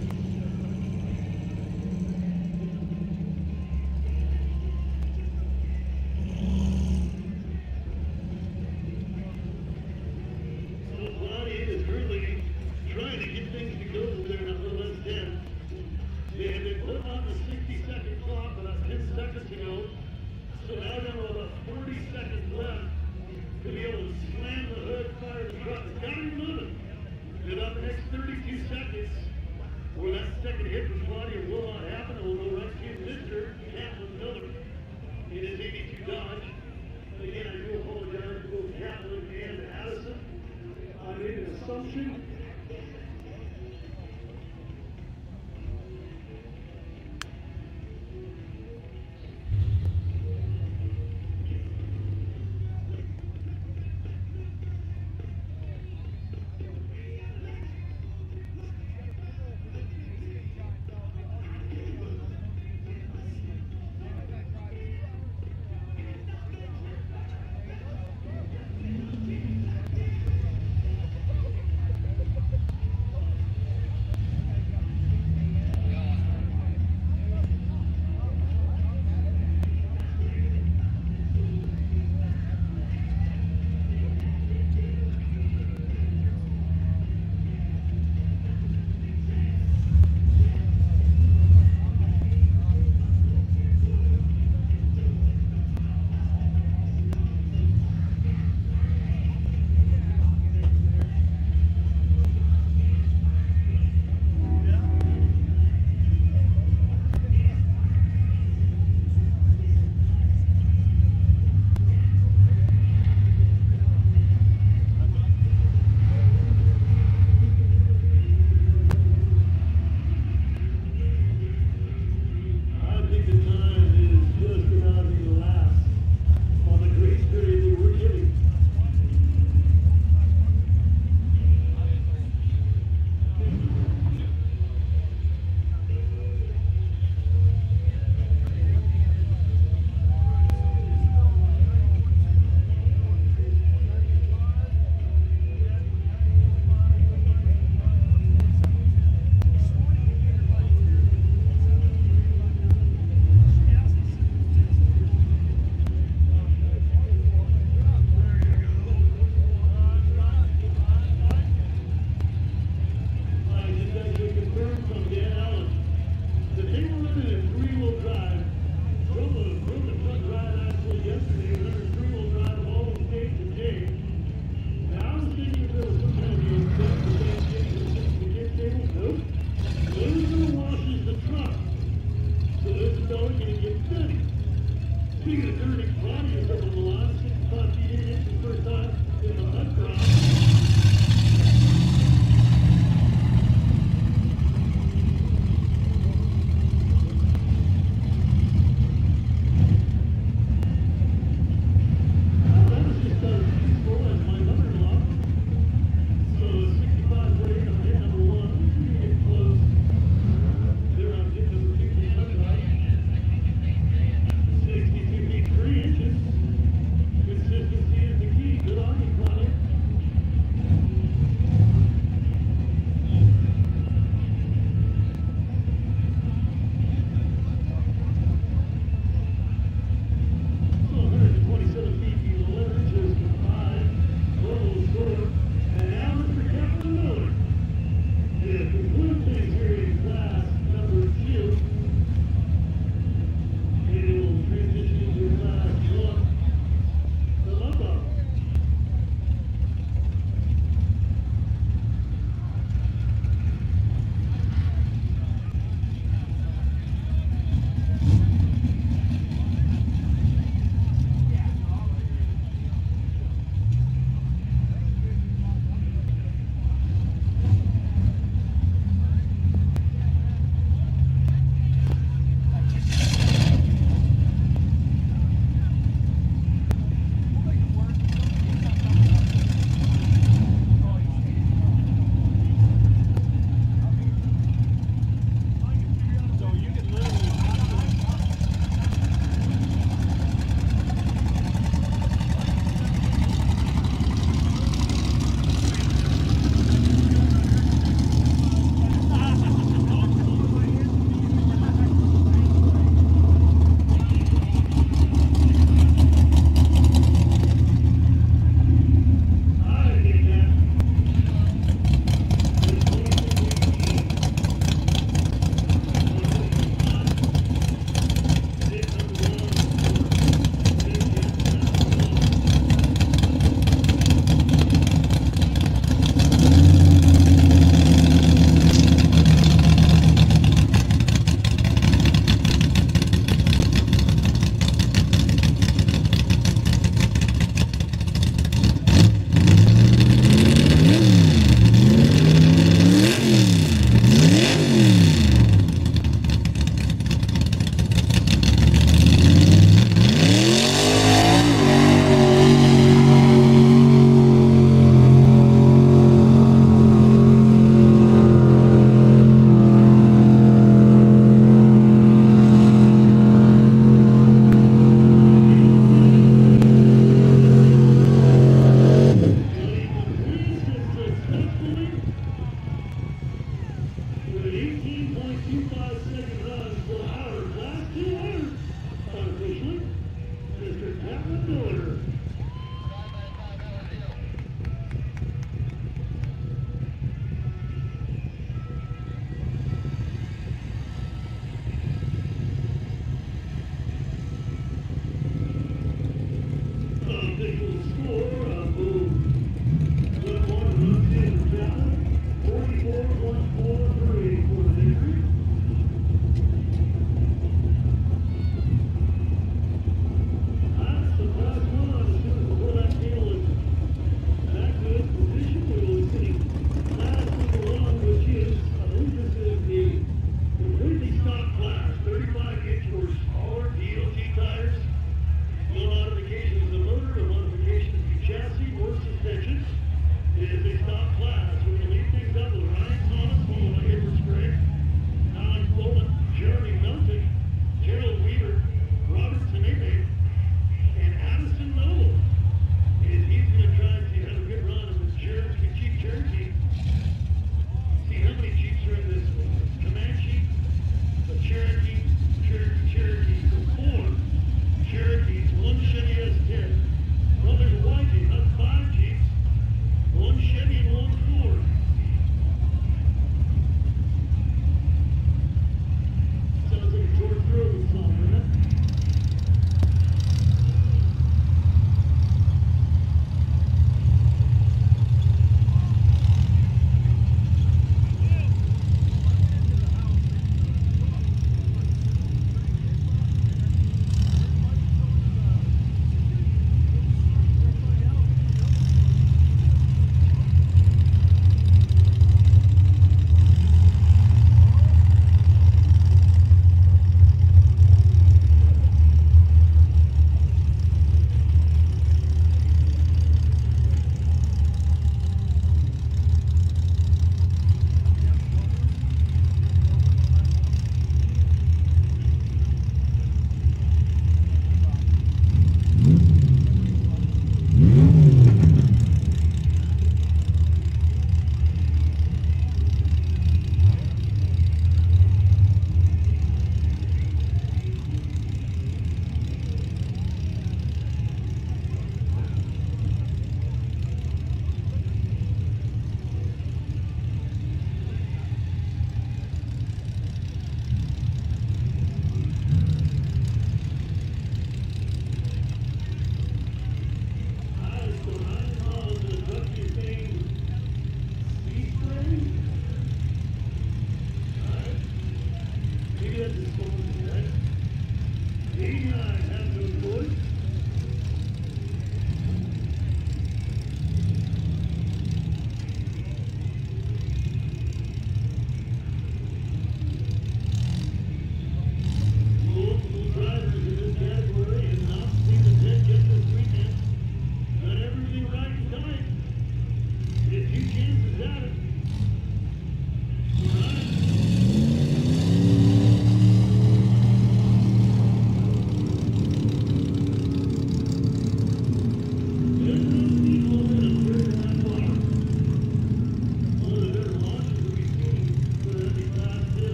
So Claudia is currently trying to get things to go over there in that little S10. They had been put on the 60-second clock about 10 seconds ago. So now they're about 40 seconds left to be able to slam the hood, fire the truck. It's got to be moving. In about the next 32 seconds, where that second hit from Claudia will not happen, it will go right to Mr. Catlin Miller in his 82 Dodge. Again, I do apologize to both Catlin and Addison. I made an assumption.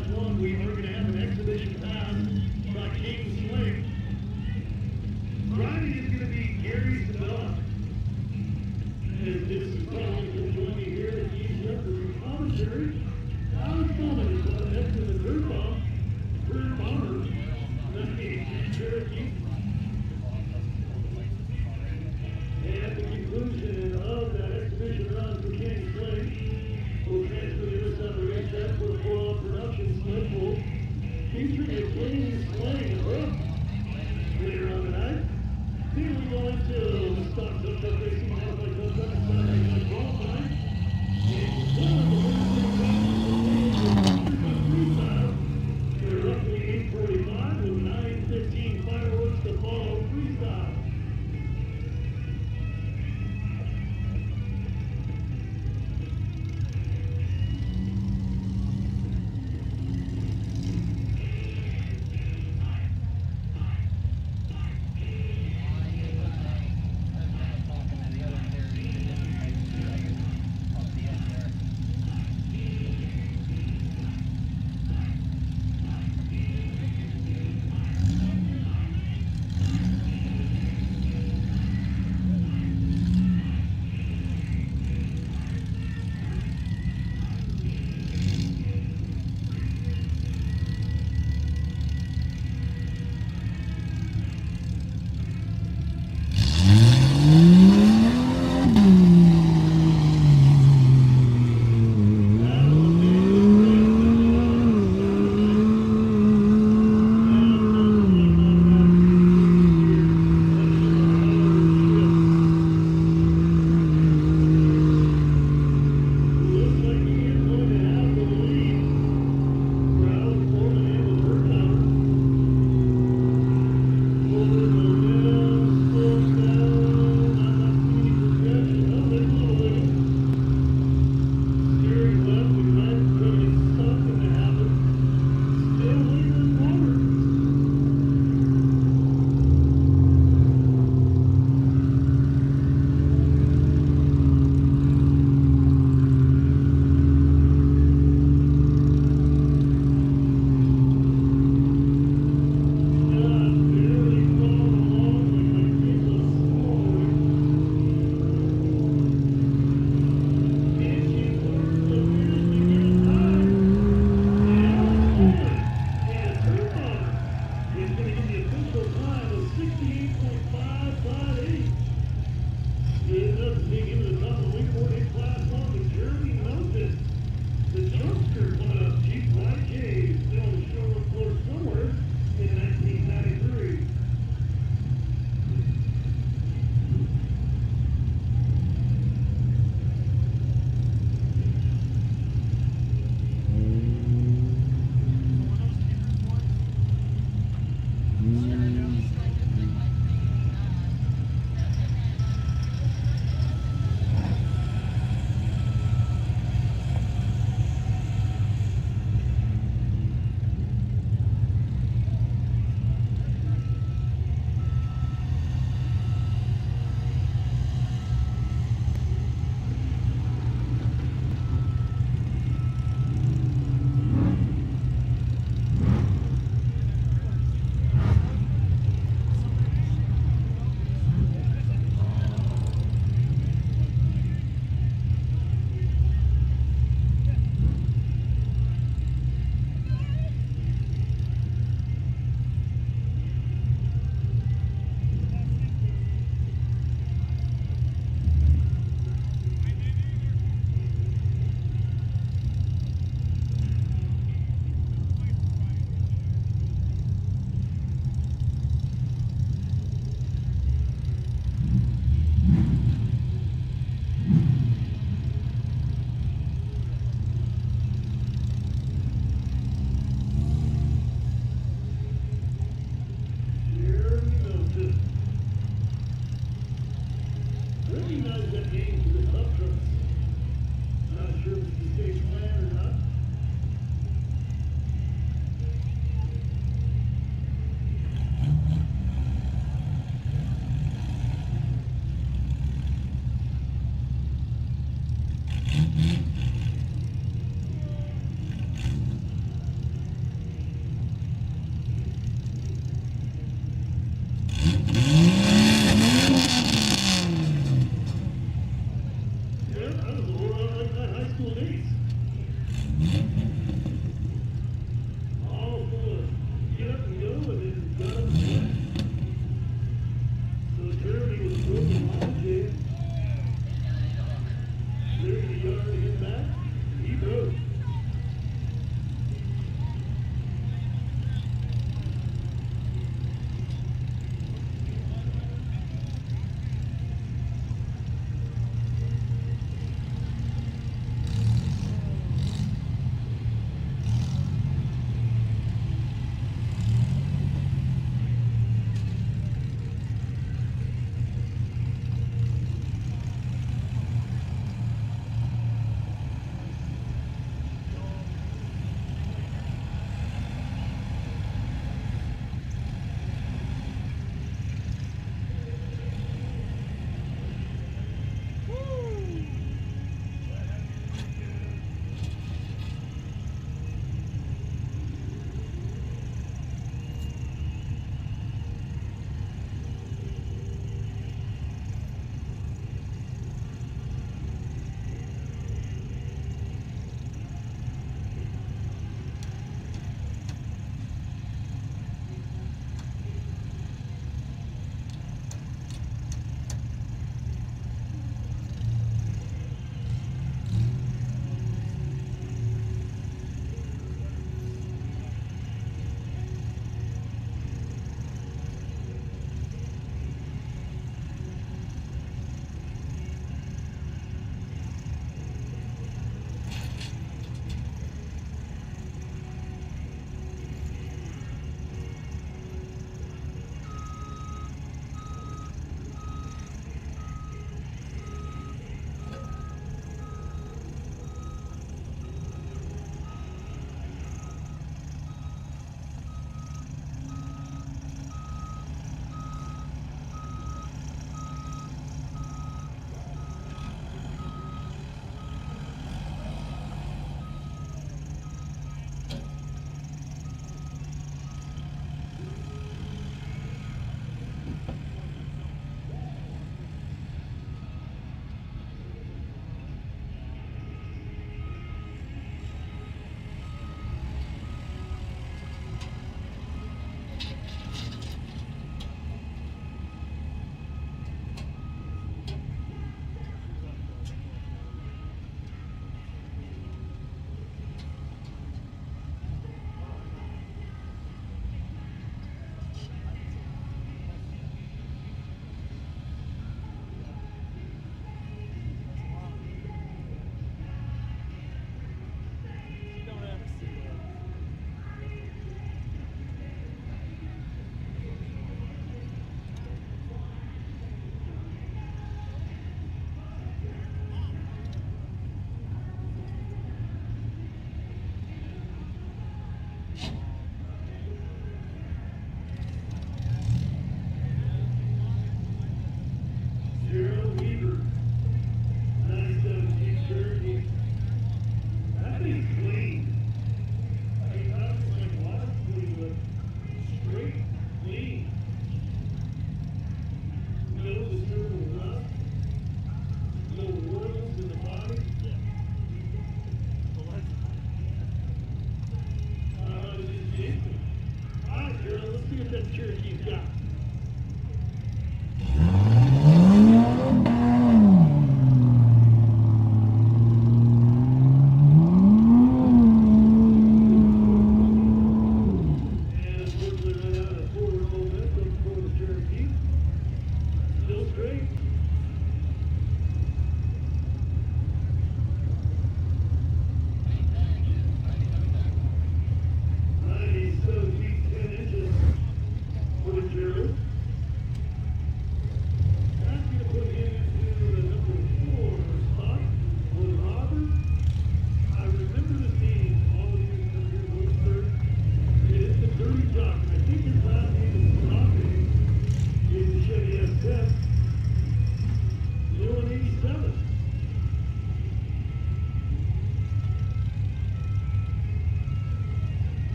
Class 1, we are going to have an exhibition pass by King's Lake. Driving is going to be Gary Sabella. And this is probably going to join me here at East Referee Commissary. Alex Bowman is next to the dirt bomb. Career bomber. That's the Cherokee. And at the conclusion of that exhibition run for King's Lake, we'll transfer the other side of the racetrack for a full-on production split for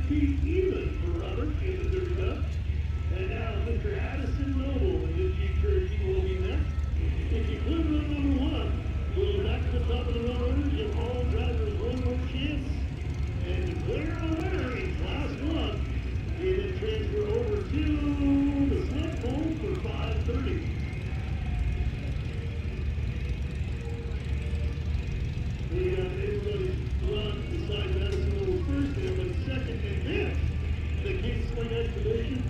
feet even for Robert in the third duck. And now Mr. Addison Noble in this Jeep Cherokee will be next. If you clip run number 1, we'll back to the top of the run, give all drivers one more chance. And declare a winner in Class 1. He then transfer over to the sled pole for 5:30. Everybody's run besides Addison Noble first there, but second and then the King Sling Expedition.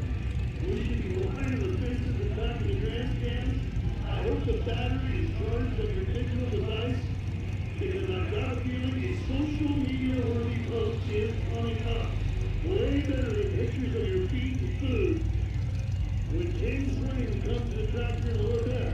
We should be lining the fences and back of the grandstands. I hope the battery is charged on your digital device, because I've got a feeling a social media worthy post is coming up. Way better than pictures of your feet and food. When King Sling comes to the track here in a little bit.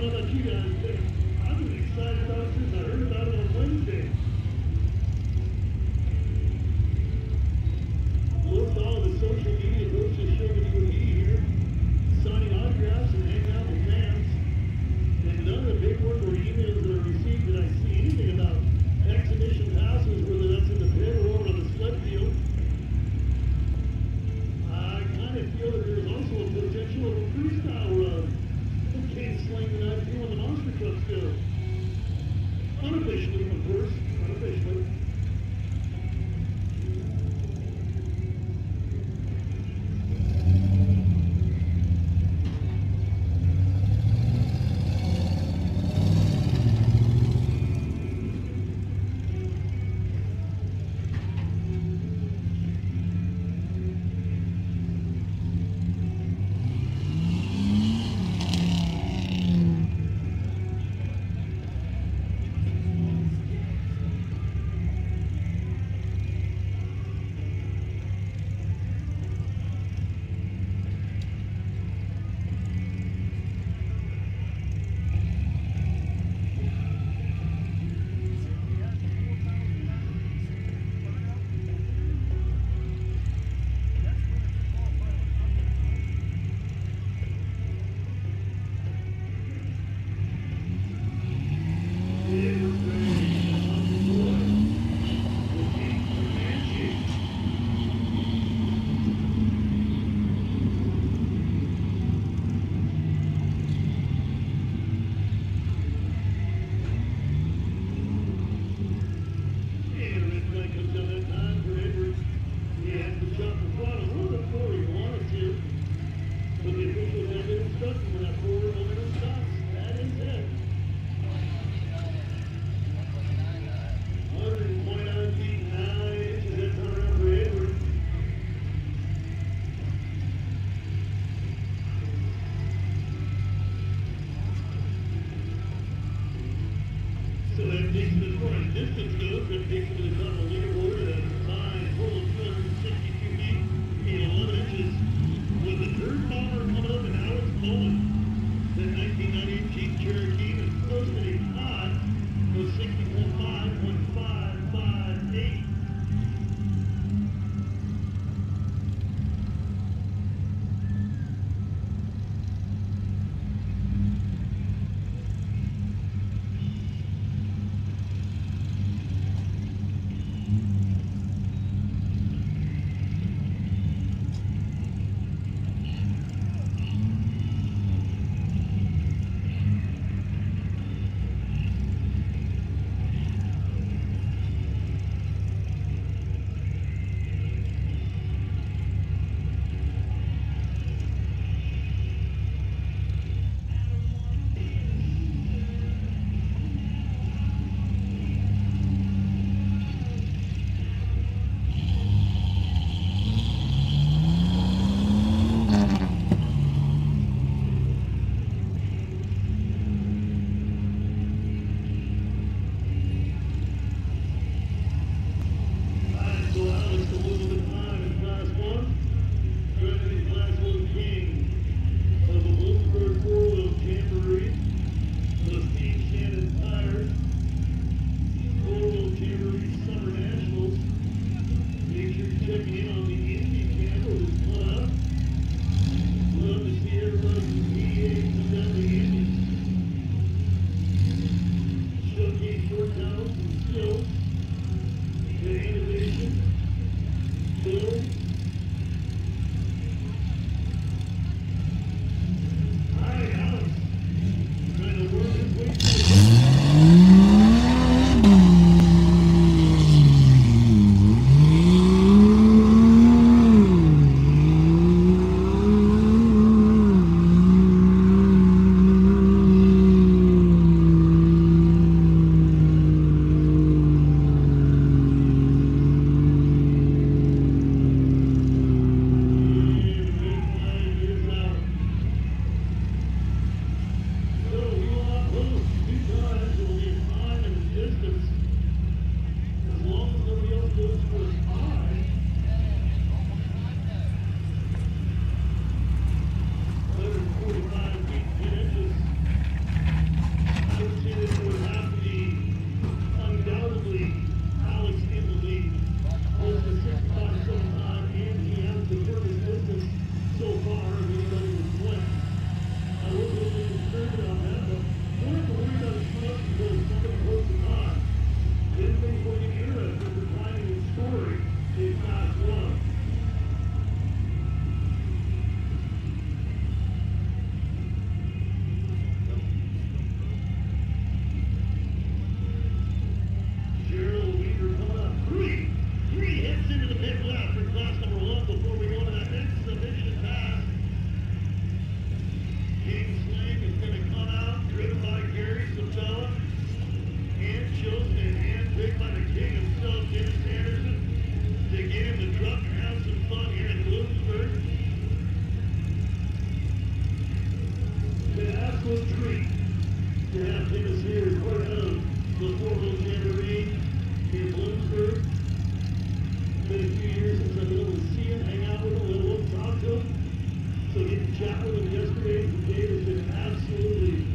know about you guys, but I've been excited about it since I heard about it on Wednesday. Looked all the social media posts that showed that he would be here, signing autographs and hanging out with fans. And none of the paperwork or emails that I received did I see anything about exhibition passes, whether that's in the pit or over on the sled field. I kind of feel that there's also a potential of a freestyle run. Okay, slaying the night doing the monster truck still. Unofficially, of course. Unofficially. absolute treat to have Dennis here as part of the formal Jamboree in Bloomsburg. It's been a few years since I've been able to see him, hang out with him, a little talk to him. So getting to chat with him yesterday and today has been absolutely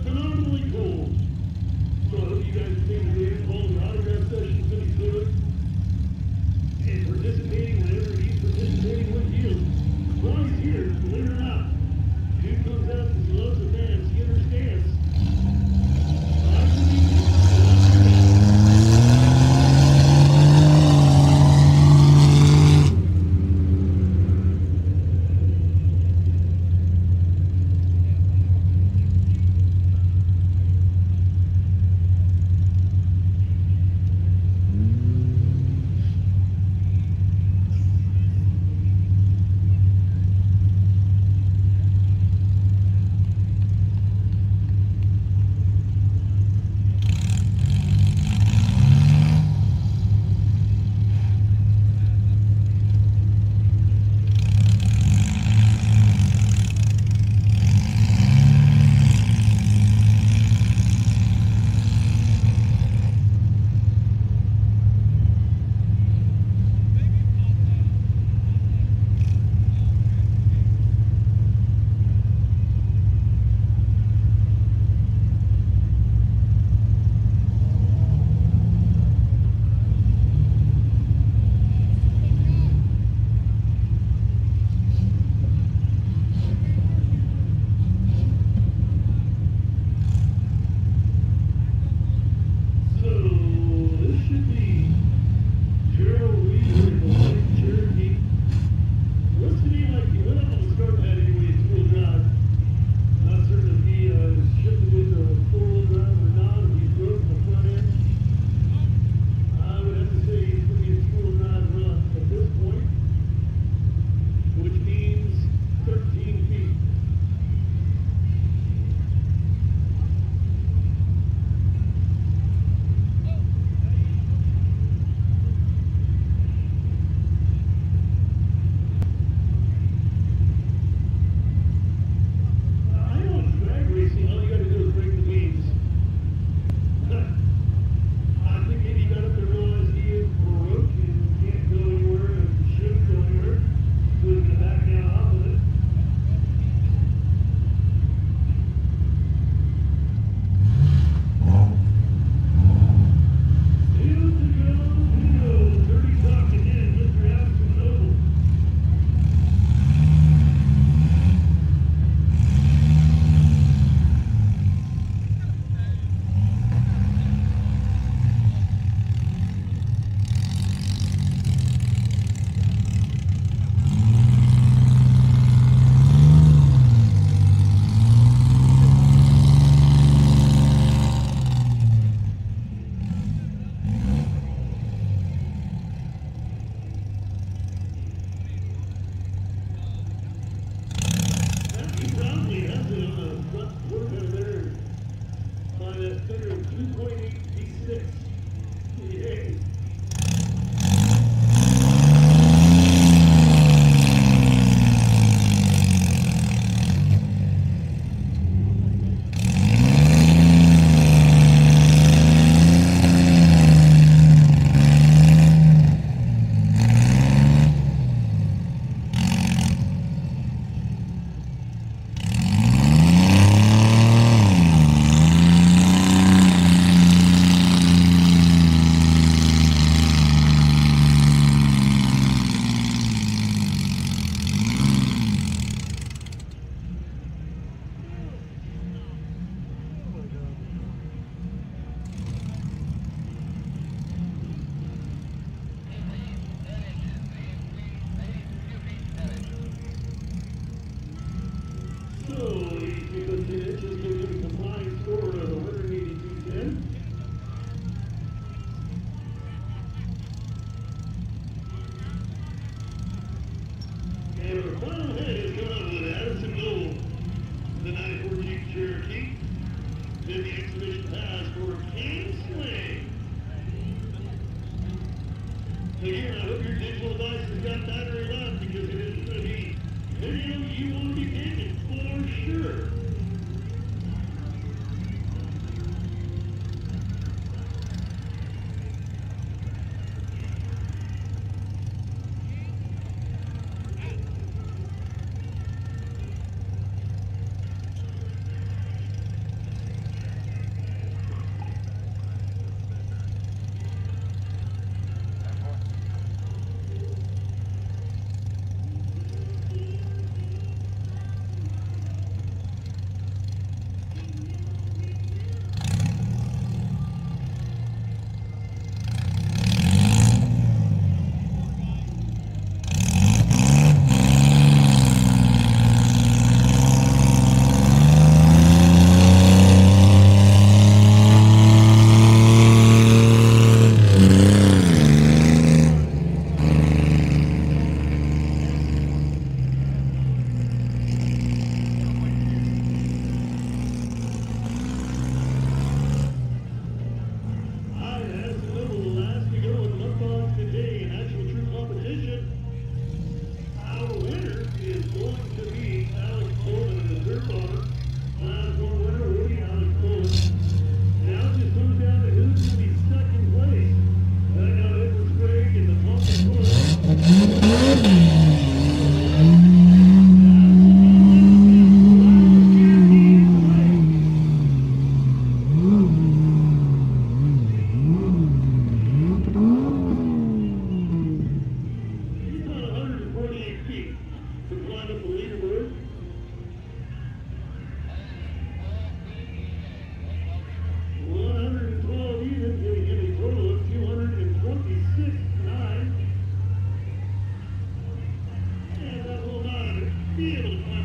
phenomenally cool. So I hope you guys have been great. All the autograph sessions that he's doing and participating whenever he's participating with you. While he's here, believe it or not, dude comes out and he loves the fans. He understands. Again, I hope your digital device has got battery left because it is going to be video you want to be taking for sure.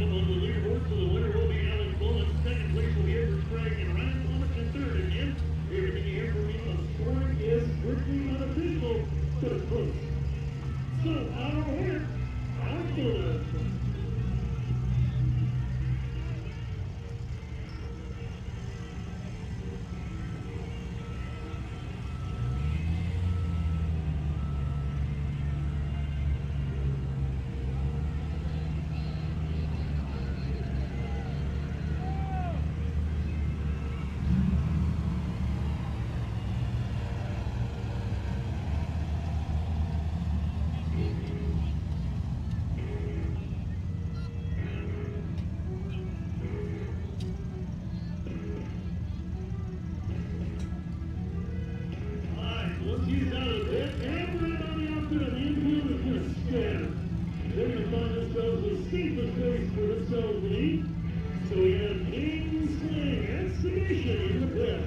up on the leaderboard, so the winner will be Alex Bullock. Second place will be Edward Sprague and Ryan Plummet in third. Again, everything you hear from me on scoring is strictly unofficial, but it's close. So, our winner, Alex Bullock. Once he's out of there, everybody out there in the infield is going to scatter. They're going to find themselves the safest place for themselves to eat. So we have King Sling Excavation in the pit.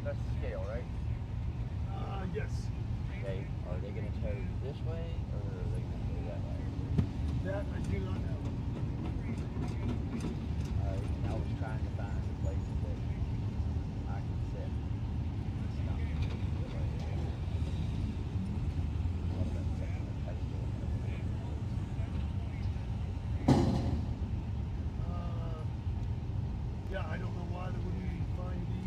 That's the scale, right? Yes. Okay. Are they going to tow this way or are they going to tow that way? That I do not know. Alright, and I was trying to find a place that I could sit. Stop. What about setting a pedestal? Yeah, I don't know why they wouldn't find the.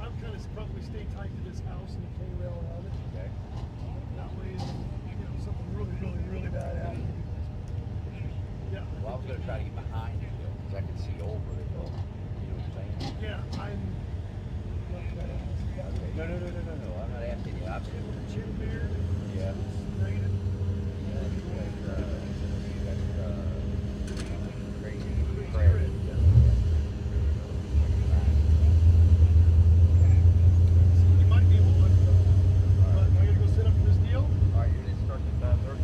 I'm kind of probably stay tight to this house and the K-rail around it. Okay. That way, something really bad happens. Yeah. Well, I was going to try to get behind the hill because I could see over the hill. You know what I'm saying? Yeah, I'm. No. I'm not asking you. I'm Chin beard. Yeah. Negative. That's crazy. You might be able to. But I gotta go set up for this deal. All right, you're going to start at 5:30?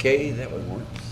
Okay, that one works.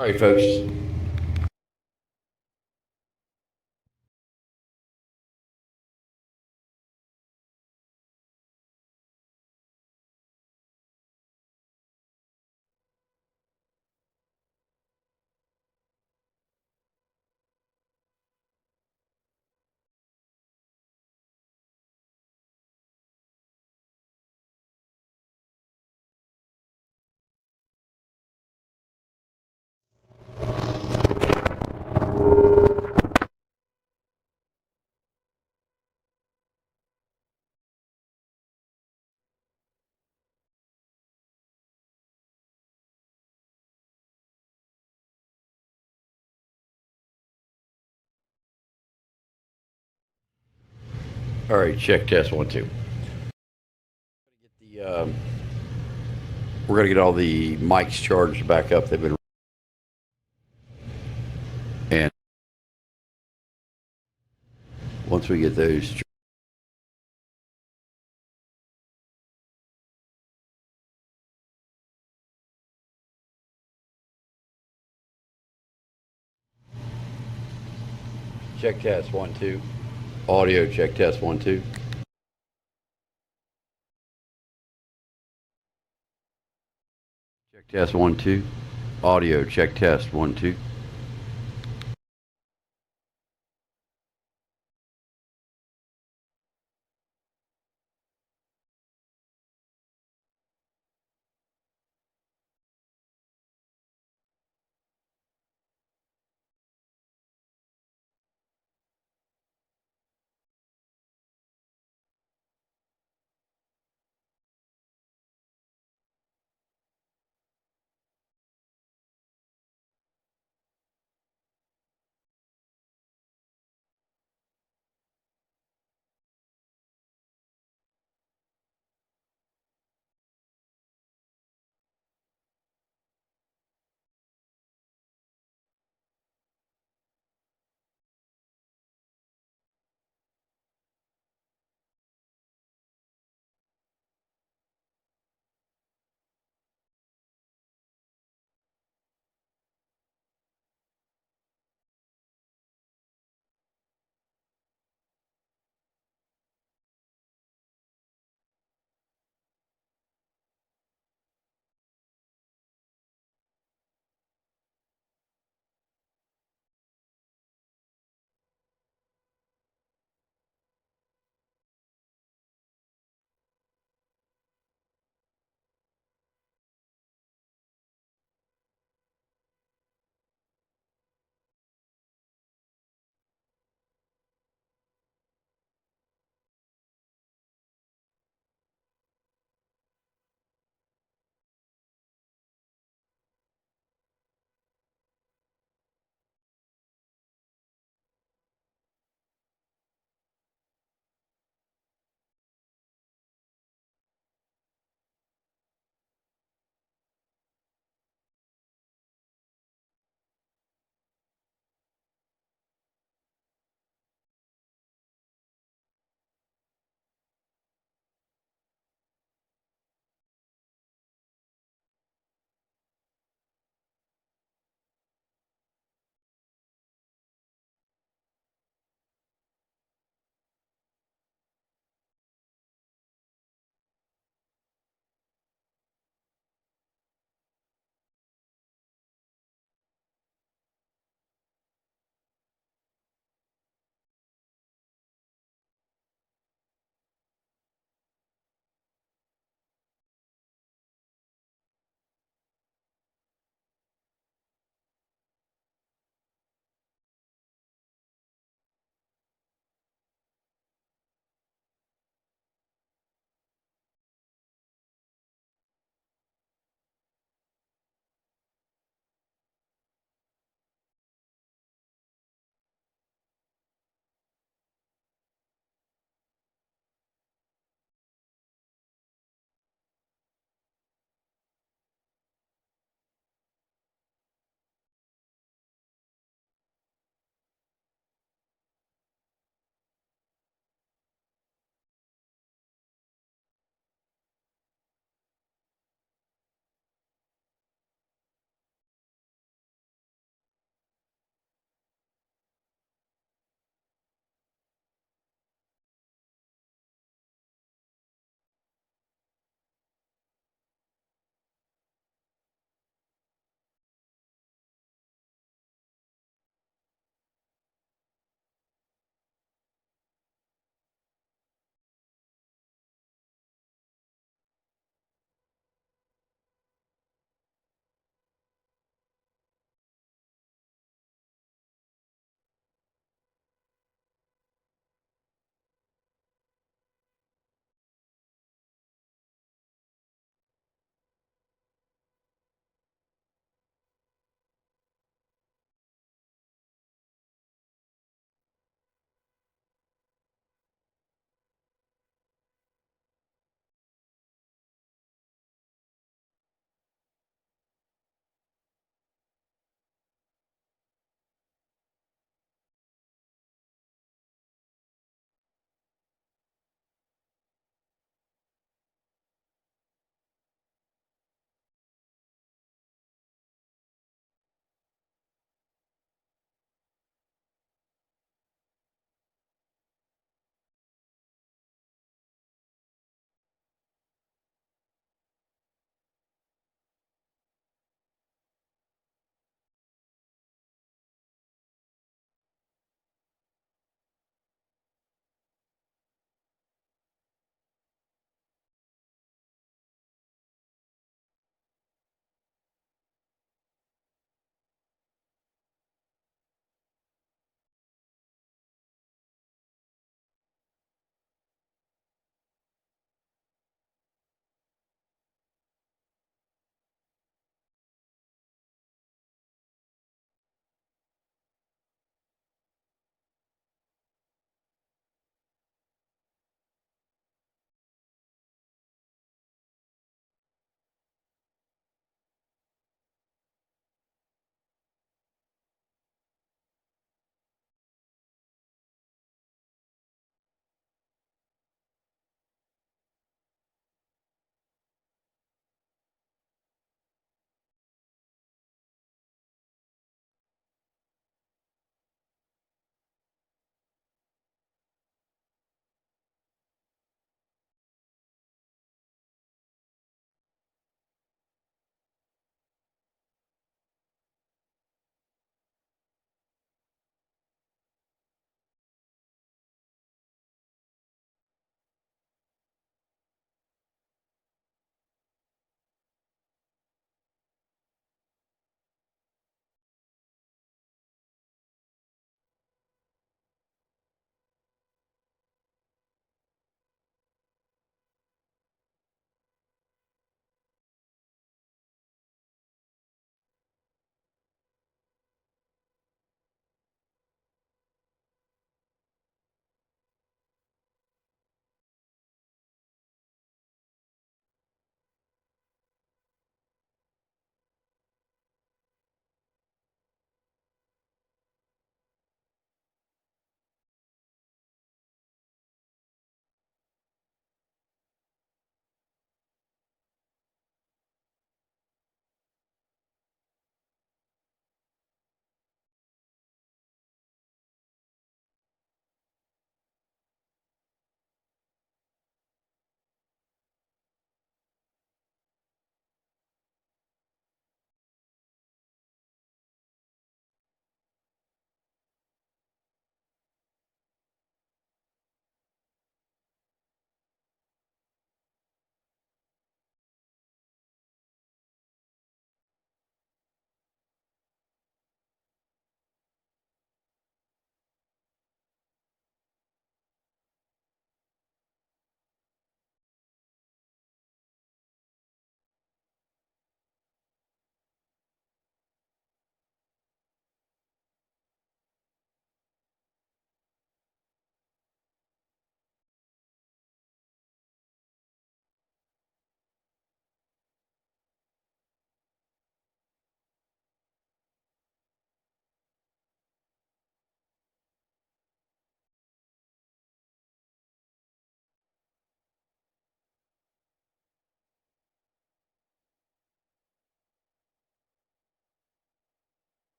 All right, folks. All right, check test 1 2. We're gonna get all the mics charged back up. They've been and once we get those. Check test 1 2. Audio check test 1 2. Check test 1 2. Audio check test 1 2.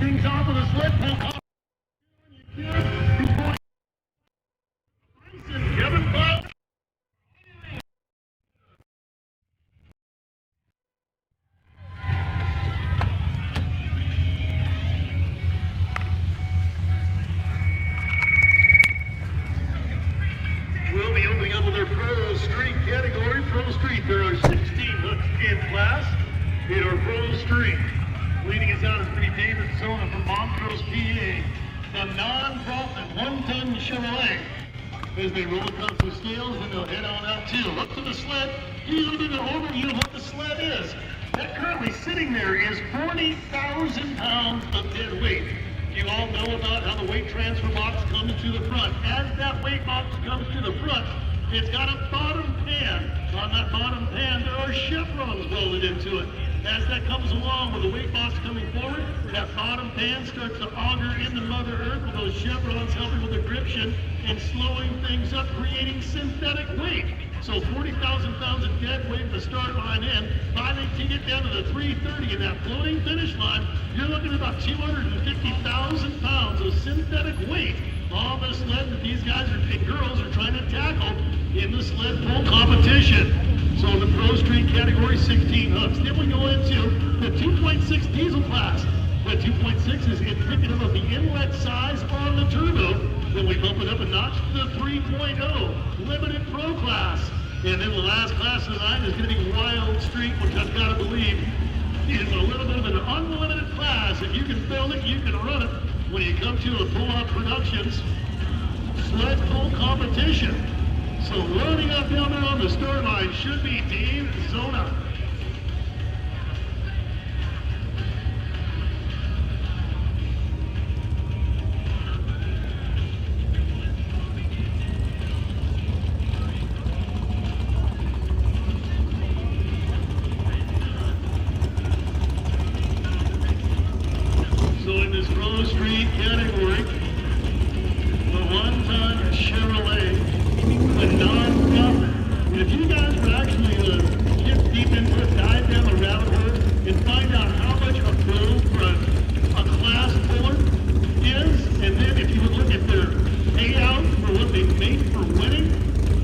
things off with a sled pull. Kevin Bud. We'll be opening up with our Pro Street category. Pro Street, there are 16 hooks in class in our Pro Street. Leading us out is Pretty David Zona from Montrose, PA. The non-profit one-ton Chevrolet. As they roll across the scales, and they'll head on out too. Up to the sled. You look at the overview of what the sled is. That currently sitting there is 40,000 pounds of dead weight. You all know about how the weight transfer box comes to the front. As that weight box comes to the front, it's got a bottom pan. On that bottom pan, there are chevrons welded into it. As that comes along with the weight box coming forward, that bottom pan starts to auger into Mother Earth with those chevrons helping with the gription and slowing things up, creating synthetic weight. So 40,000 pounds of dead weight at the start line in. By the time you get down to the 330 in that floating finish line, you're looking at about 250,000 pounds of synthetic weight on the sled that these guys and girls are trying to tackle in the sled pull competition. So in the Pro Street category, 16 hooks. Then we go into the 2.6 diesel class. The 2.6 is indicative of the inlet size on the turbo. Then we bump it up a notch to the 3.0 limited pro class. And then the last class of the night is going to be Wild Street, which I've got to believe is a little bit of an unlimited class. If you can build it, you can run it. When you come to a Pull-Up Productions sled pull competition. So loading up down there on the start line should be Dave Zona. So in this Pro Street category, the one-ton Chevrolet, the non-profit. And if you guys would actually get deep into it, dive down the rabbit hole, and find out how much a pro for a class puller is, and then if you would look at their payout for what they make for winning,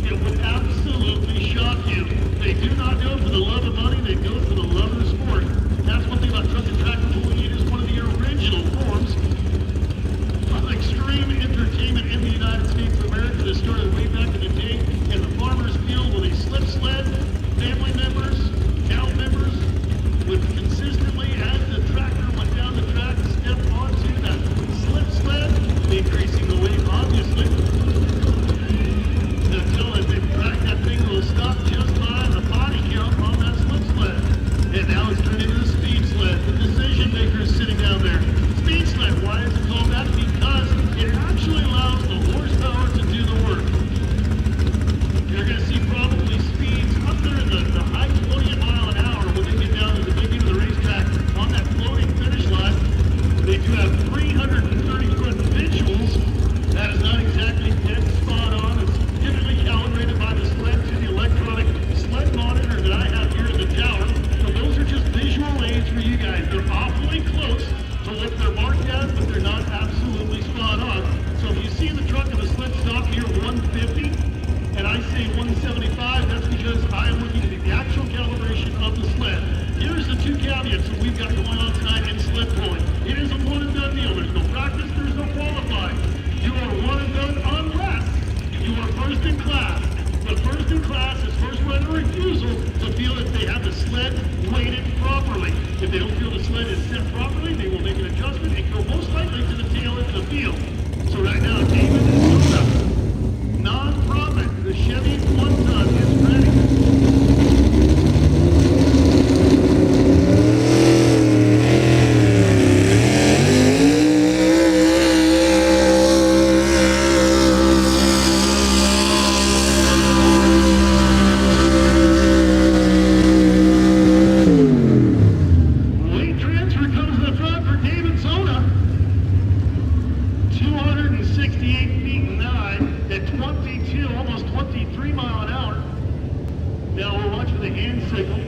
it would absolutely shock you. They do not do it for the love of money, they do it for the love of the sport. That's one thing about truck and tractor pulling. It is one of the original forms of extreme entertainment in the United States of America that started way back in the day in the farmer's field with a slip sled. Family members, cow members would consistently, as the tractor went down the track, step onto that slip sled, increasing the weight obviously, until as they track that thing will stop just by the body count on that slip sled. And now it's turned into the speed sled. The decision maker is sitting down there. Speed sled, why is it called that? Because it actually allows the horsepower to do the work. You're going to see probably speeds up there in the high 20 mile an hour when they get down to the beginning of the racetrack on that floating finish line. They do have 330-foot visuals. That is not exactly dead spot on. It's typically calibrated by the sled to the electronic sled monitor that I have here in the tower. So those are just visual aids for you guys. They're awfully close to what they're marked as, but they're not absolutely spot on. So if you see the truck of the sled stop here 150, and I say 175, that's because I am looking at the actual calibration of the sled. Here's the two caveats that we've got going on tonight in sled pulling. It is a one and done deal. There's no practice, there's no qualifying. You are one and done unless you are first in class. But first in class is first right of refusal to feel that they have the sled weighted properly. If they don't feel the sled is set properly, they will make an adjustment and go most likely to the tail end of the field. So right now, David is Zona. Non-profit, the Chevy one-ton is ready. Weight transfer comes to the front for David Zona. 268 feet 9 at 22, almost 23 mile an hour. Now we'll watch for the hand signal.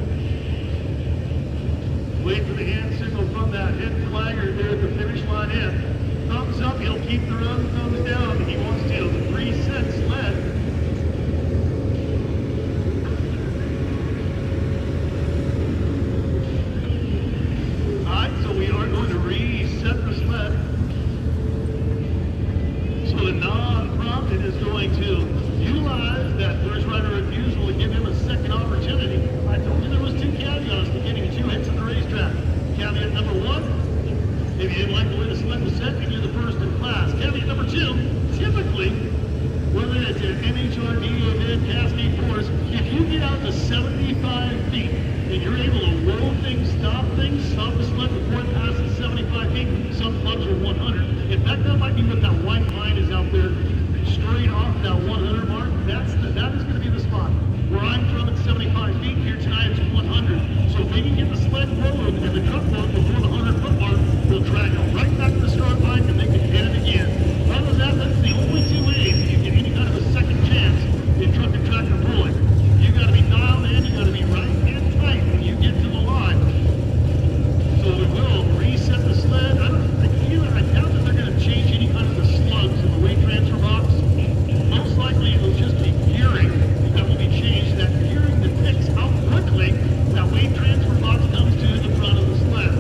Wait for the hand signal from that head flagger there at the finish line end. Thumbs up, he'll keep the run, thumbs down. He wants to reset sled. Alright, so we are going to reset the sled. So the non-prompted is going to utilize that first rider refusal to give him a second opportunity. I told you there was 2 caveats to getting 2 hits at the racetrack. Caveat number 1, if you didn't like the way the sled was set, you're the first in class. Caveat number 2, typically, whether it's an NHRD or mid Cascade Force, if you get out to 75 feet and you're able to roll things, stop the sled before it passes 75 feet, some clubs are 100. In fact, that might be what that white line is out there, straight off that 100 mark. That is going to be the spot. Where I'm from at 75 feet, here tonight it's 100. So if they can get the sled rolling and the truck load before the 100-foot mark, they'll drag it right back to the start line and they can hit it again. Other than that, that's the only 2 ways you get any kind of a second chance in truck and tractor pulling. You got to be dialed in, you got to be right and tight when you get to the line. So we will reset the sled. I doubt that they're going to change any kind of the slugs in the weight transfer box. Most likely it'll just be gearing that will be changed. That gearing depicts how quickly that weight transfer box comes to the front of the sled.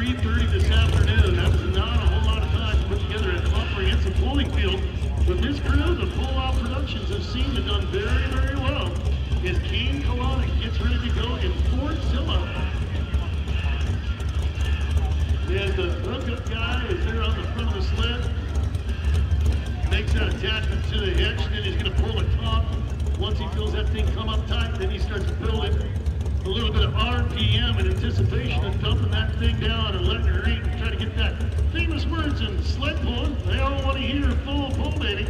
3:30 this afternoon. That was not a whole lot of time to put together a comprehensive pulling field. But this crew, the Full Out Productions, have seemed to have done very, very well. As Kane Kalanick gets ready to go in Fort Zilla. As the hookup guy is there on the front of the sled, makes that attachment to the hitch, and then he's going to pull the top. Once he feels that thing come up tight, then he starts building a little bit of RPM in anticipation of dumping that thing down and letting her eat and try to get that famous words in sled pulling. They all want to hear full pull, baby.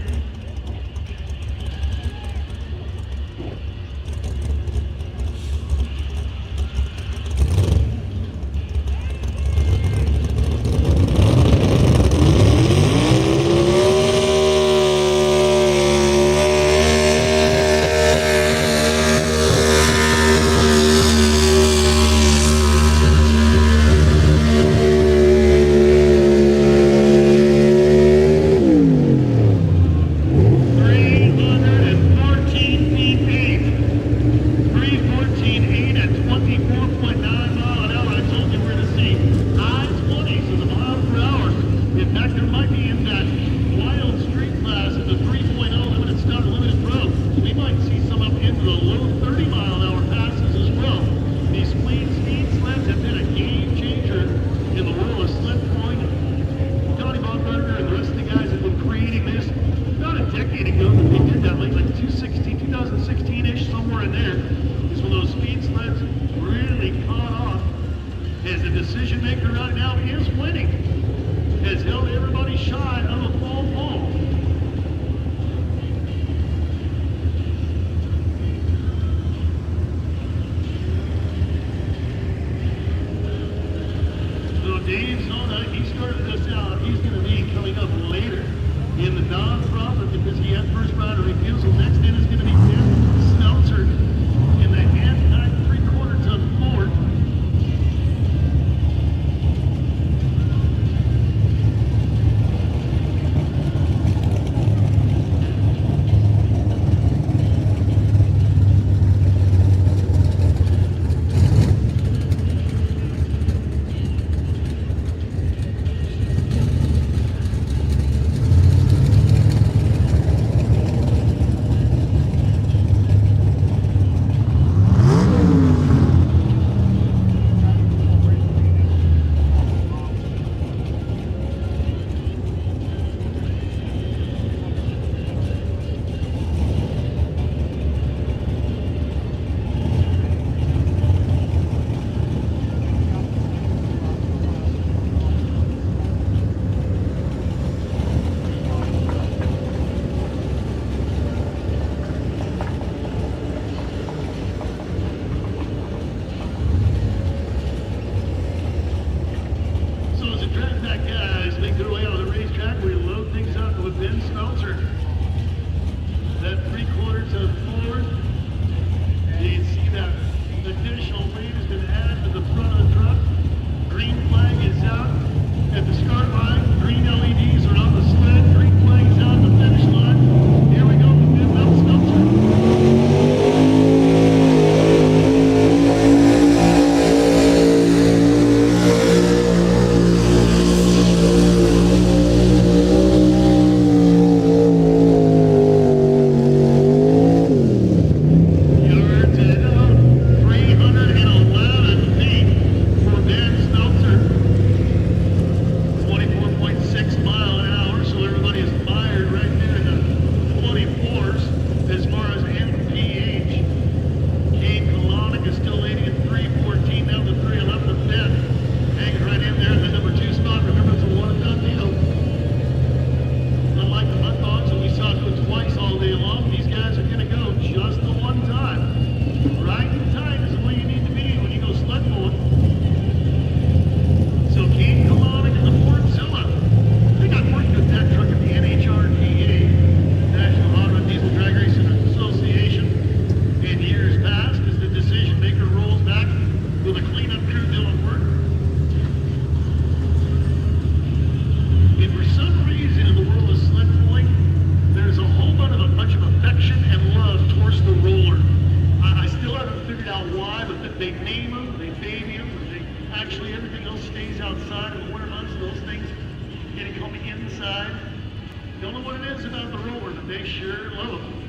what it is about the roller that they sure love 'em.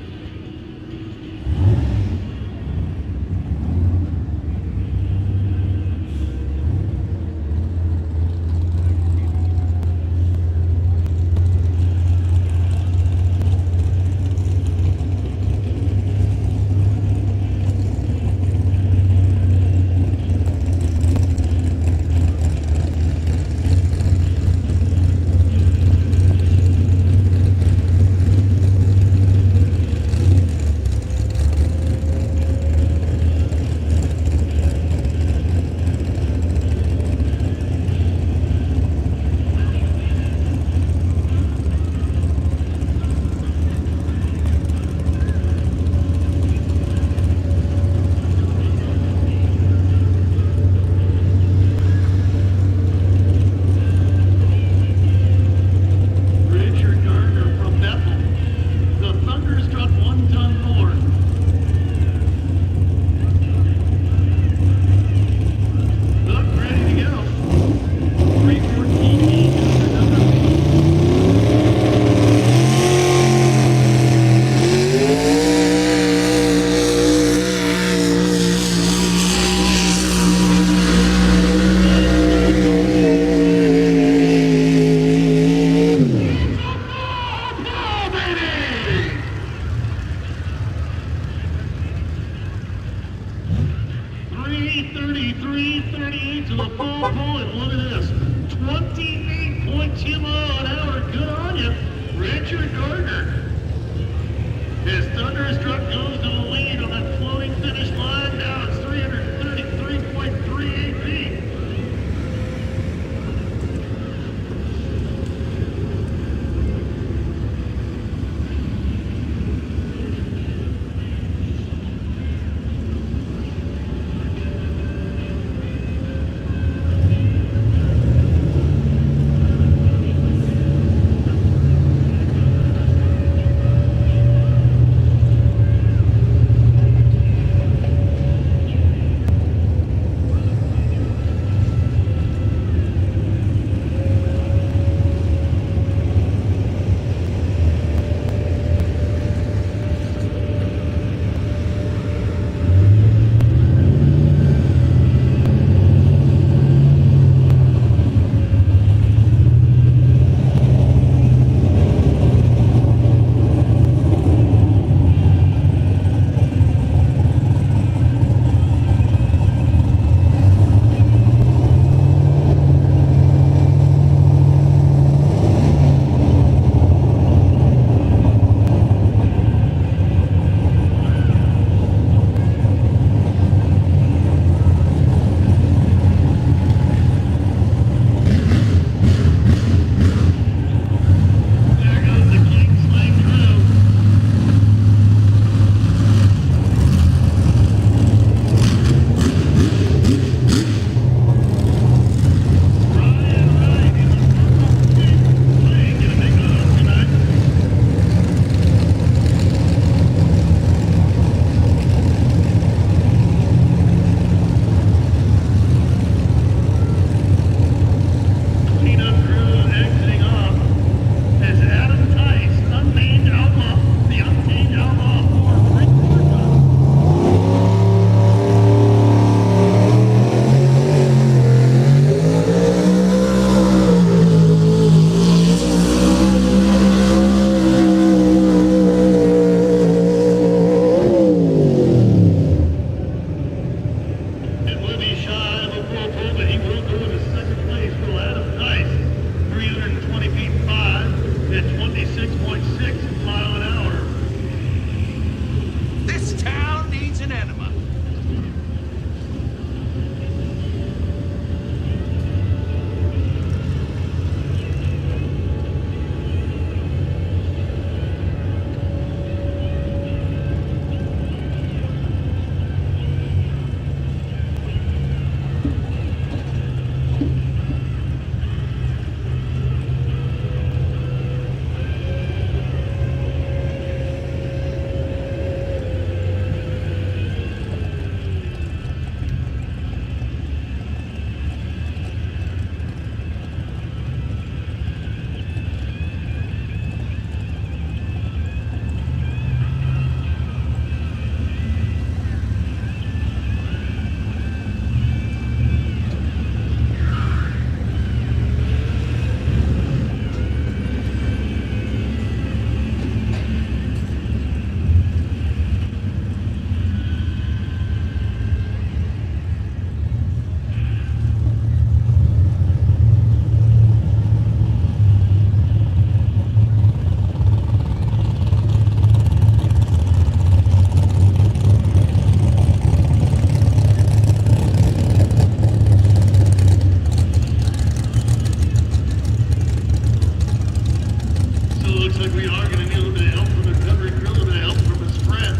we are going to need a little bit of help from the recovery crew, a little bit of help from his friend,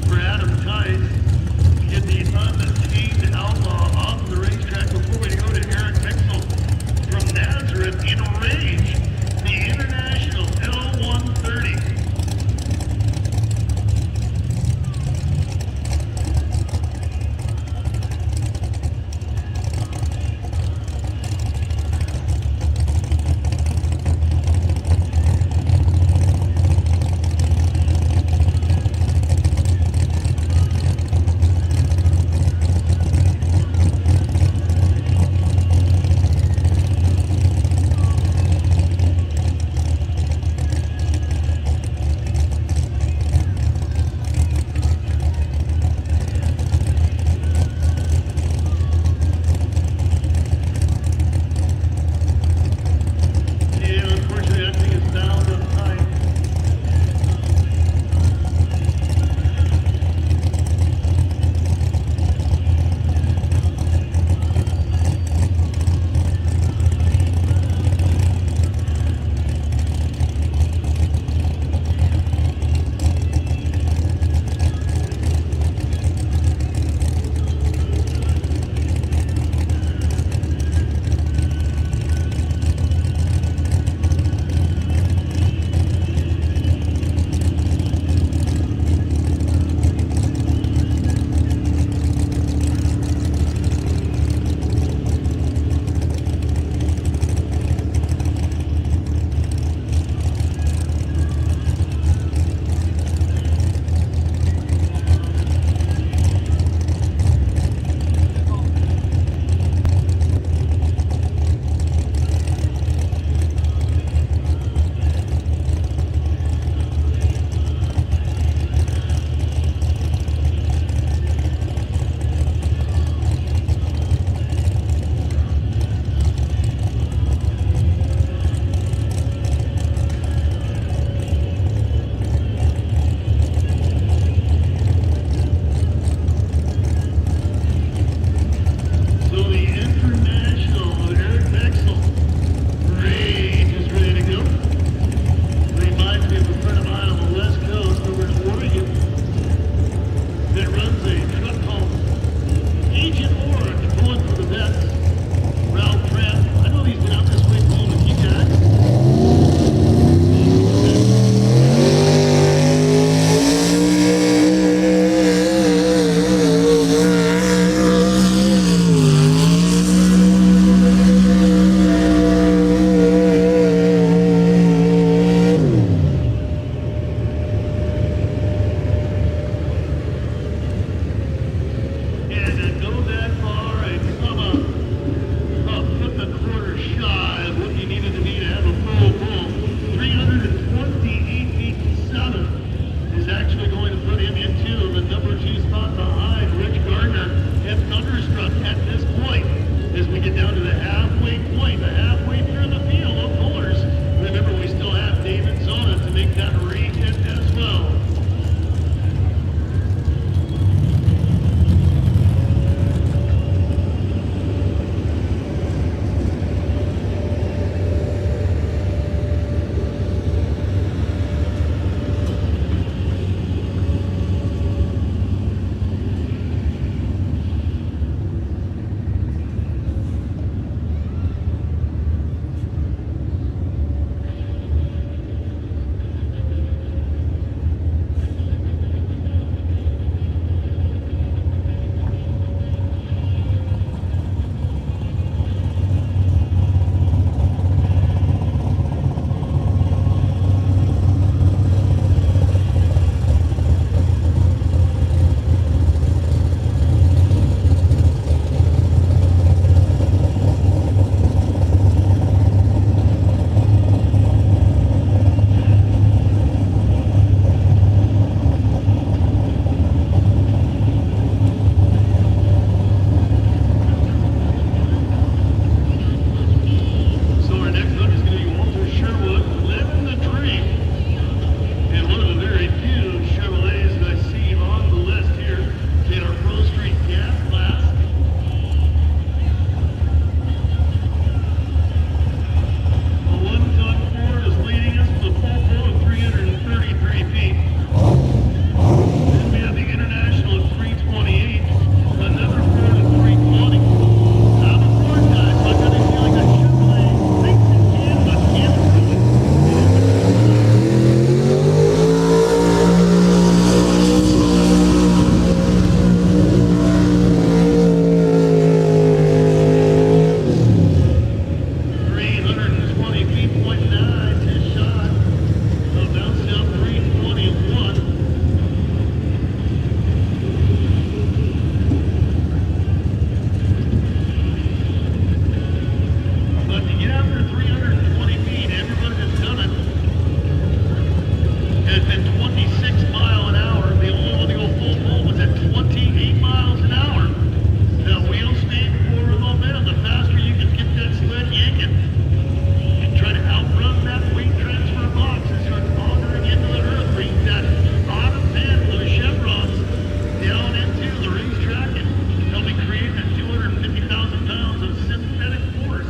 for Adam Tice, to get the untamed outlaw off the racetrack before we go to Eric Mixel from Nazareth in range, the International L130. at 26 mile an hour. The only one to go full bolt was at 28 miles an hour. The wheel speed for momentum, the faster you can get that sled yanking. And try to outrun that weight transfer box as you're auguring into the earth. Bring that bottom bend, those chevrons, down into the racetrack and help me create that 250,000 pounds of synthetic force.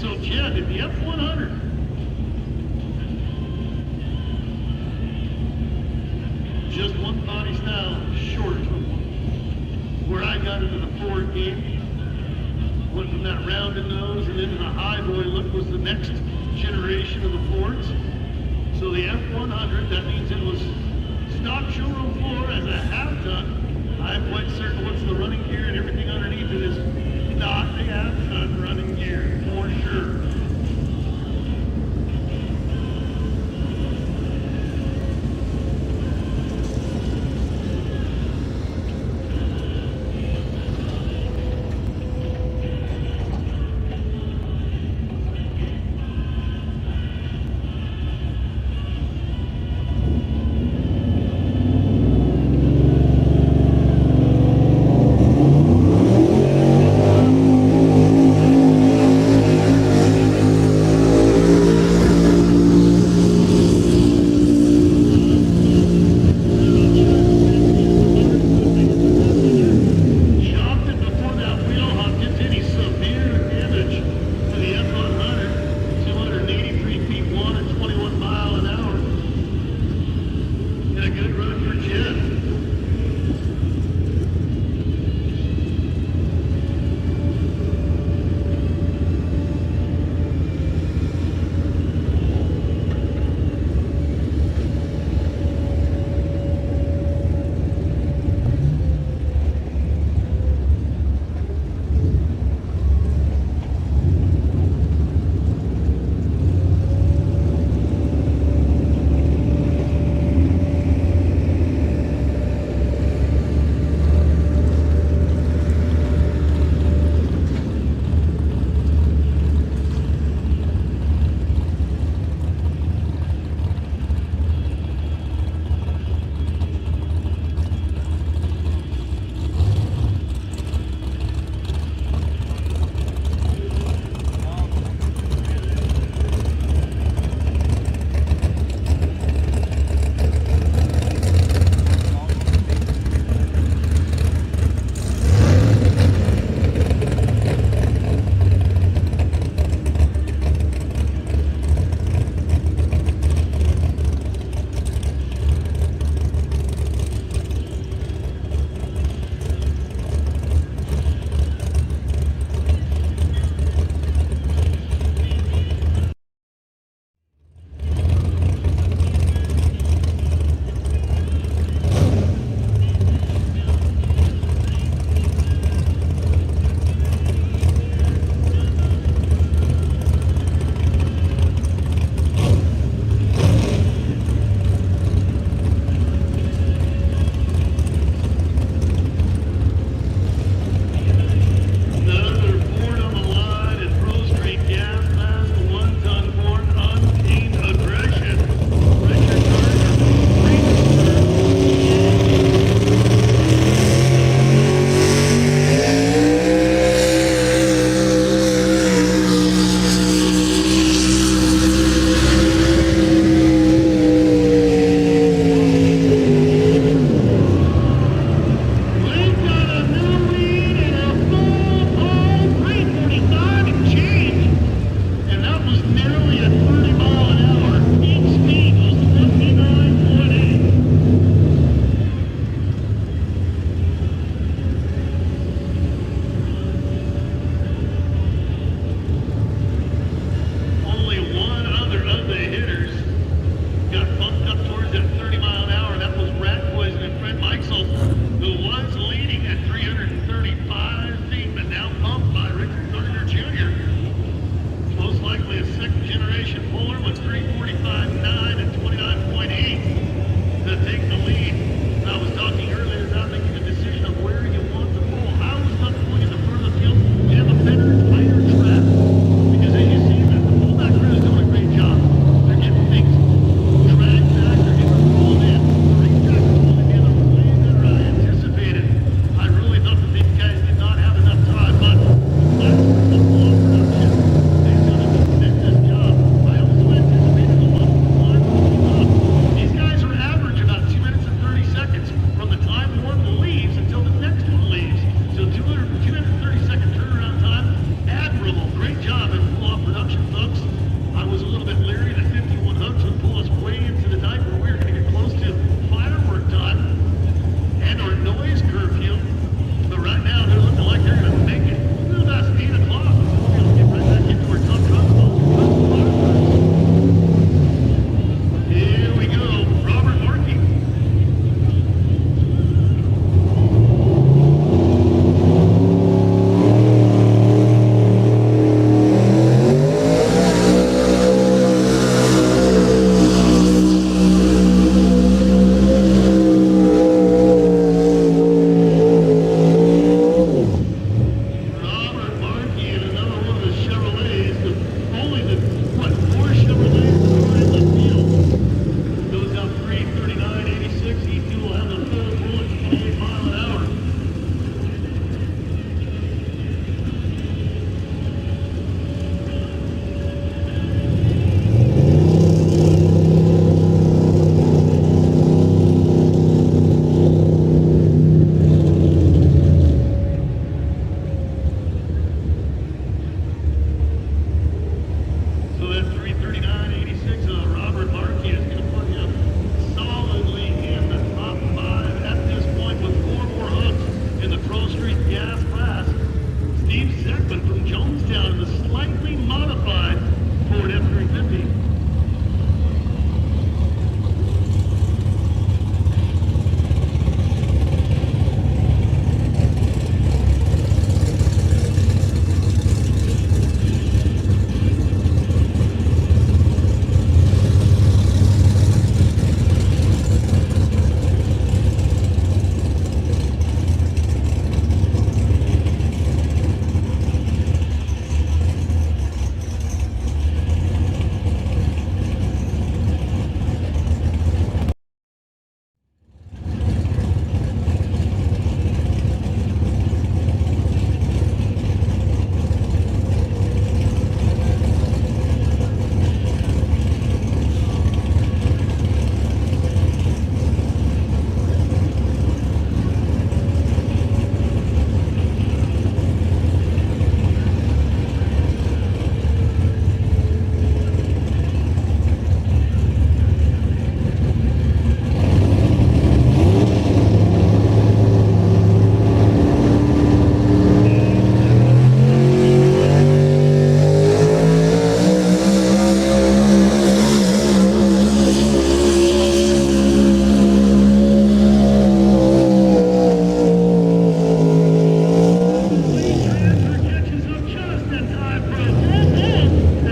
So Jed, in the F100, just one body style short of where I got into the Ford game. Went from that rounded nose and then the high boy look was the next generation of the Fords. So the F100, that means it was stock showroom floor as a half-ton. I'm quite certain once the running gear and everything underneath it is not a half-ton running gear, for sure.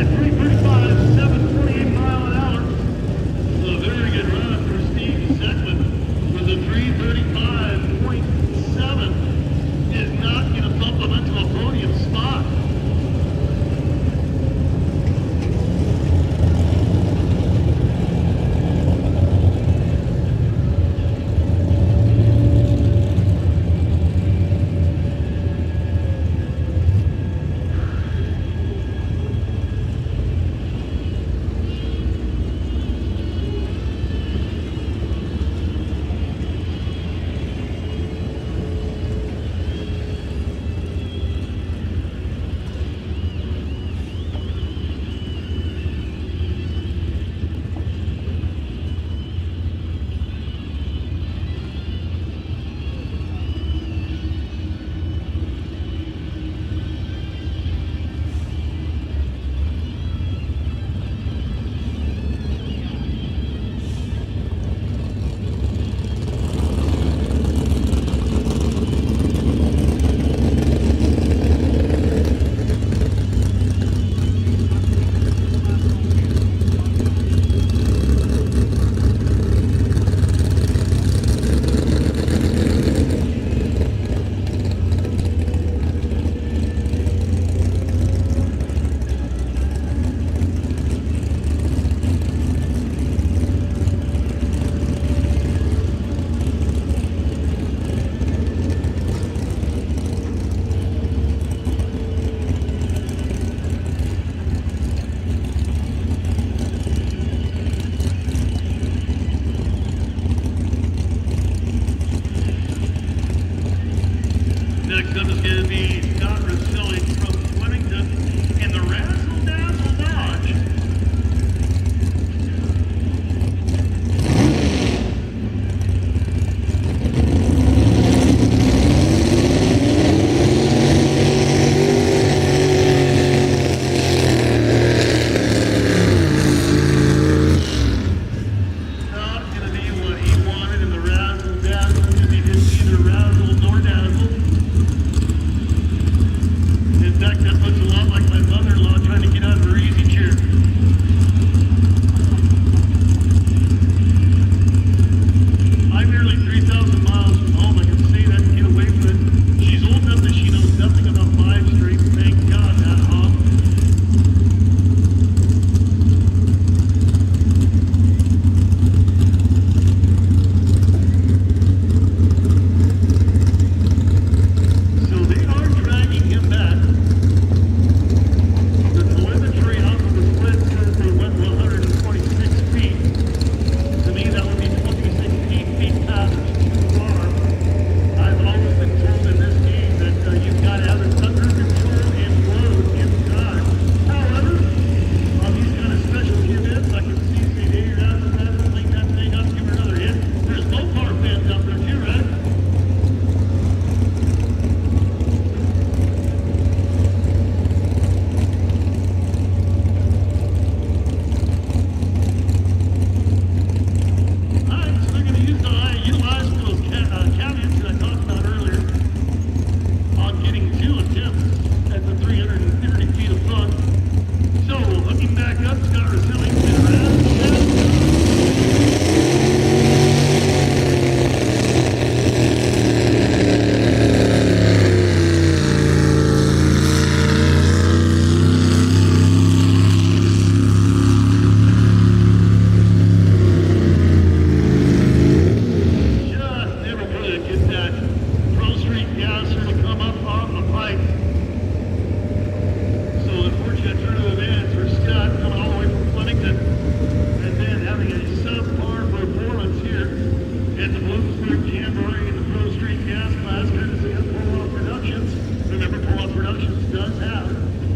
at 3:35, 7:28 mile an hour. So a very good run for Steve Shannon with a 3:35.7. Is not going to bump him into a podium spot. Next up is going to be Scott Rosilli from Flemington in the Razzle Dazzle Lodge. Not going to be what he wanted in the Razzle Dazzle. It's going to be just either Razzle nor Dazzle. In fact, that looks a lot like my mother-in-law trying to get out of her easy chair. I'm nearly 3,000 miles from home. I can say that and get away from it. She's old enough that she knows nothing about 5 Street. Thank God that, huh? So they are dragging him back. The telemetry off of the sled says they went 126 feet. To me, that would be 26 feet past too far. I've always been told in this game that you've got to have it under control and load in time. However, on these kind of specialty events, I can see say, hey, Razzle Dazzle, clean that thing up, give her another hit. There's no car fans out there too, right? Alright, so they're going to utilize those caveats that I talked about earlier on getting 2 attempts at the 330 feet of fun. So, looking back up, Scott Rosilli and Razzle Dazzle. Just never could get that Pro Street gasser to come up off the pipe. So unfortunate turn of events for Scott coming all the way from Flemington and then having a subpar performance here at the Bloomsburg Jamboree in the Pro Street gas class courtesy of Pull-Off Productions. Remember, Pull-Off Productions does have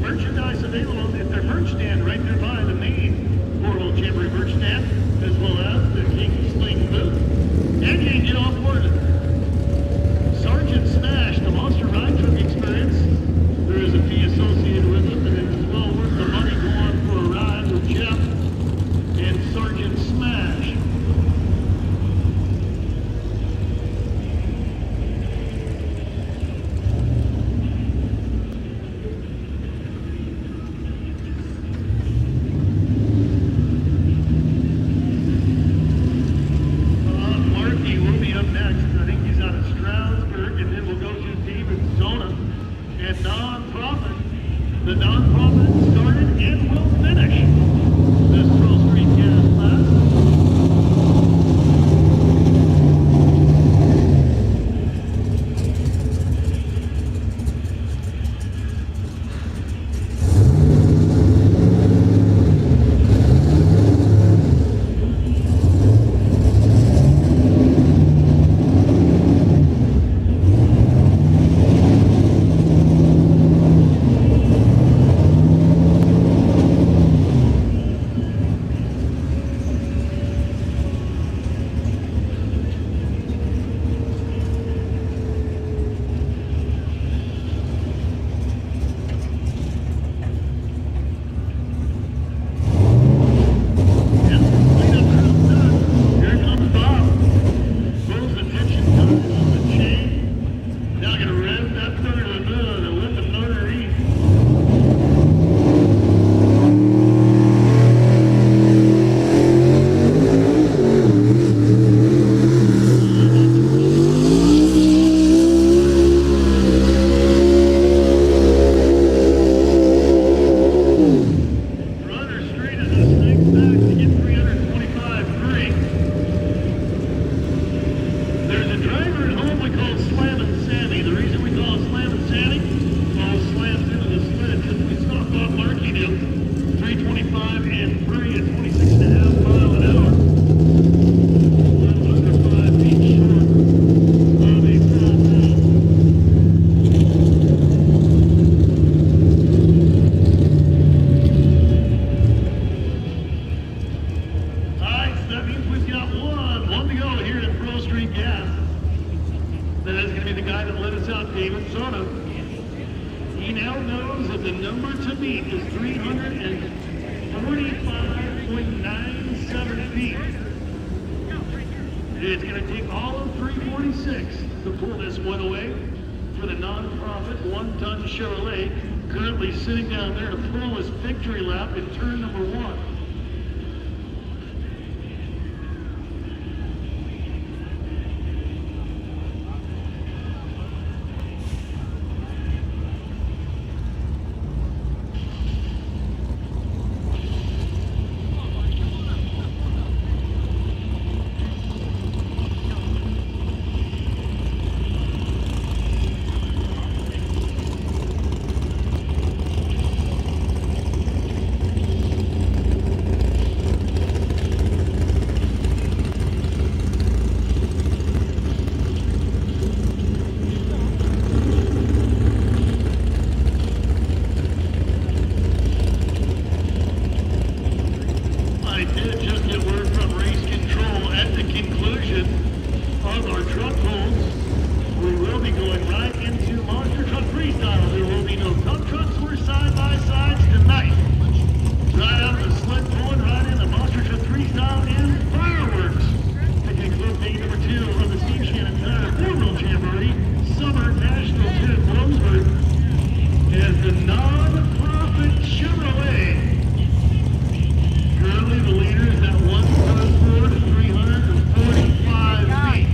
merchandise available at their merch stand right there by the main World Jamboree merch stand, as well as the King Sling booth. And you can get off board Sergeant Smash, the Monster Ride Truck experience. There is a fee associated with it, and it is well worth the money going for a ride with Jeff and Sergeant Smash. non-profit started and will finish this Pearl Street Gas class. It's going to take all of 346 to pull this one away for the non-profit one-ton Chevrolet, currently sitting down there to pull his victory lap in turn number 1. Jamboree Summer Nationals here in Bloomsburg is the non-profit Chevrolet. Currently the leader is at 144 to 345 feet.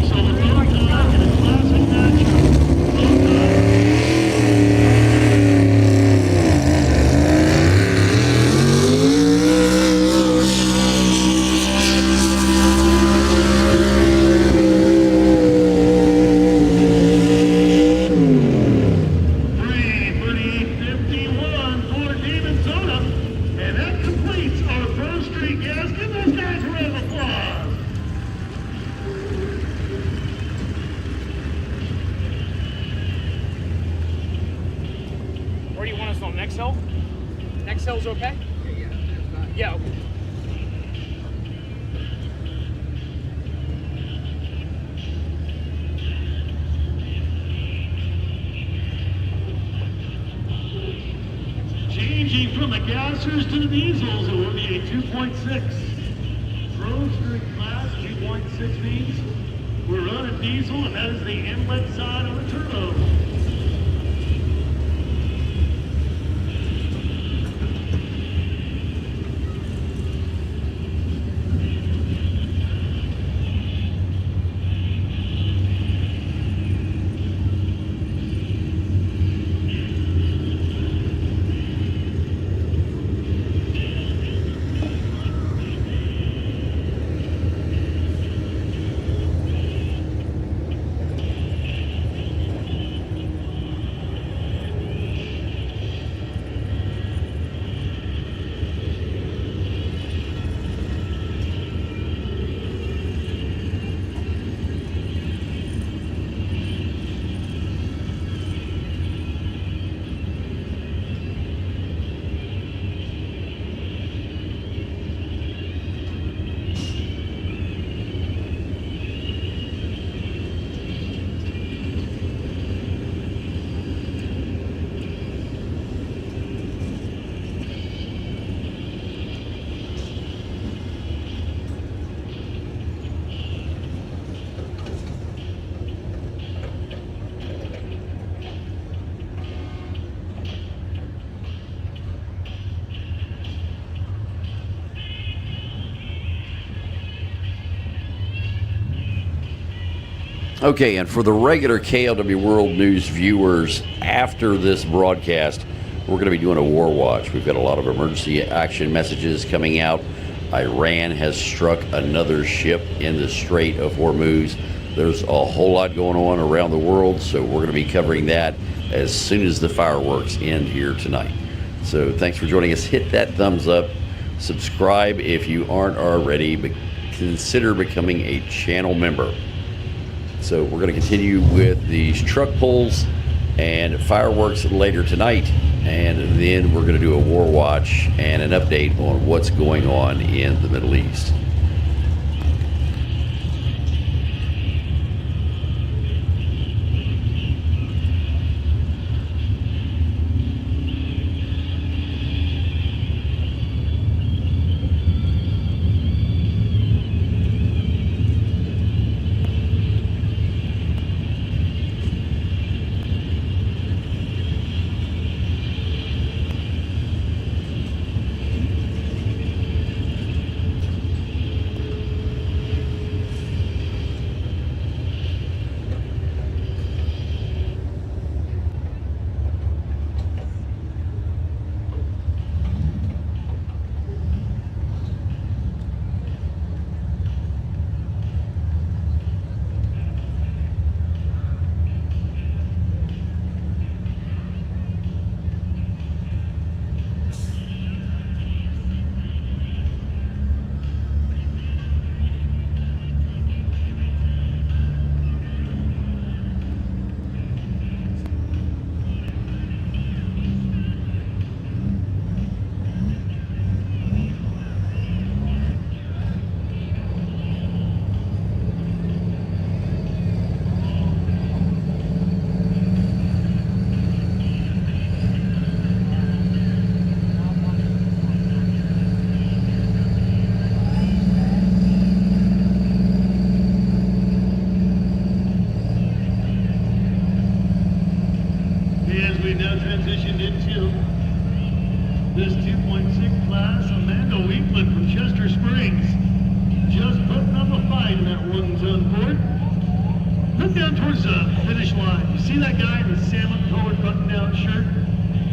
So the low time in a classic matchup. Low time. Next hill? Next hill's okay? Yeah, okay. Changing from the gassers to the diesels, it will be a 2.6. Pro Street class, 2.6 means we're running diesel, and that is the inlet side of the turbo. Okay, and for the regular KLW World News viewers, after this broadcast, we're going to be doing a war watch. We've got a lot of emergency action messages coming out. Iran has struck another ship in the Strait of Hormuz. There's a whole lot going on around the world, so we're going to be covering that as soon as the fireworks end here tonight. So thanks for joining us. Hit that thumbs up. Subscribe if you aren't already, but consider becoming a channel member. So we're going to continue with these truck pulls and fireworks later tonight, and then we're going to do a war watch and an update on what's going on in the Middle East. As we now transitioned into this 2.6 class, Amanda Weekland from Chester Springs, just putting up a fight in that one-ton board. Look down towards the finish line. You see that guy in the salmon-colored button-down shirt?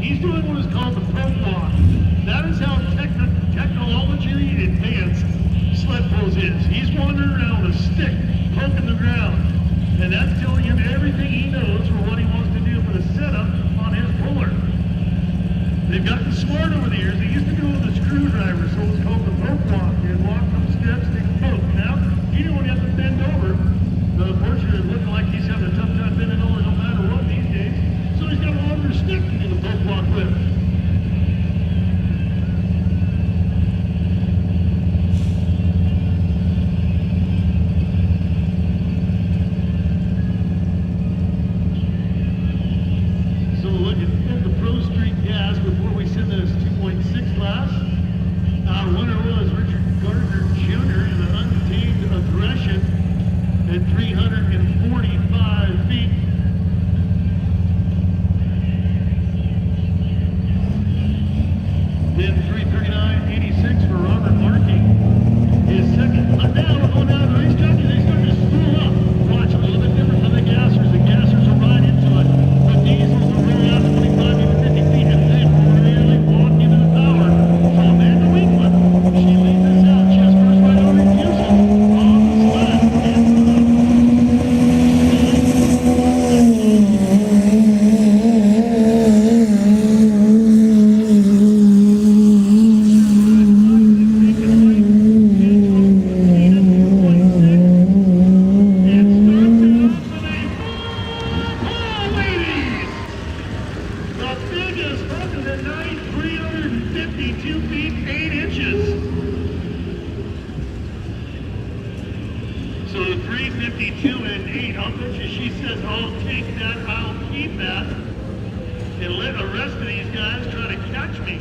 He's doing what is called the poke walk. That is how technology advanced sled pulls is. He's wandering around with a stick, poking the ground, and that's telling him everything he knows for what he wants to do for the setup on his puller. They've gotten smart over the years. They used to go with a screwdriver, so it's called the poke walk. You'd walk some steps, take a poke. Now, he don't have to bend over. Unfortunately, it's looking like he's having a tough time bending over no matter what these days. So he's got a longer stick to do the poke walk with. So looking at the Pro Street gas before we send this 2.6 class. Our winner was Richard Gardner Jr. in the untamed aggression at 345 feet. Then 339.86 for Robert Markey. His second. But now we're going down the racetrack and they start to spool up. Watch, a little bit different from the gassers. The gassers will ride into it. The diesels will roll out 25 even 50 feet and then really walk into the power. So Amanda Weekland, she leads us out. Chest first right over to Houston. On the sled. So 352 and 8. I'll bet you she says, I'll take that, I'll keep that, and let the rest of these guys try to catch me.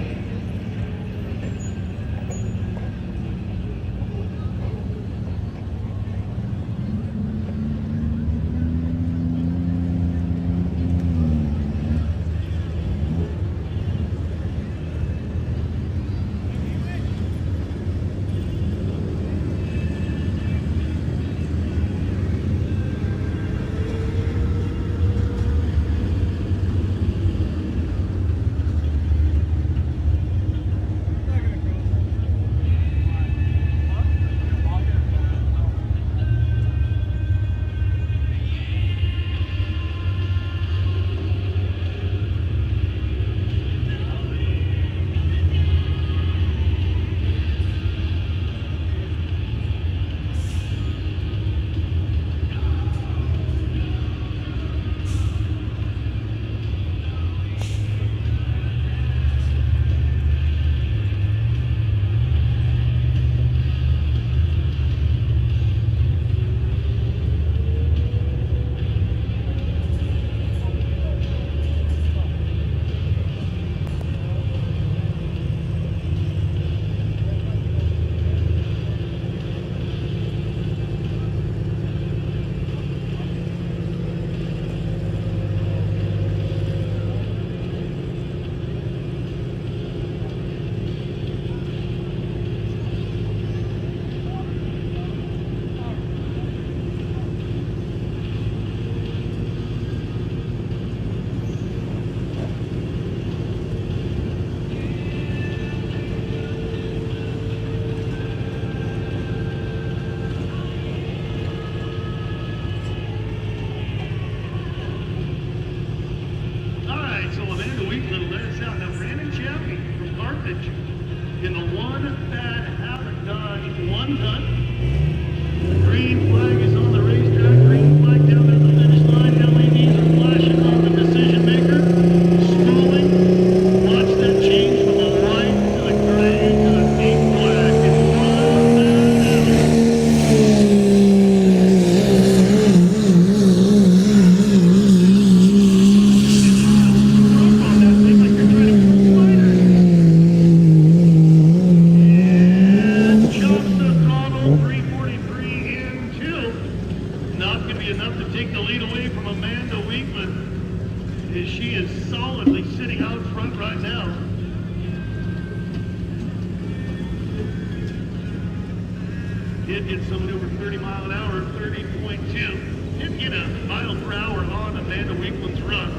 did get somebody over 30 mile an hour, 30.2. Did get a mile per hour on Amanda Weekland's run.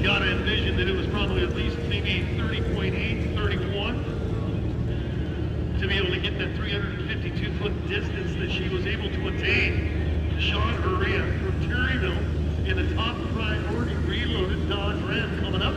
Gotta envision that it was probably at least maybe 30.8, 31 to be able to get that 352-foot distance that she was able to attain. Sean Urrea from Terryville in the top priority reloaded Dodge Ram coming up.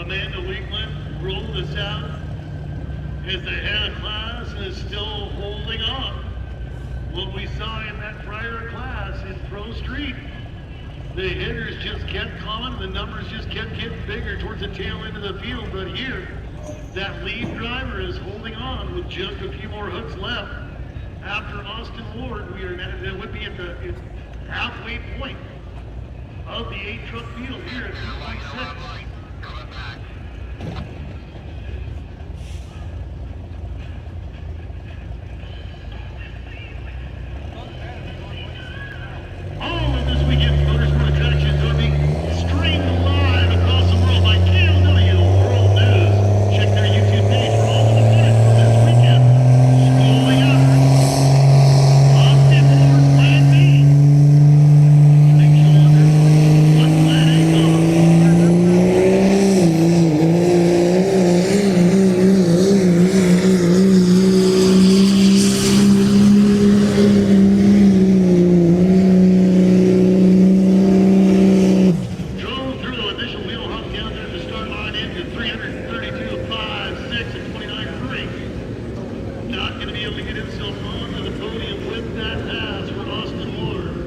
Amanda Weekland rolled us out as the head of class and is still holding on. What we saw in that prior class in Pro Street, the hitters just kept coming, the numbers just kept getting bigger towards the tail end of the field. But here, that lead driver is holding on with just a few more hooks left. After Austin Ward, we are now, that would be at the halfway point of the 8-truck field here at 2.6. All of this weekend's motorsport attractions are being streamed live across the world by KLW World News. Check their YouTube page for all of the footage from this weekend. Schooling up. Austin Ward, Plan B. Nick Schumacher, what Plan A drove through the initial wheel hop down there at the start line into 332.56 and 29.3. Not going to be able to get himself onto the podium with that pass for Austin Ward.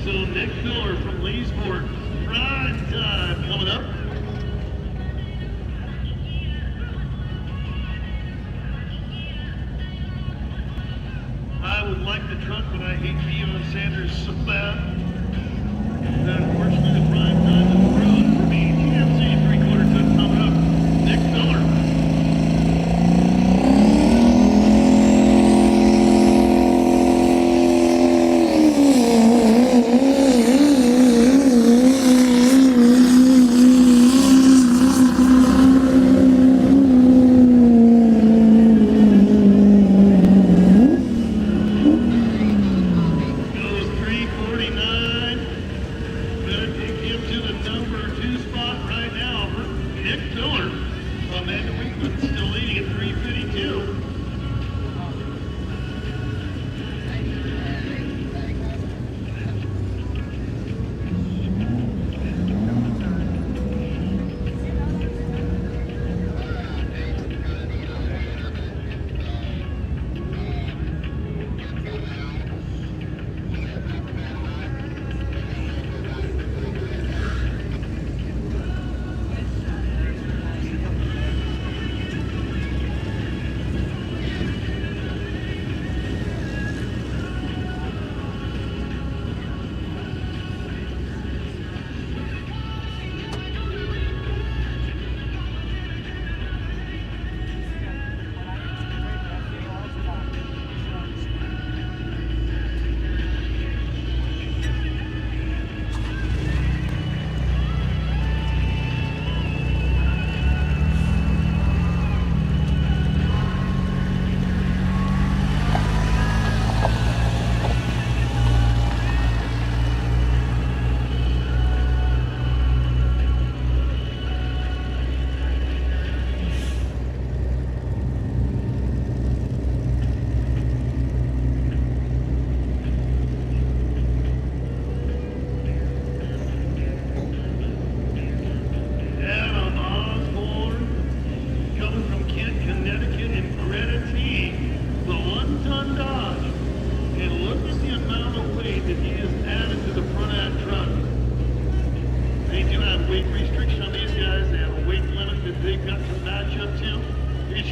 So Nick Miller from Leesport, prime time coming up. I would like the truck, but I hate Deion Sanders so bad. And unfortunately, the prime time is ruined for me. TMC 3/4 ton coming up. Nick Miller. Goes 3:49. Gonna take him to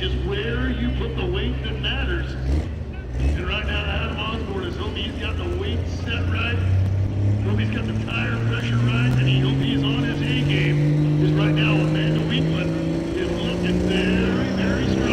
just where you put the weight that matters. And right now, Adam Osborne is hoping he's got the weight set right, hope he's got the tire pressure right, and he hope he's on his A game. Because right now, Amanda Weekland is looking very, very strong.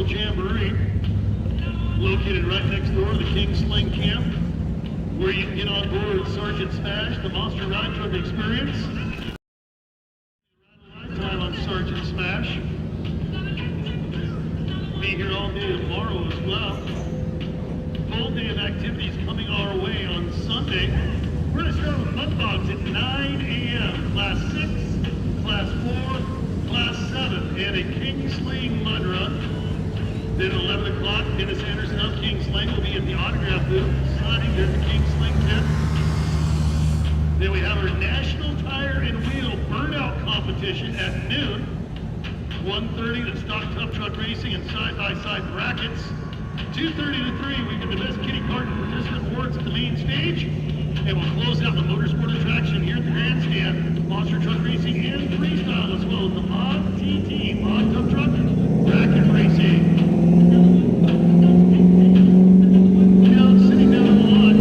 World Jamboree, located right next door to the King Sling Camp, where you can get on board Sergeant Smash, the Monster Ride Truck Experience. Lifetime on Sergeant Smash. Be here all day tomorrow as well. Full day of activities coming our way on Sunday. We're going to start with mud bogs at 9 a.m. Class 6, Class 4, Class 7, and a King Sling mud run. Then at 11 o'clock, Dennis Anderson of King Sling will be at the autograph booth signing their King Sling tent. Then we have our National Tire and Wheel Burnout Competition at noon. 1:30 to stock Tuff truck racing and side-by-side brackets. 2:30 to 3, we get the best kitty cart and participant awards at the main stage. And we'll close out the motorsport attraction here at the grandstand. Monster truck racing and freestyle, as well as the Mod TT, Mod Tuff Truck bracket racing. Down, sitting down on the lot.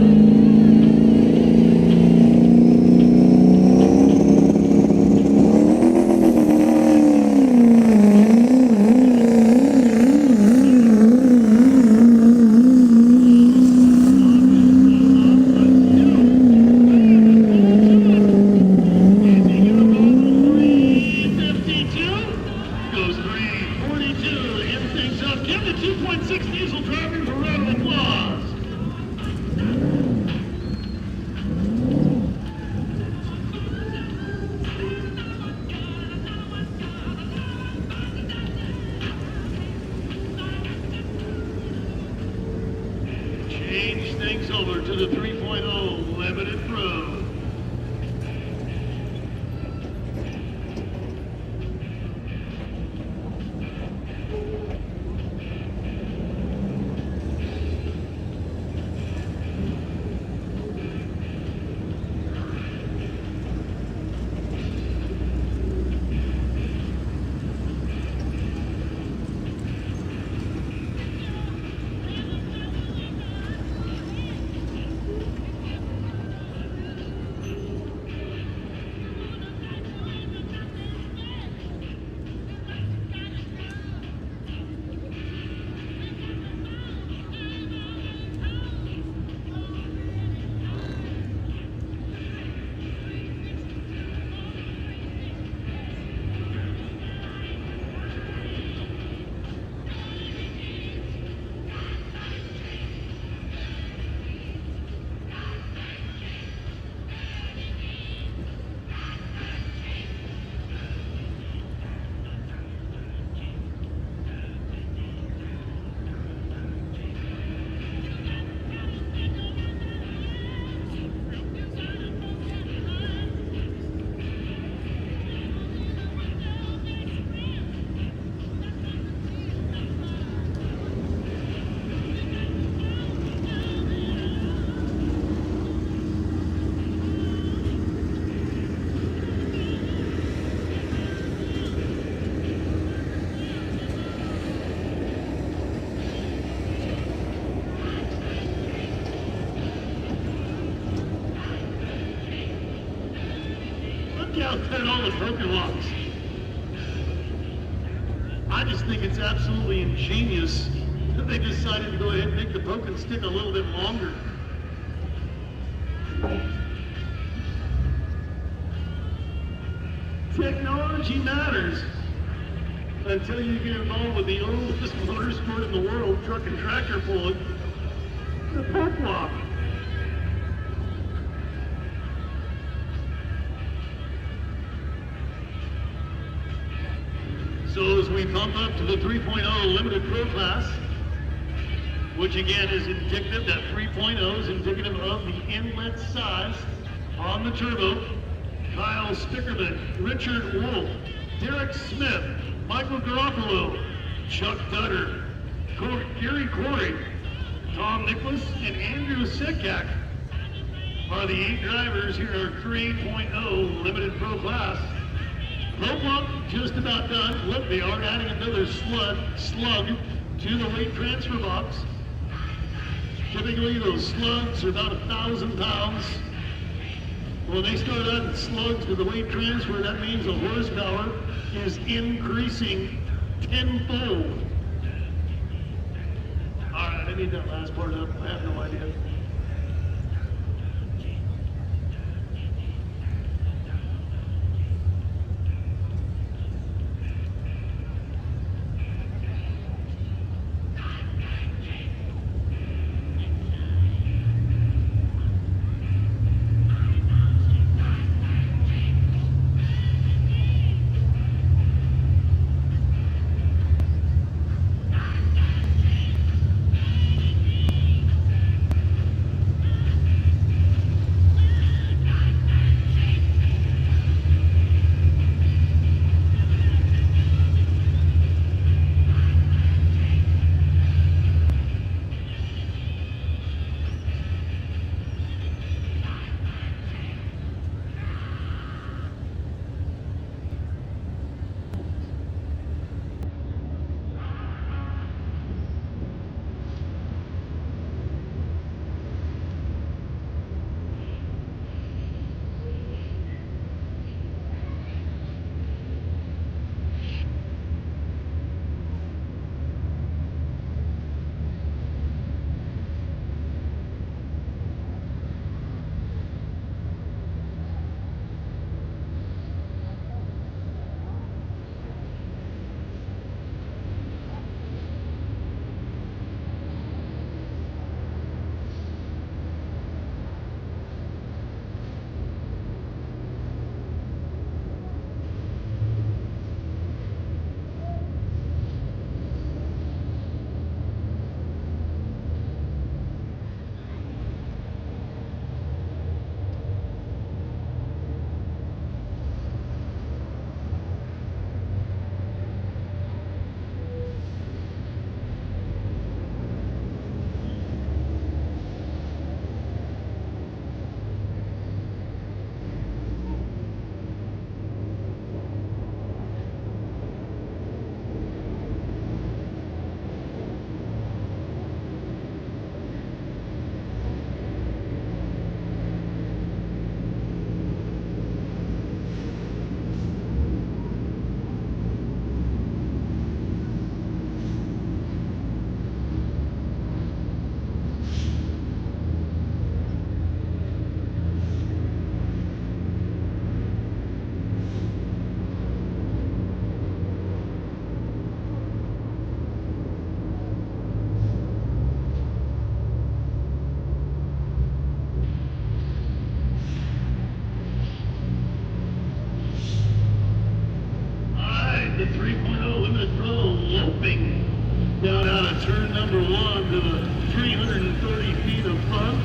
Change things over to the 3.0 Limited Pro. Out there, all the broken locks. I just think it's absolutely ingenious that they decided to go ahead and make the poke and stick a little bit longer. Technology matters until you get involved with the oldest motorsport in the world, truck and tractor pulling, the poke lock. So as we bump up to the 3.0 Limited Pro class, which again is indicative, that 3.0 is indicative of the inlet size on the turbo. Kyle Stickerman, Richard Wolf, Derek Smith, Michael Garofalo, Chuck Dutter, Gary Corey, Tom Nicholas, and Andrew Sekak are the 8 drivers here in our 3.0 Limited Pro class. Pro block just about done. Look, they are adding another slug to the weight transfer box. Typically, those slugs are about 1,000 pounds. When they start adding slugs to the weight transfer, that means the horsepower is increasing tenfold. I need that last part up. I have no idea. The 3.0 limited throttle loping down out of turn number 1 to the 330 feet of front.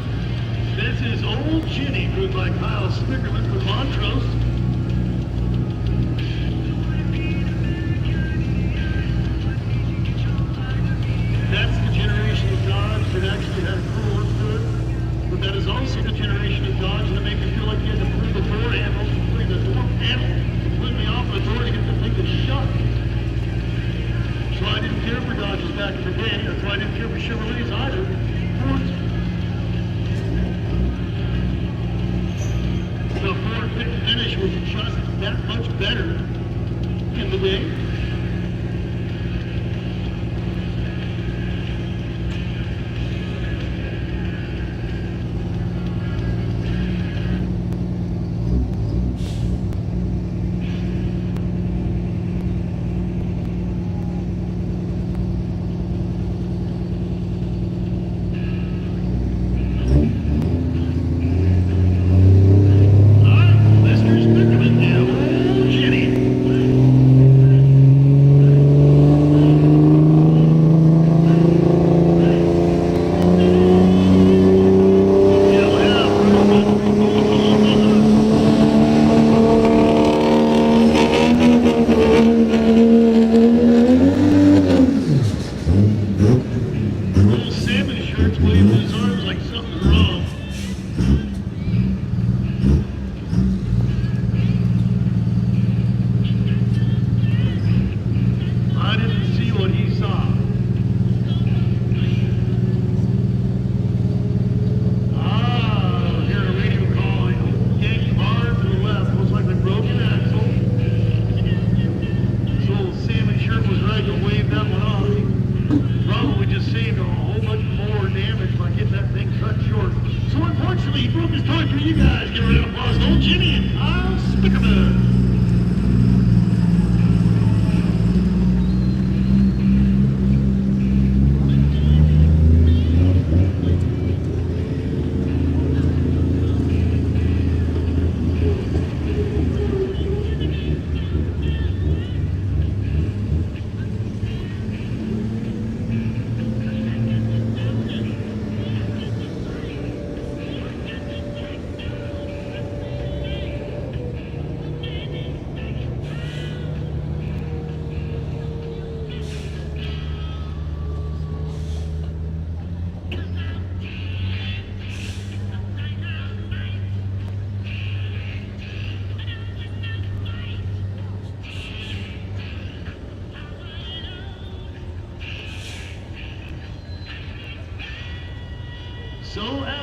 This is Old Ginny, driven by Kyle Snickerman from Montrose. That's the generation of Dodge that actually had a coolant good, but that is also the generation of Dodge that made me feel like you had to pull the door handle, pull the door handle completely off the door to get the thing to shut. So I didn't care for Dodges back in the day. That's why I didn't care for Chevrolets either. Fords. The Ford fit and finish was just that much better in the day.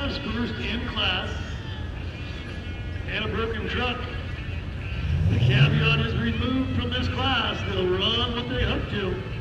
cars first in class and a broken truck. The caveat is removed from this class. They'll run what they hook to.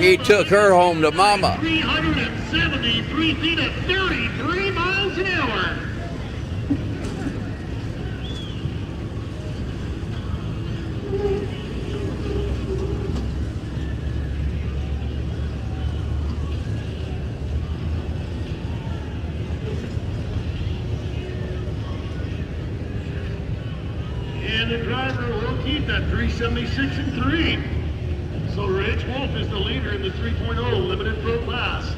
He took her home to mama. 373 feet at 33 miles an hour. And the driver will keep that 376 and 3. So Rich Wolf is the leader in the 3.0 limited pro class.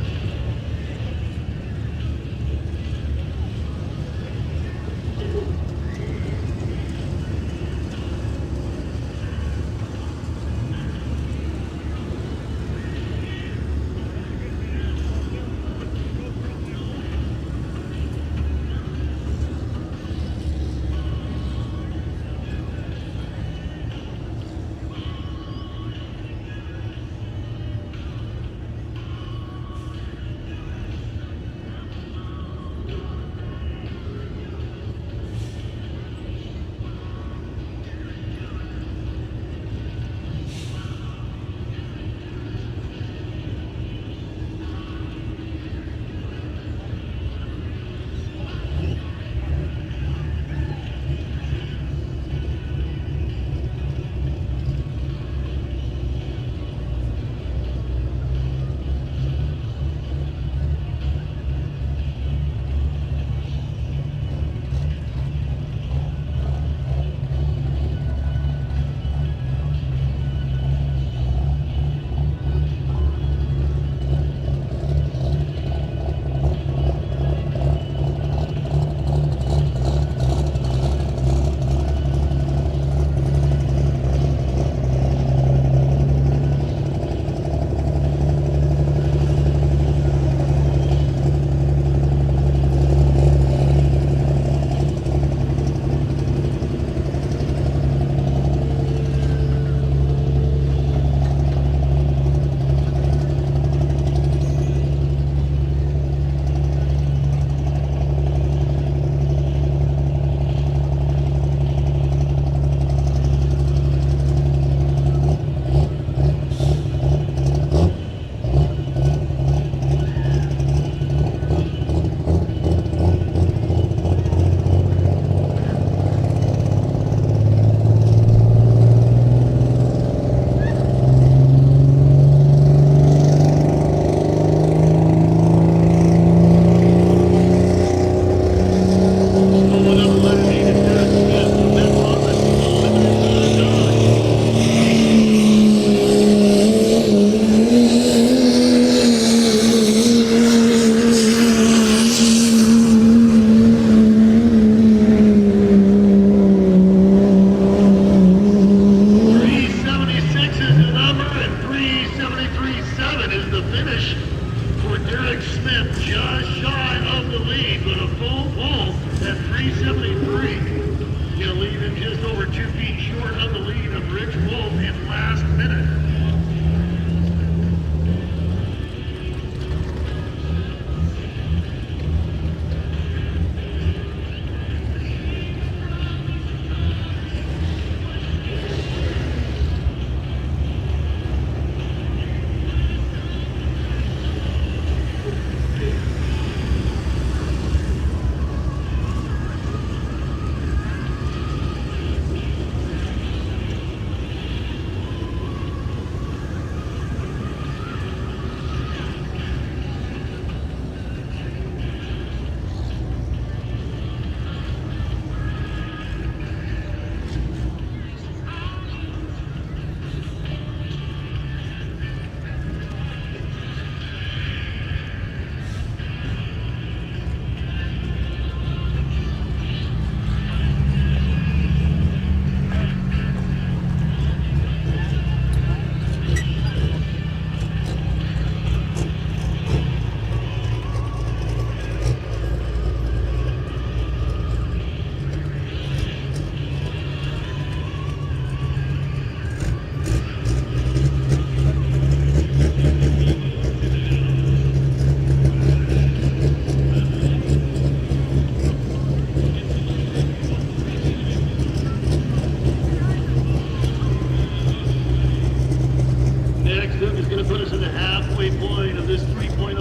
put us in the halfway point of this 3.0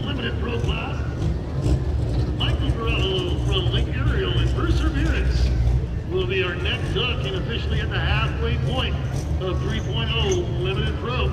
limited pro class. Michael from Lake Ariel and Perseverance will be our next duck and officially at the halfway point of 3.0 limited pro.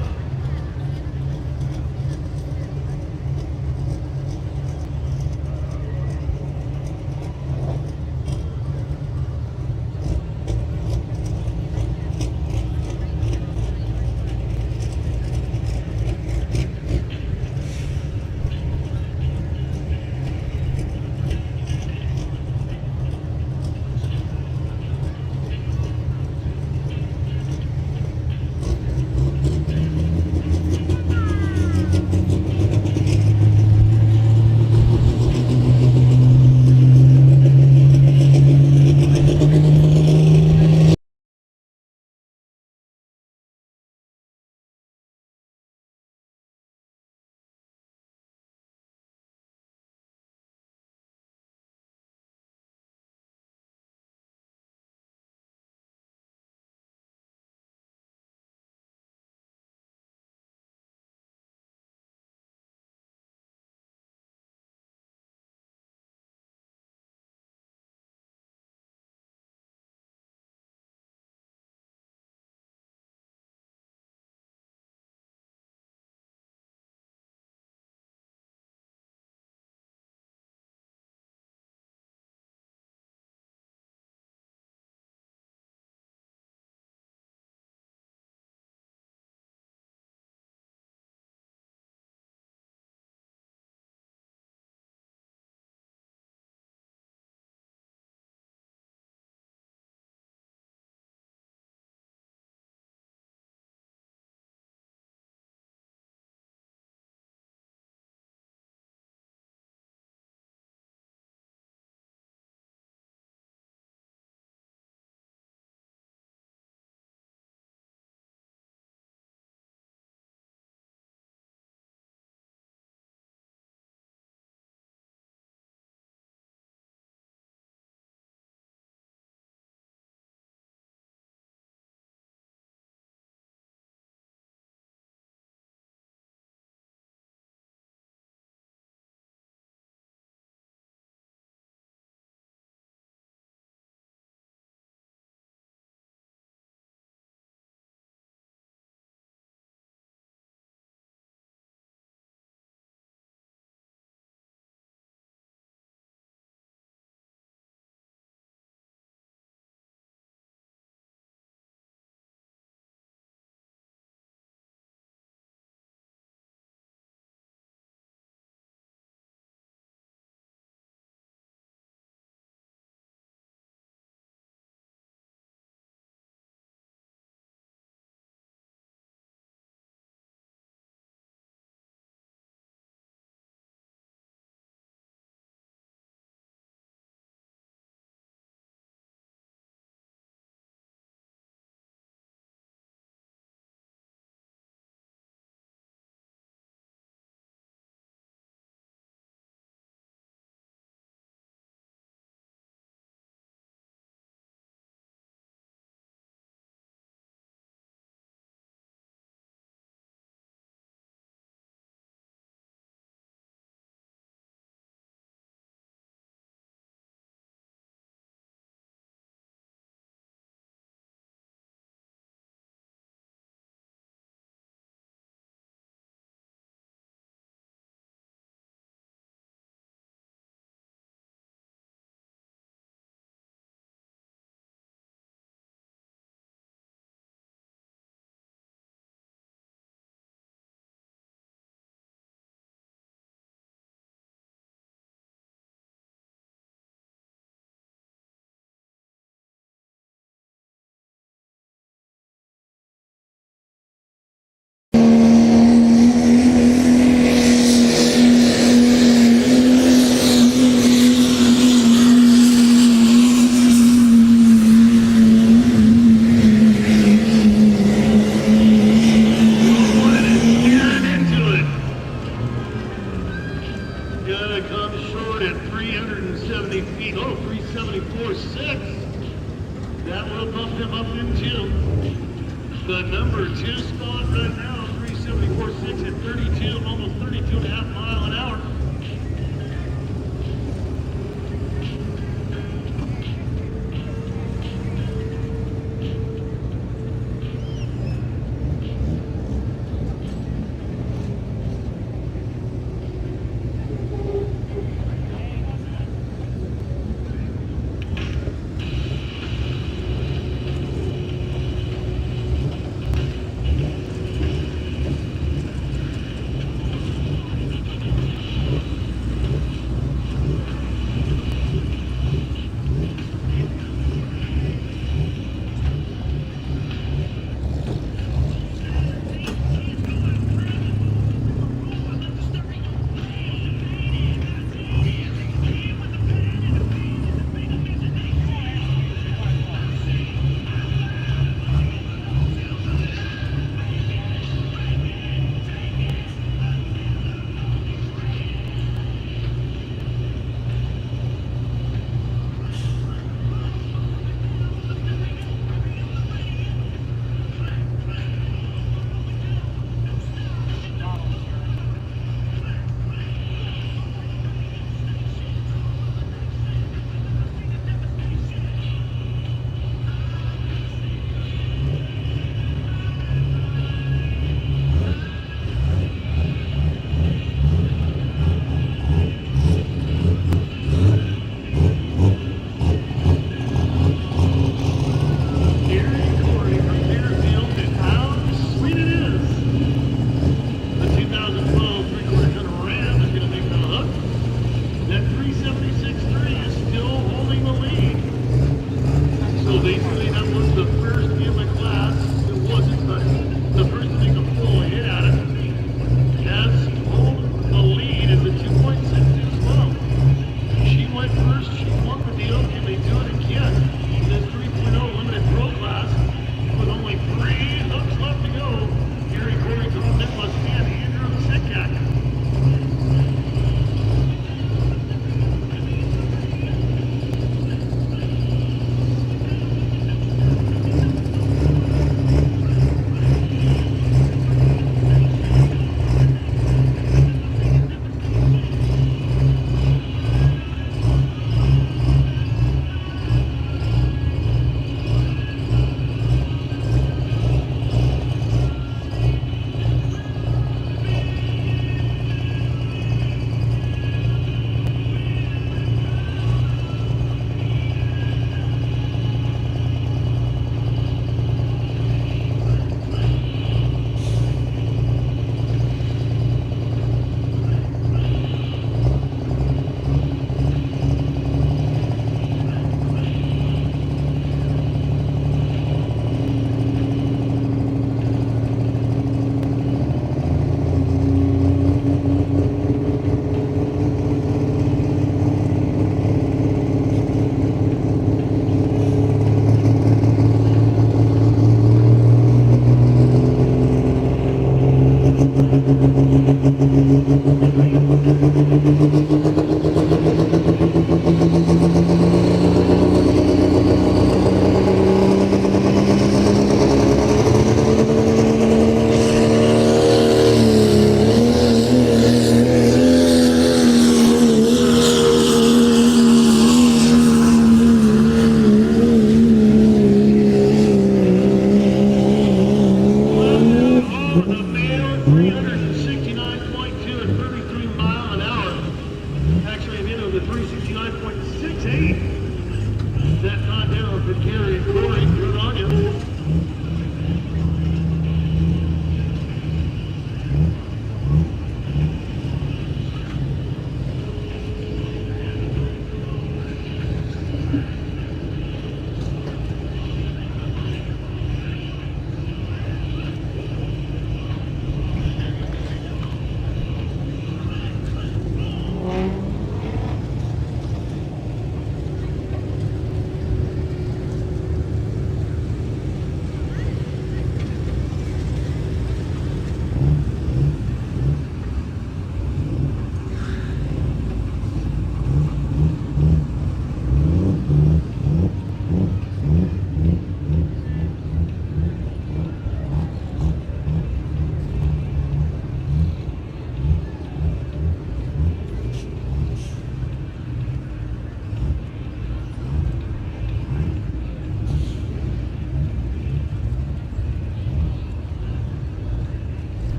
The number 2 spot right now, 370. 74.6 at 32, almost 32.5 mile an hour.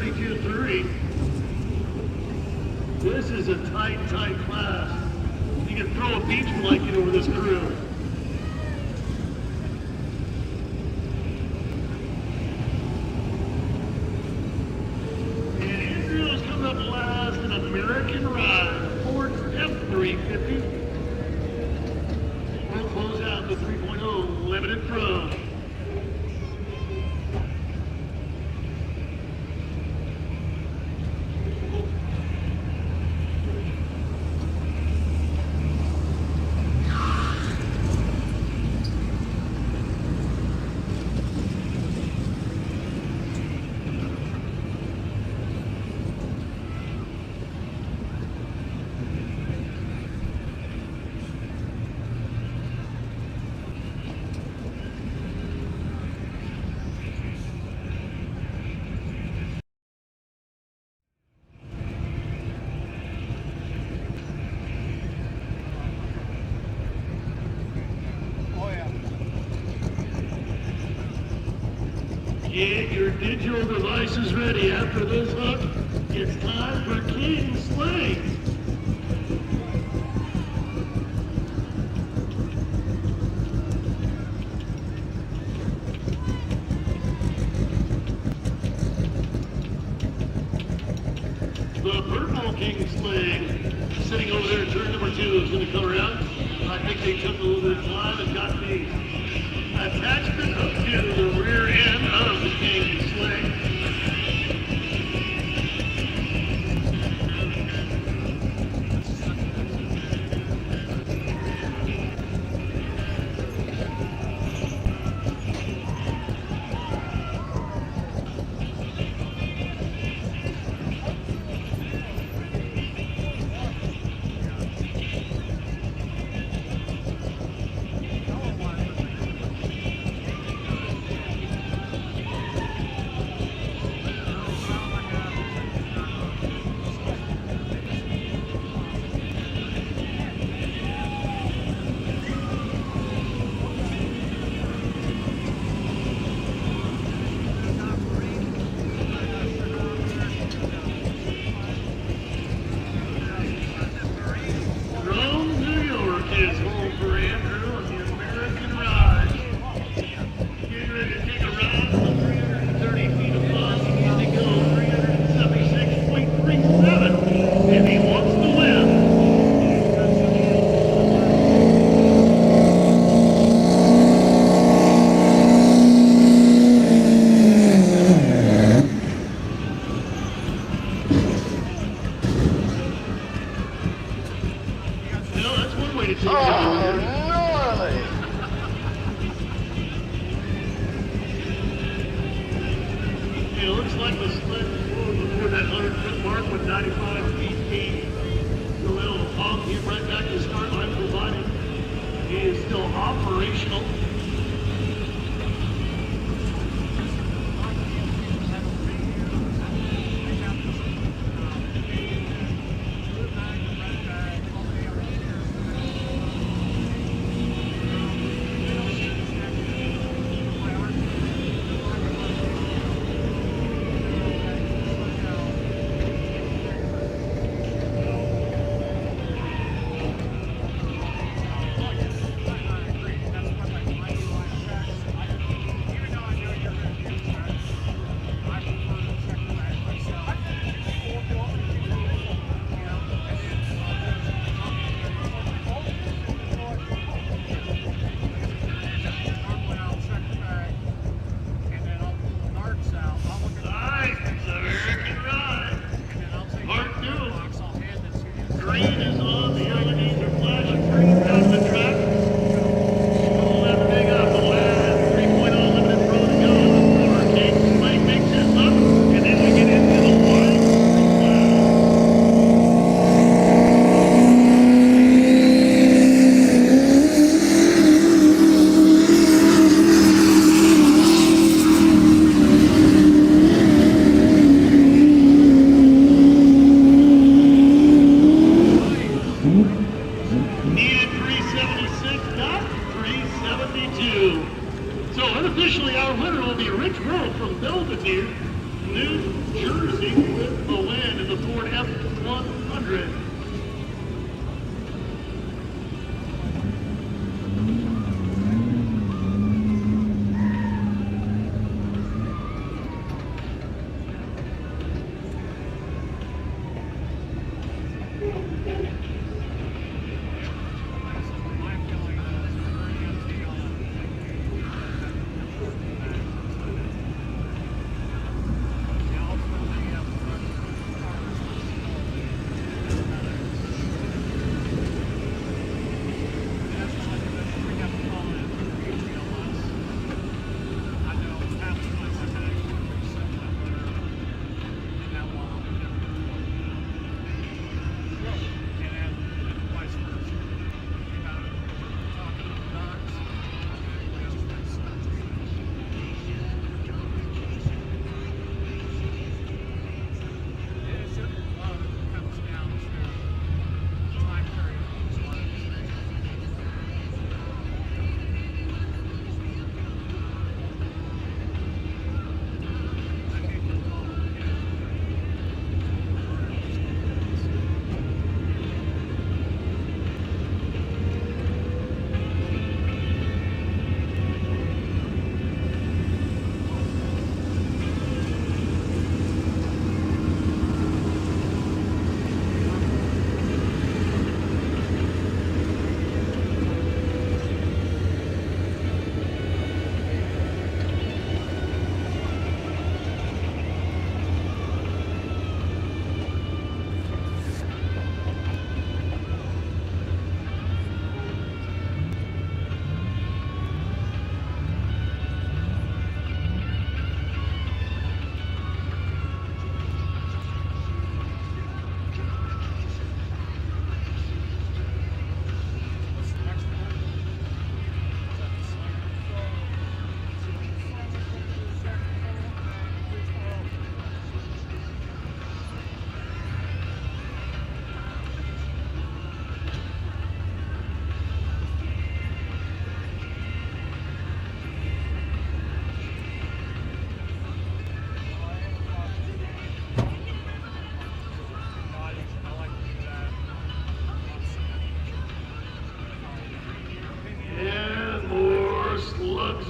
32-3. This is a tight class. You can throw a beach blanket over this crew. And Andrew's coming up last in American Ride, Ford F350. We'll close out the 3.0 Limited Pro. Get your digital devices ready. After this hook, it's time for King Sling. The purple King Sling, sitting over there in turn number 2, is going to come around. I think they took a little bit of time and got the attachment up to the rear end of the King Sling. It looks like the sled before that 100-foot mark with 95 feet. The little honk hit right back to the start line, provided he is still operational. grid.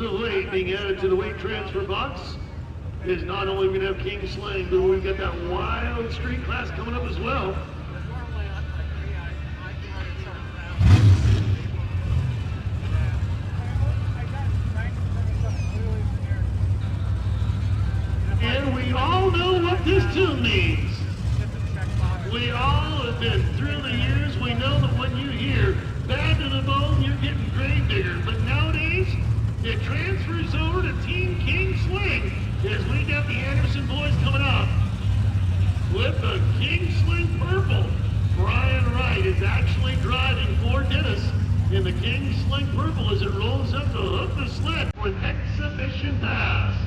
of weight being added to the weight transfer box is not only we have King Sling, but we've got that wild street class coming up as well. And we all know what this tune means. We all have been through the years. We know that when you hear bad to the bone, you're getting grave digger. But nowadays, it transfers over to Team King Sling as we got the Anderson boys coming up with the King Sling Purple. Brian Wright is actually driving for Dennis in the King Sling Purple as it rolls up to hook the sled with exhibition pass.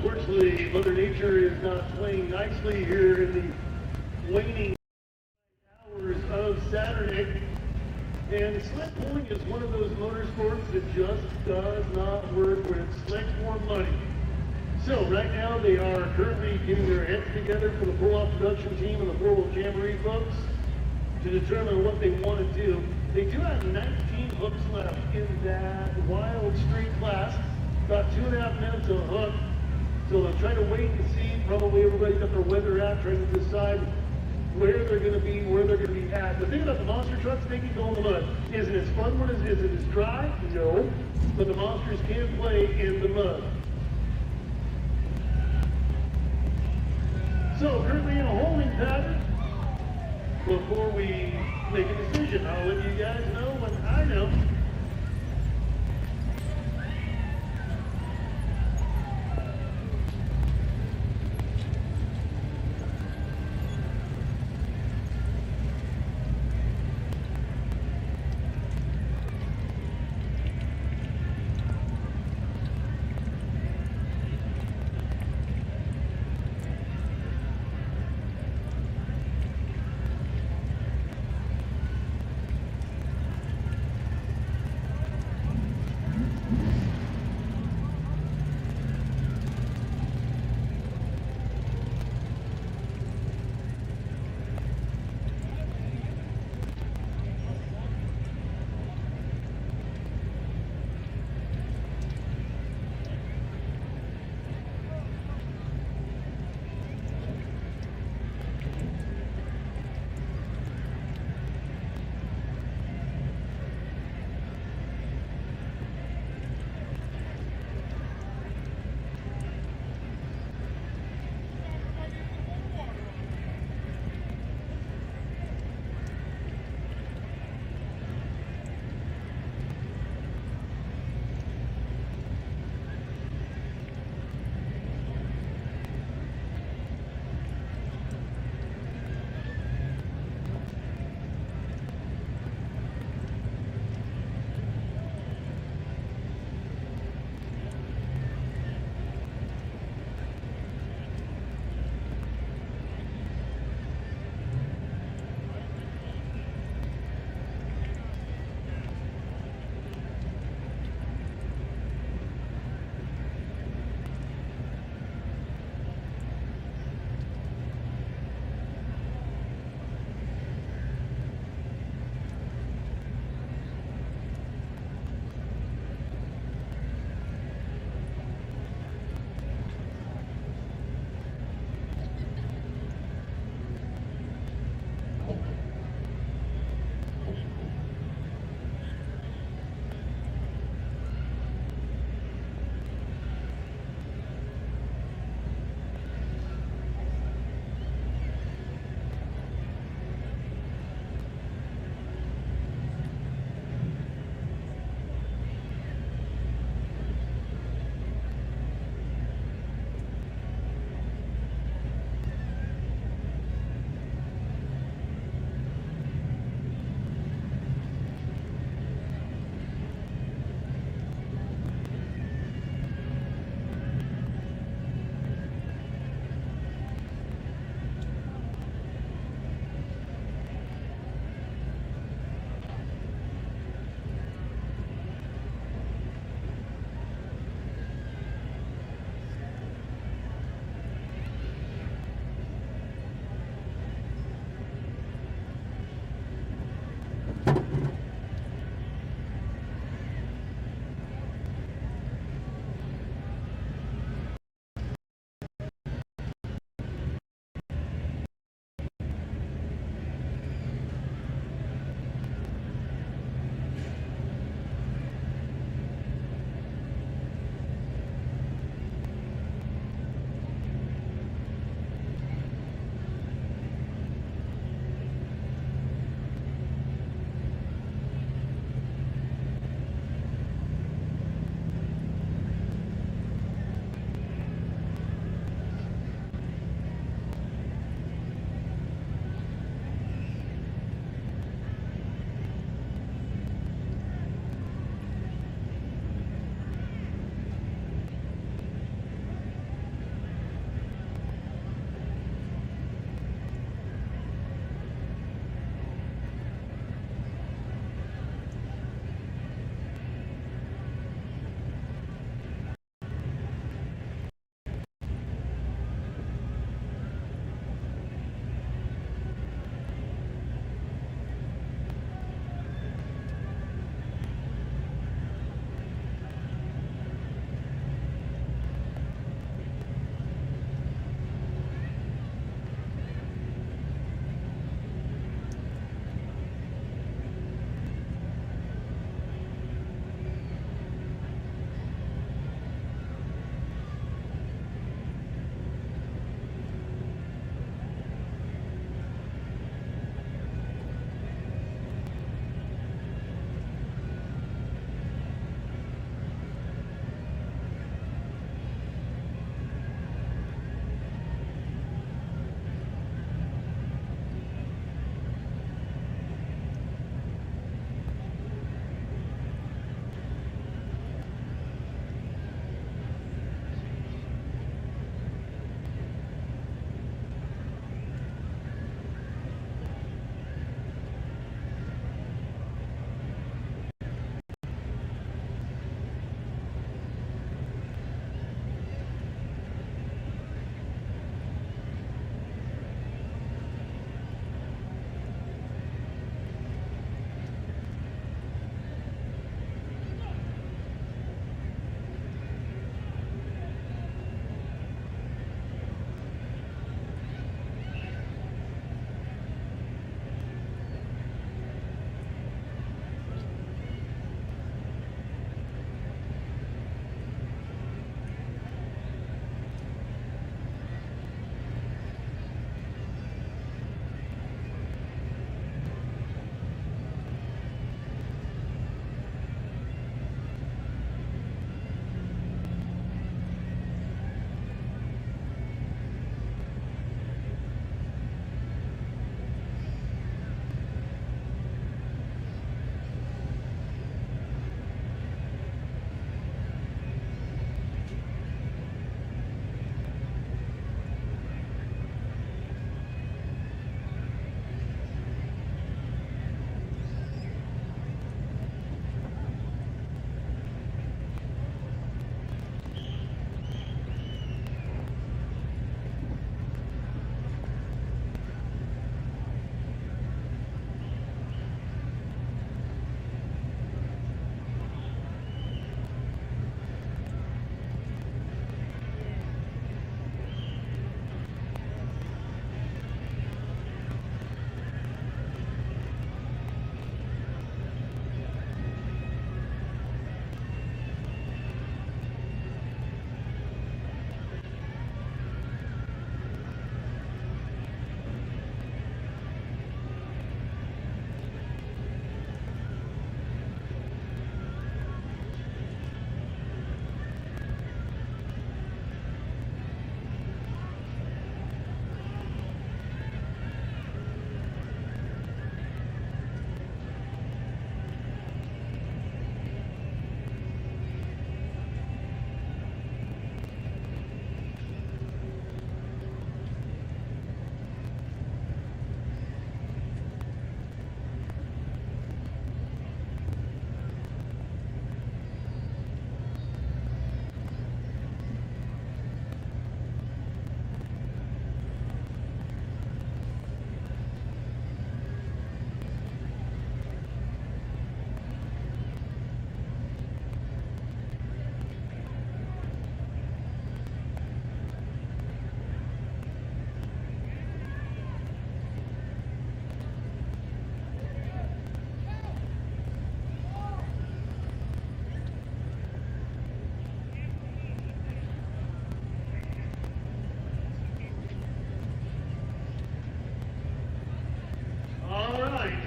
unfortunately, Mother Nature is not playing nicely here in the waning hours of Saturday. And sled pulling is one of those motorsports that just does not work when it's slick for money. So right now they are currently getting their heads together for the pull-off production team and the World Jamboree folks to determine what they want to do. They do have 19 hooks left in that wild street class, about 2.5 minutes a hook. So they'll try to wait and see. Probably everybody's got their weather out, trying to decide where they're going to be, where they're going to be at. The thing about the monster trucks, they can go in the mud. Is it as fun when is it as dry? No. But the monsters can play in the mud. So currently in a holding pattern. Before we make a decision, I'll let you guys know when I know.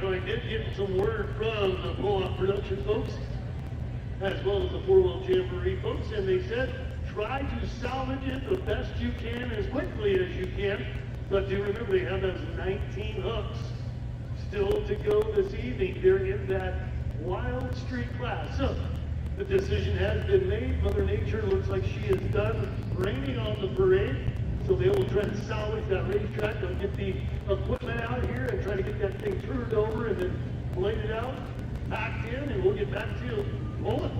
So I did get some word from the pull-off production folks, as well as the four-wheel Jamboree folks, and they said, try to salvage it the best you can, as quickly as you can. But do remember, they have those 19 hooks still to go this evening. They're in that Wild Street class. So the decision has been made. Mother Nature looks like she is done raining on the parade. So they will try to salvage that racetrack. They'll get the equipment out here and try to get that thing turned over and then bladed out, packed in, and we'll get back to rolling.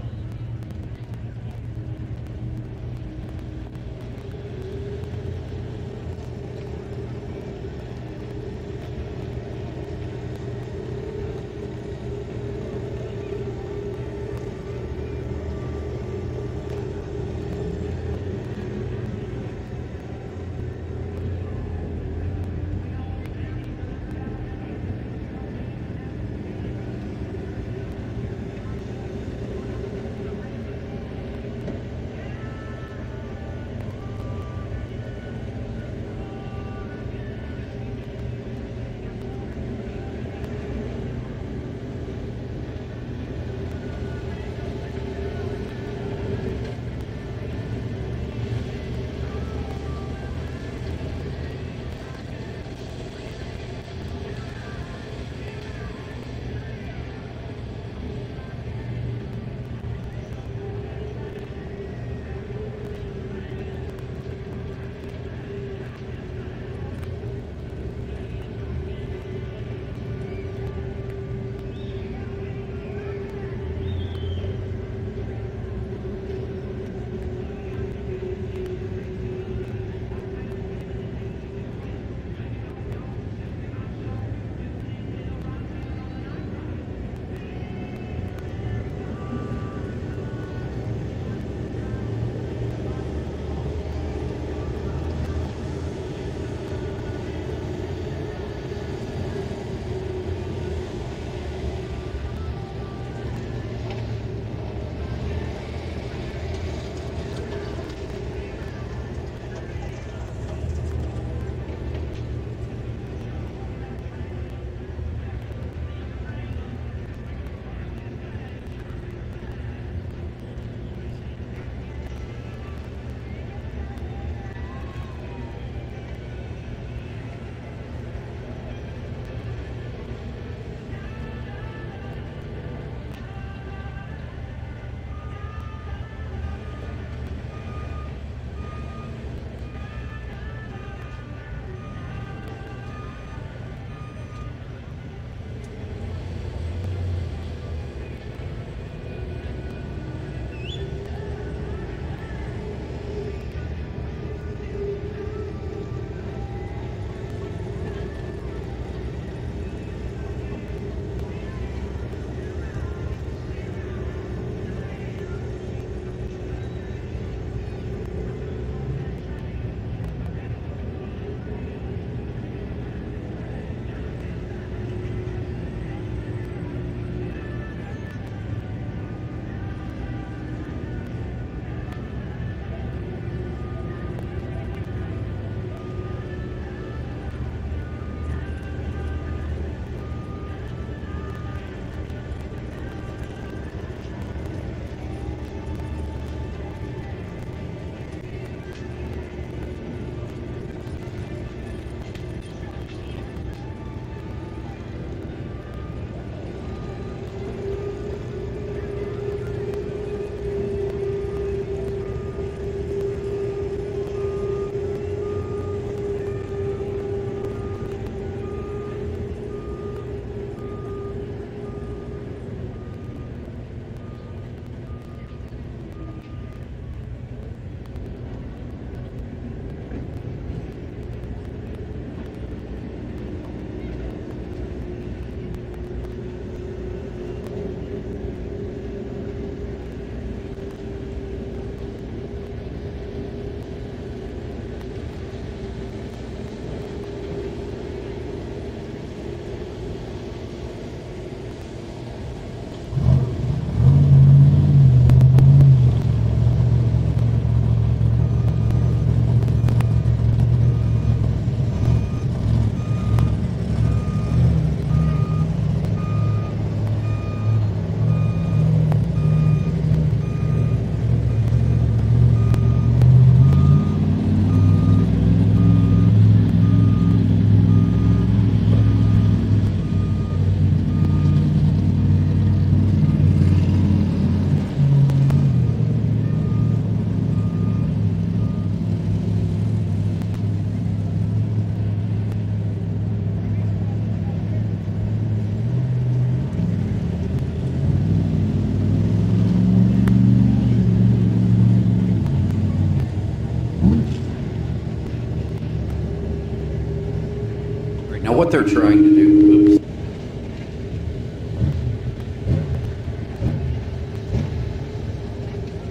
Now what they're trying to do, oops.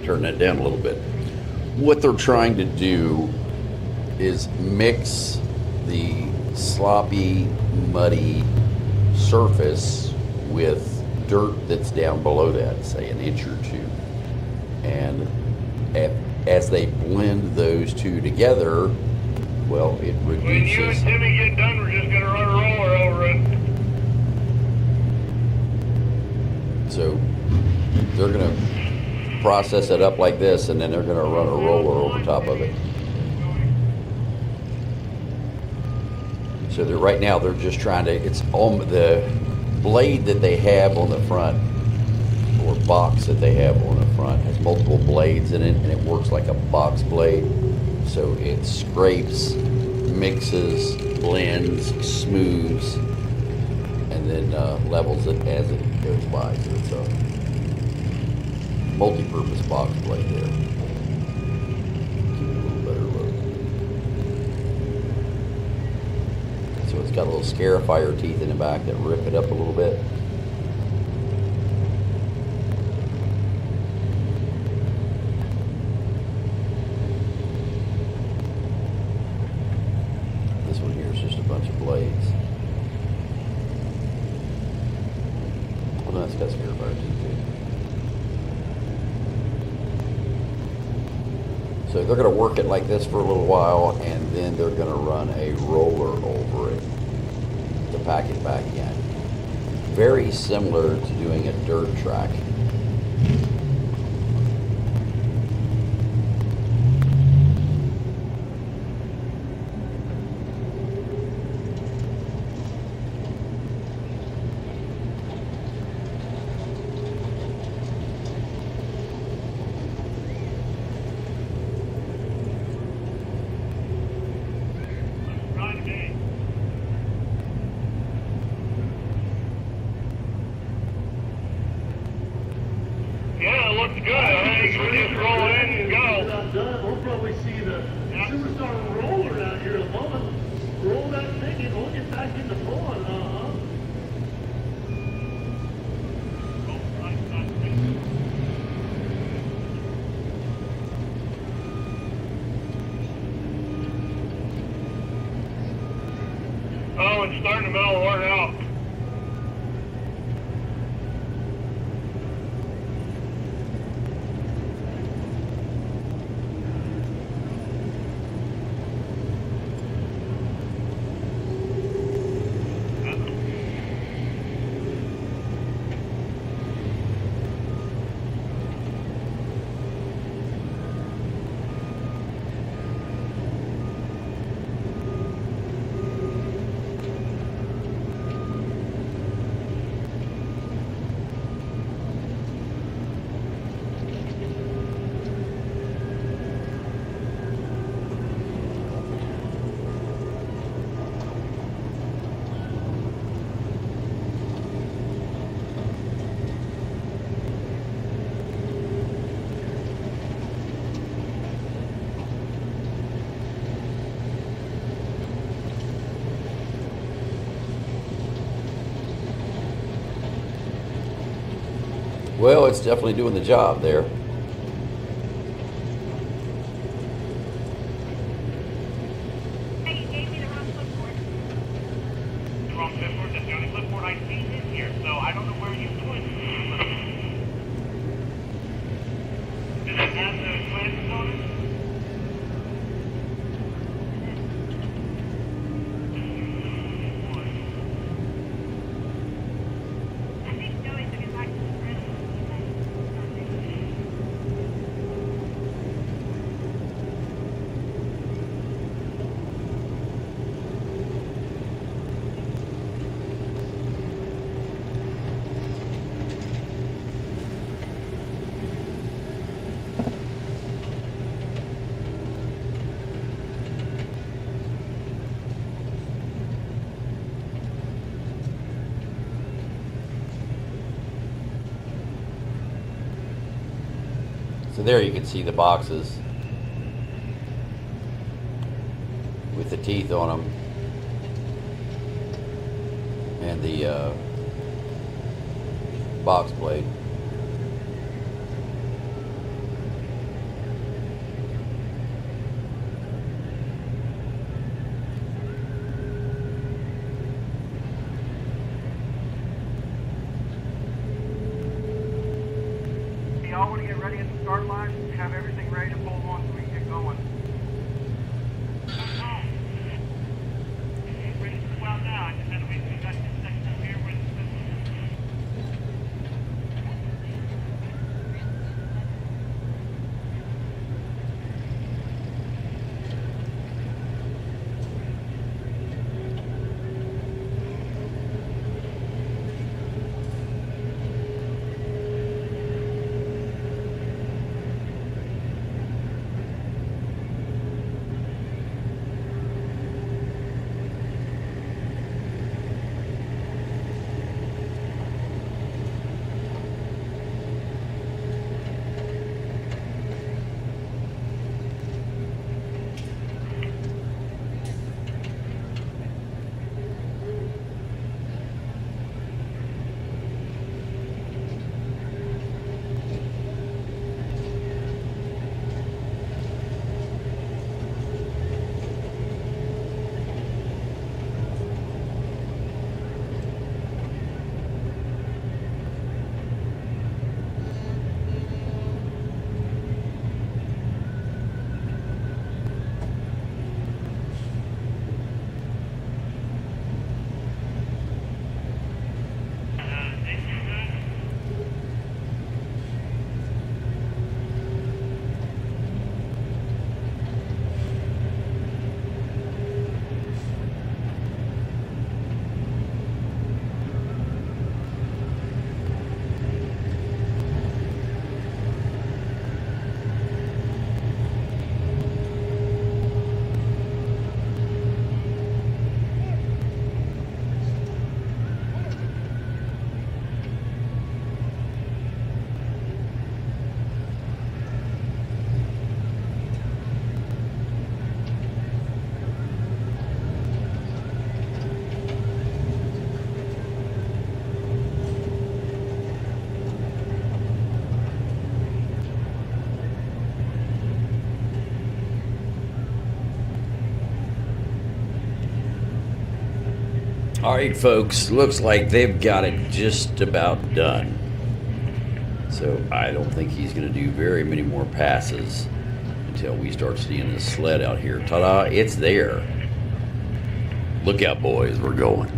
Turn that down a little bit. What they're trying to do is mix the sloppy, muddy surface with dirt that's down below that, say an inch or two. And as they blend those two together, well, it reduces. When you and Timmy get done, we're just gonna run a roller over it. So they're gonna process it up like this, and then they're gonna run a roller over top of it. So they're, right now they're just trying to, it's on the blade that they have on the front, or box that they have on the front, has multiple blades in it, and it works like a box blade. So it scrapes, mixes, blends, smooths, and then levels it as it goes by. So it's a multi-purpose box blade there. Give it a little better look. So it's got little scarifier teeth in the back that rip it up a little bit. This one here is just a bunch of blades. Oh no, it's got scarifier teeth too. So they're going to work it like this for a little while, and then they're going to run a roller over it to pack it back in. Very similar to doing a dirt track. Yeah, it looks good. I think we'll just roll in and go. We'll probably see the superstar roller out here in a moment. Roll that thing and we'll get back into pulling, Oh, it's starting to mellow right out. Well, it's definitely doing the job there. Hey, you gave me the wrong clipboard. The wrong clipboard? That's the only clipboard I see in here, so I don't know where you put it. Does it have the classes on it? I think Joey took it back to the prison. So there you can see the boxes with the teeth on them. and the box blade. Y'all want to get ready at the start line? Have everything ready to pull on so we can get going. Ready to go out now. Just had to wait till we got this section up here where the All right, folks, looks like they've got it just about done. So I don't think he's going to do very many more passes until we start seeing this sled out here. Ta-da, it's there. Look out, boys, we're going.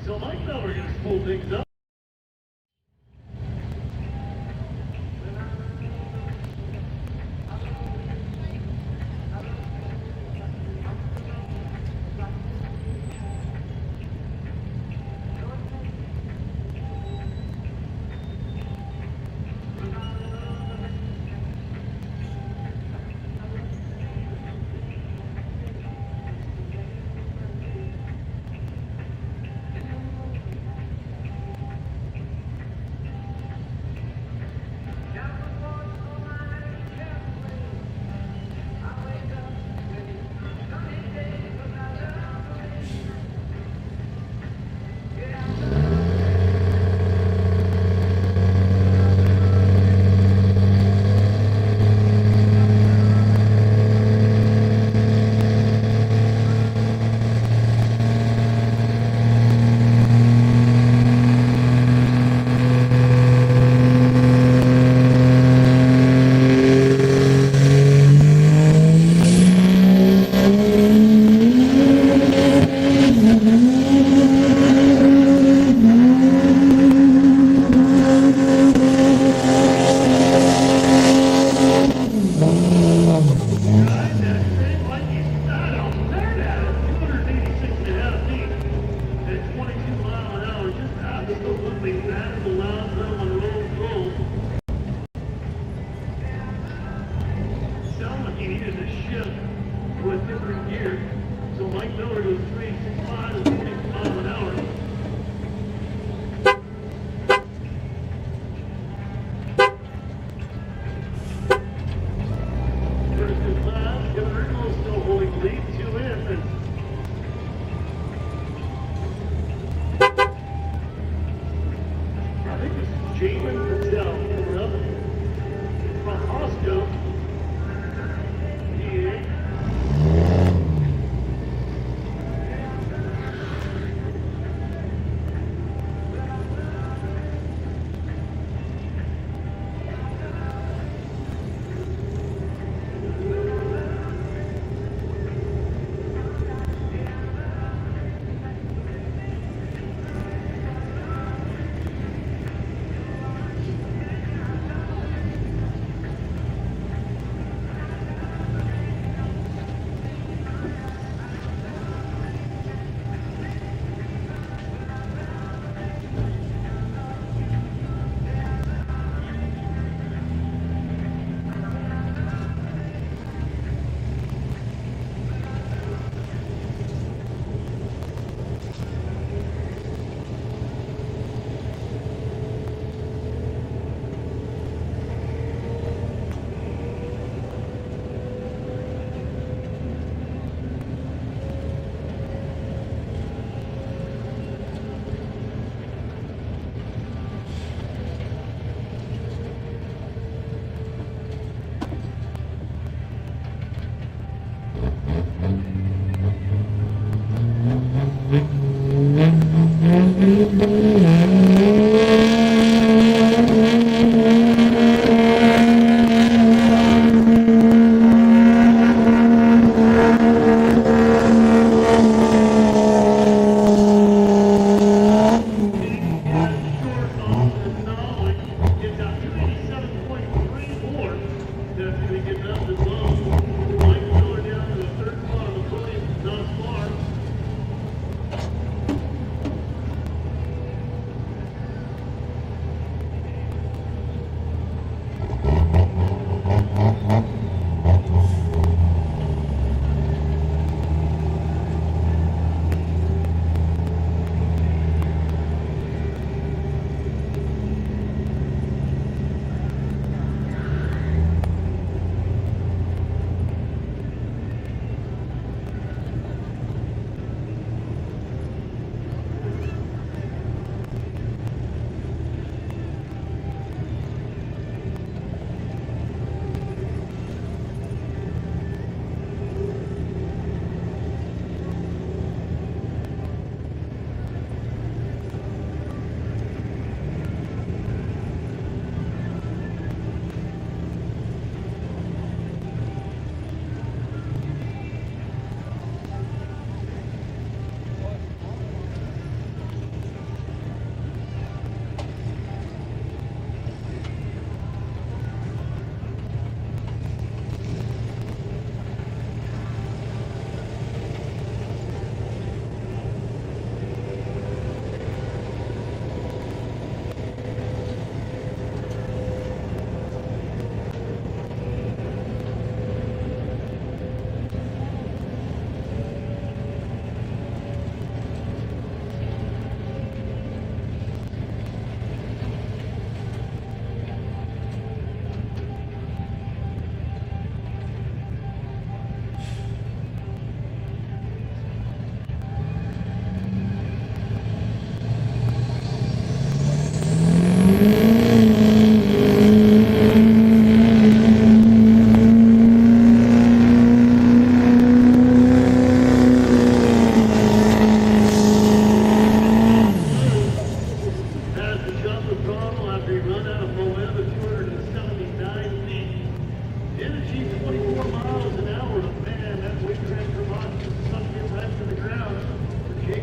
So Mike and I are going to pull things up.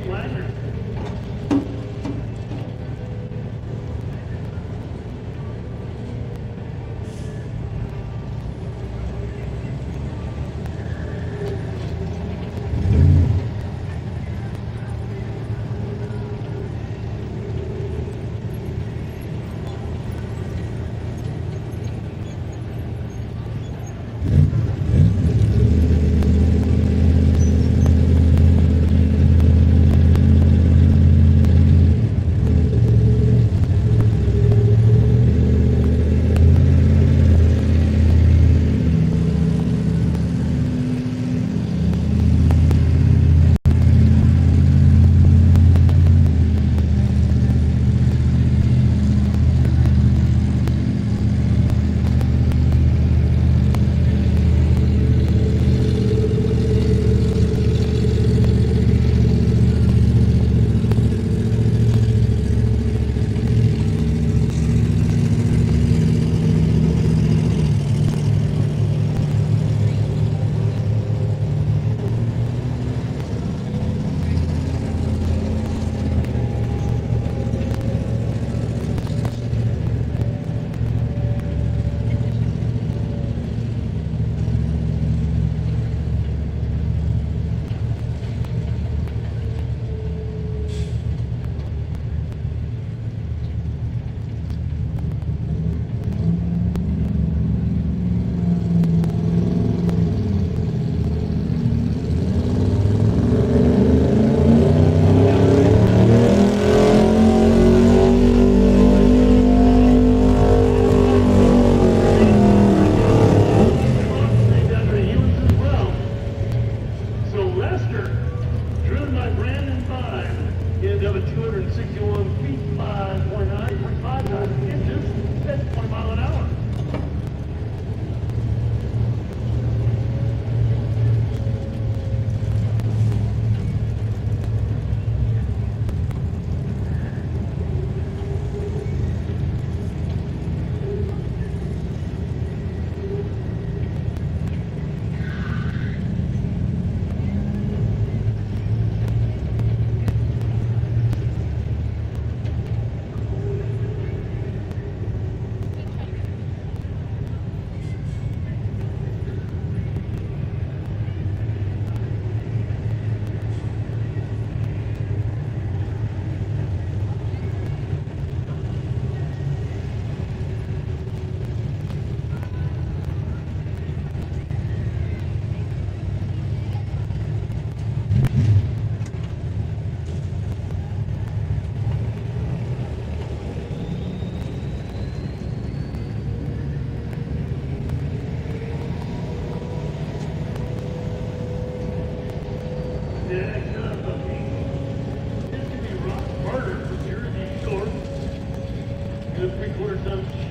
Flanders.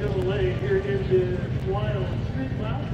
Chevrolet here in the Wild Street Class.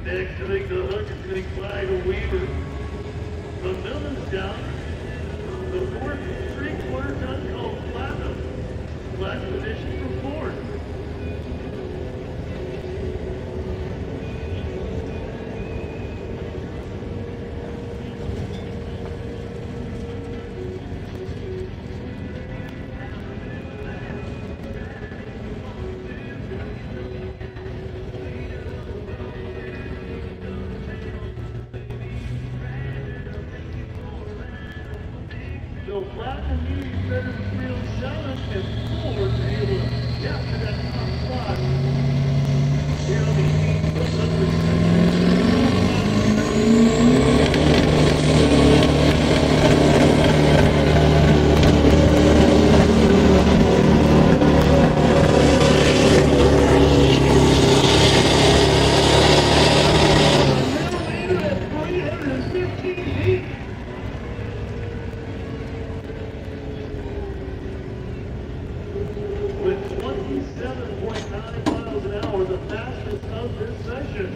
Next to make the hook is going to fly to Weaver. The Millman's down. The fourth 3/4 ton called Platinum. Last position for fourth. So Platinum needs better real challenge and forward to be able to get to that top spot. Here on the 800 with 27.9 miles an hour, the fastest of this session.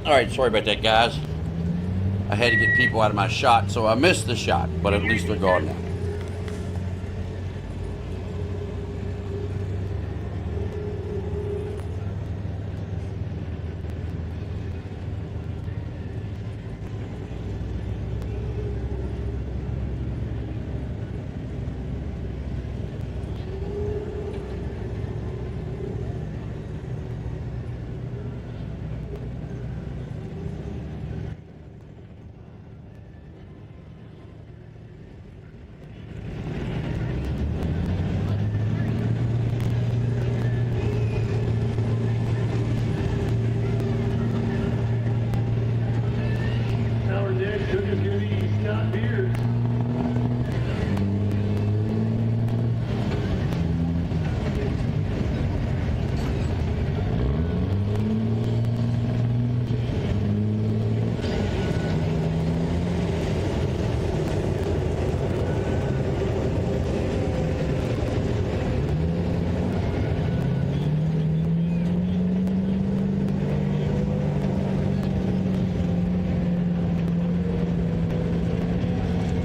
All right, sorry about that, guys. I had to get people out of my shot, so I missed the shot, but at least they're gone now. Our next cook is going to be Scott Beers.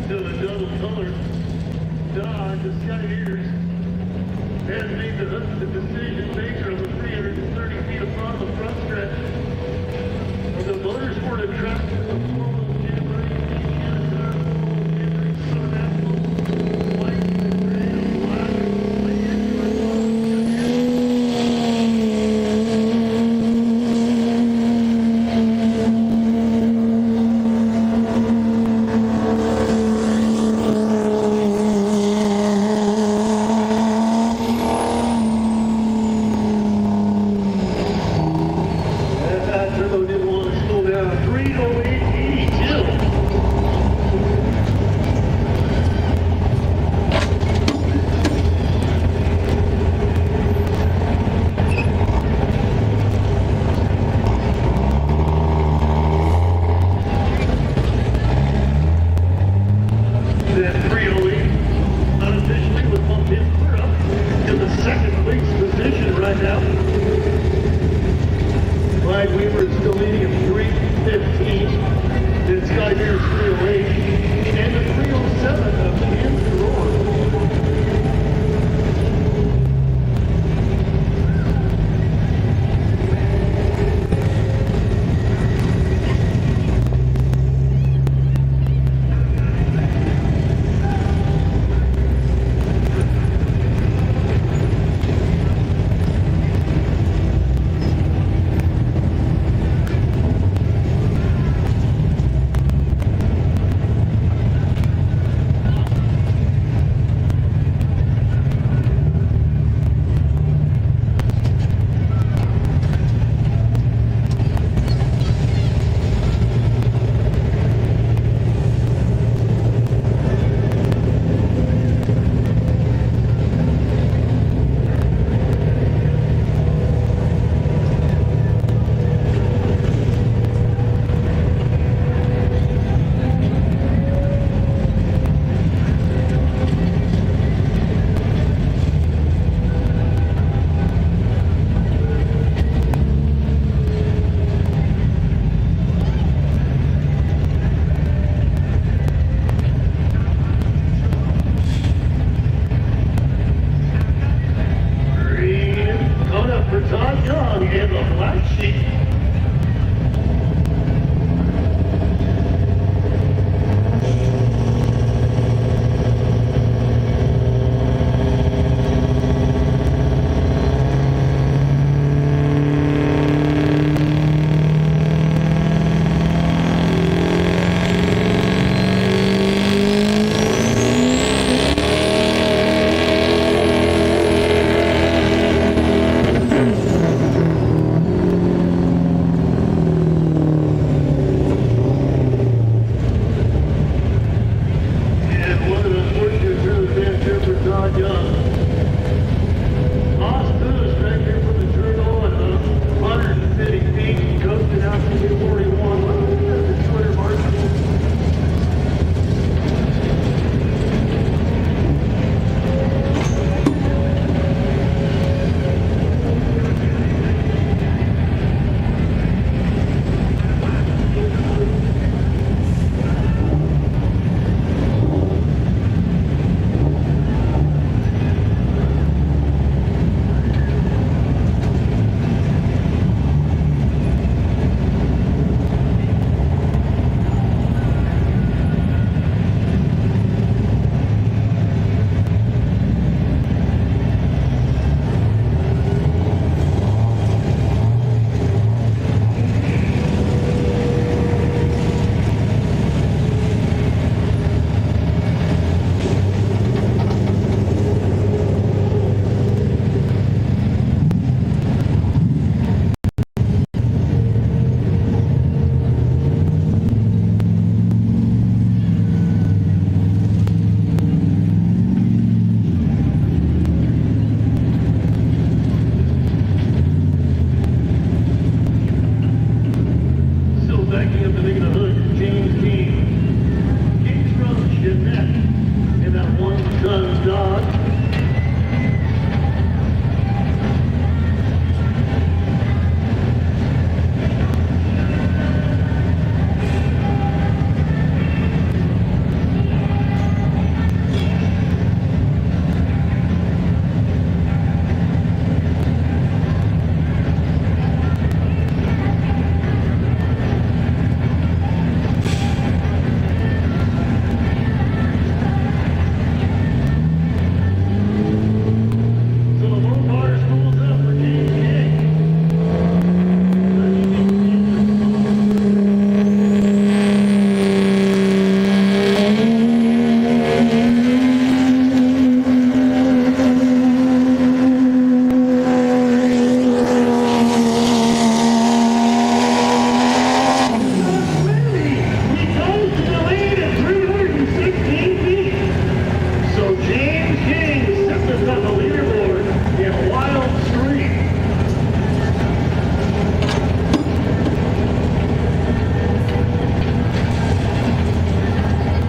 To the double color, Dodge of Scott Beers has made the decision maker of the 330 feet of front of the front stretch of the motorsport attraction of the World Jamboree Summer Nationals. White and red and black. Turbo didn't want to slow down. 3:08.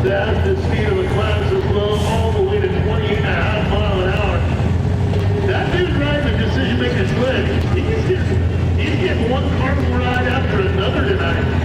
Fastest speed of the class as well, all the way to 28.5 miles an hour. That dude's riding a decision-making sled. He's getting one carnival ride after another tonight.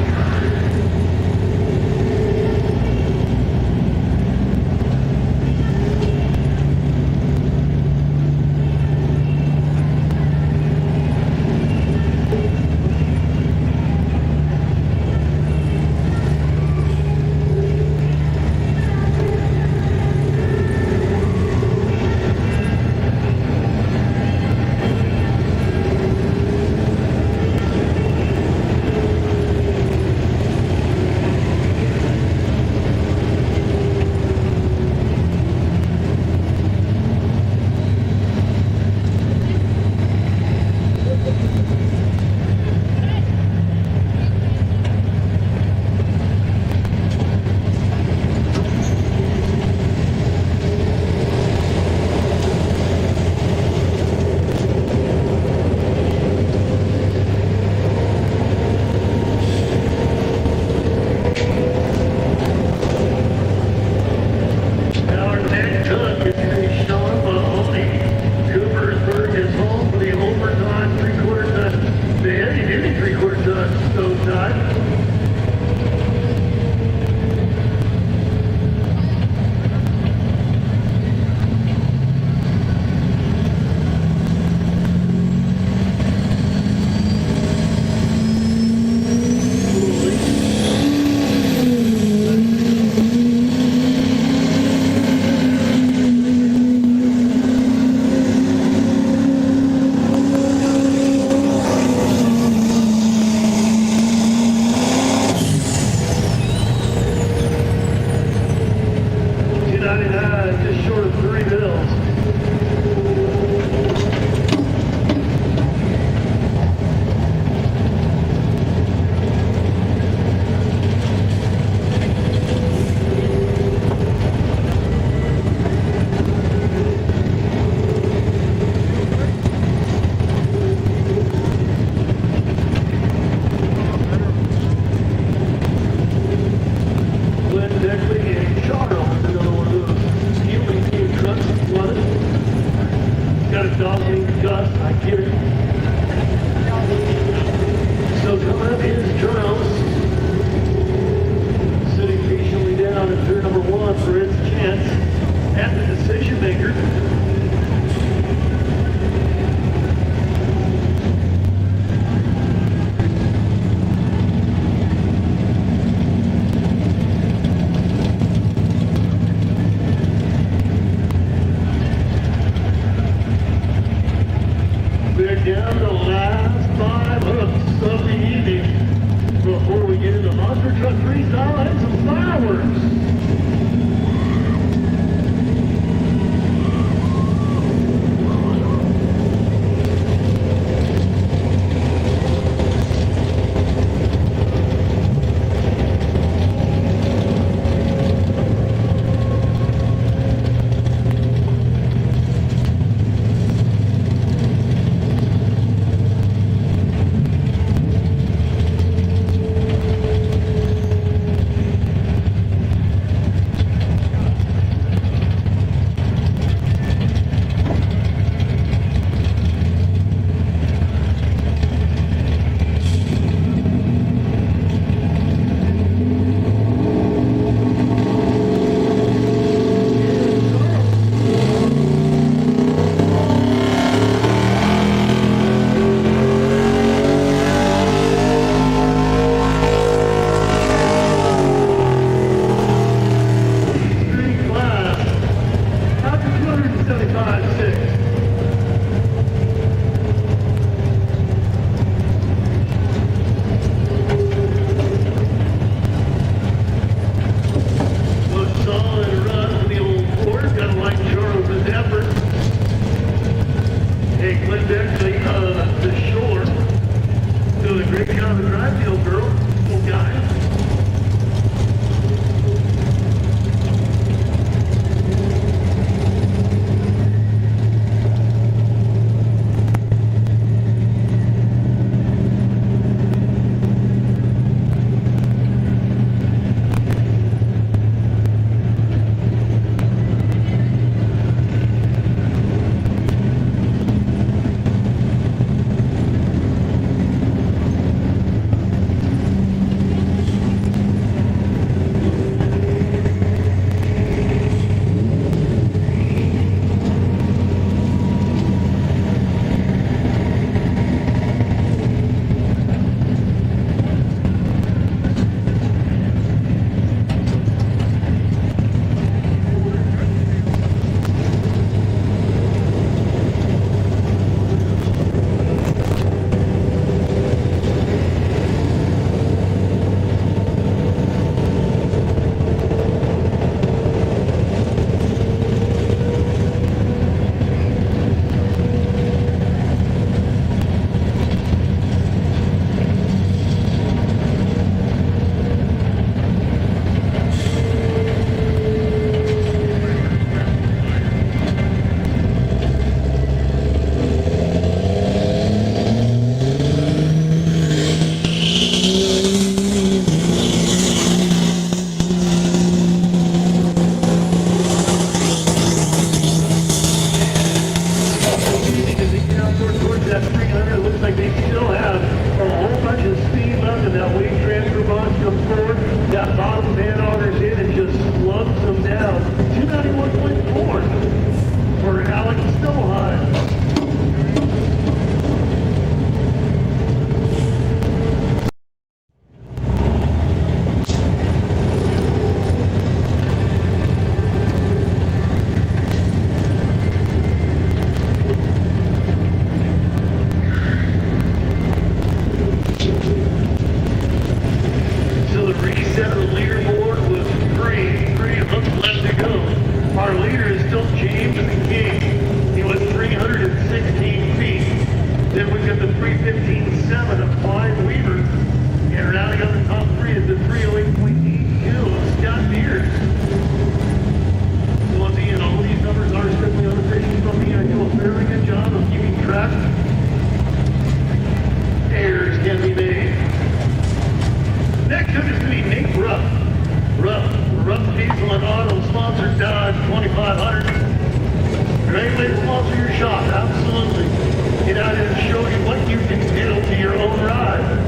still James King. He was 316 feet. Then we've got the 315.7 of Clyde Weaver. And rounding out the top three is the 308.82 of Scott Beard. So once again, all these numbers are strictly unofficial from me. I do a fairly good job of keeping track. Errors can be made. Next up is going to be Nate Ruff. Ruff Diesel and Auto sponsored Dodge 2500. Great way to sponsor your shop, absolutely. Get out and show you what you can do to your own ride.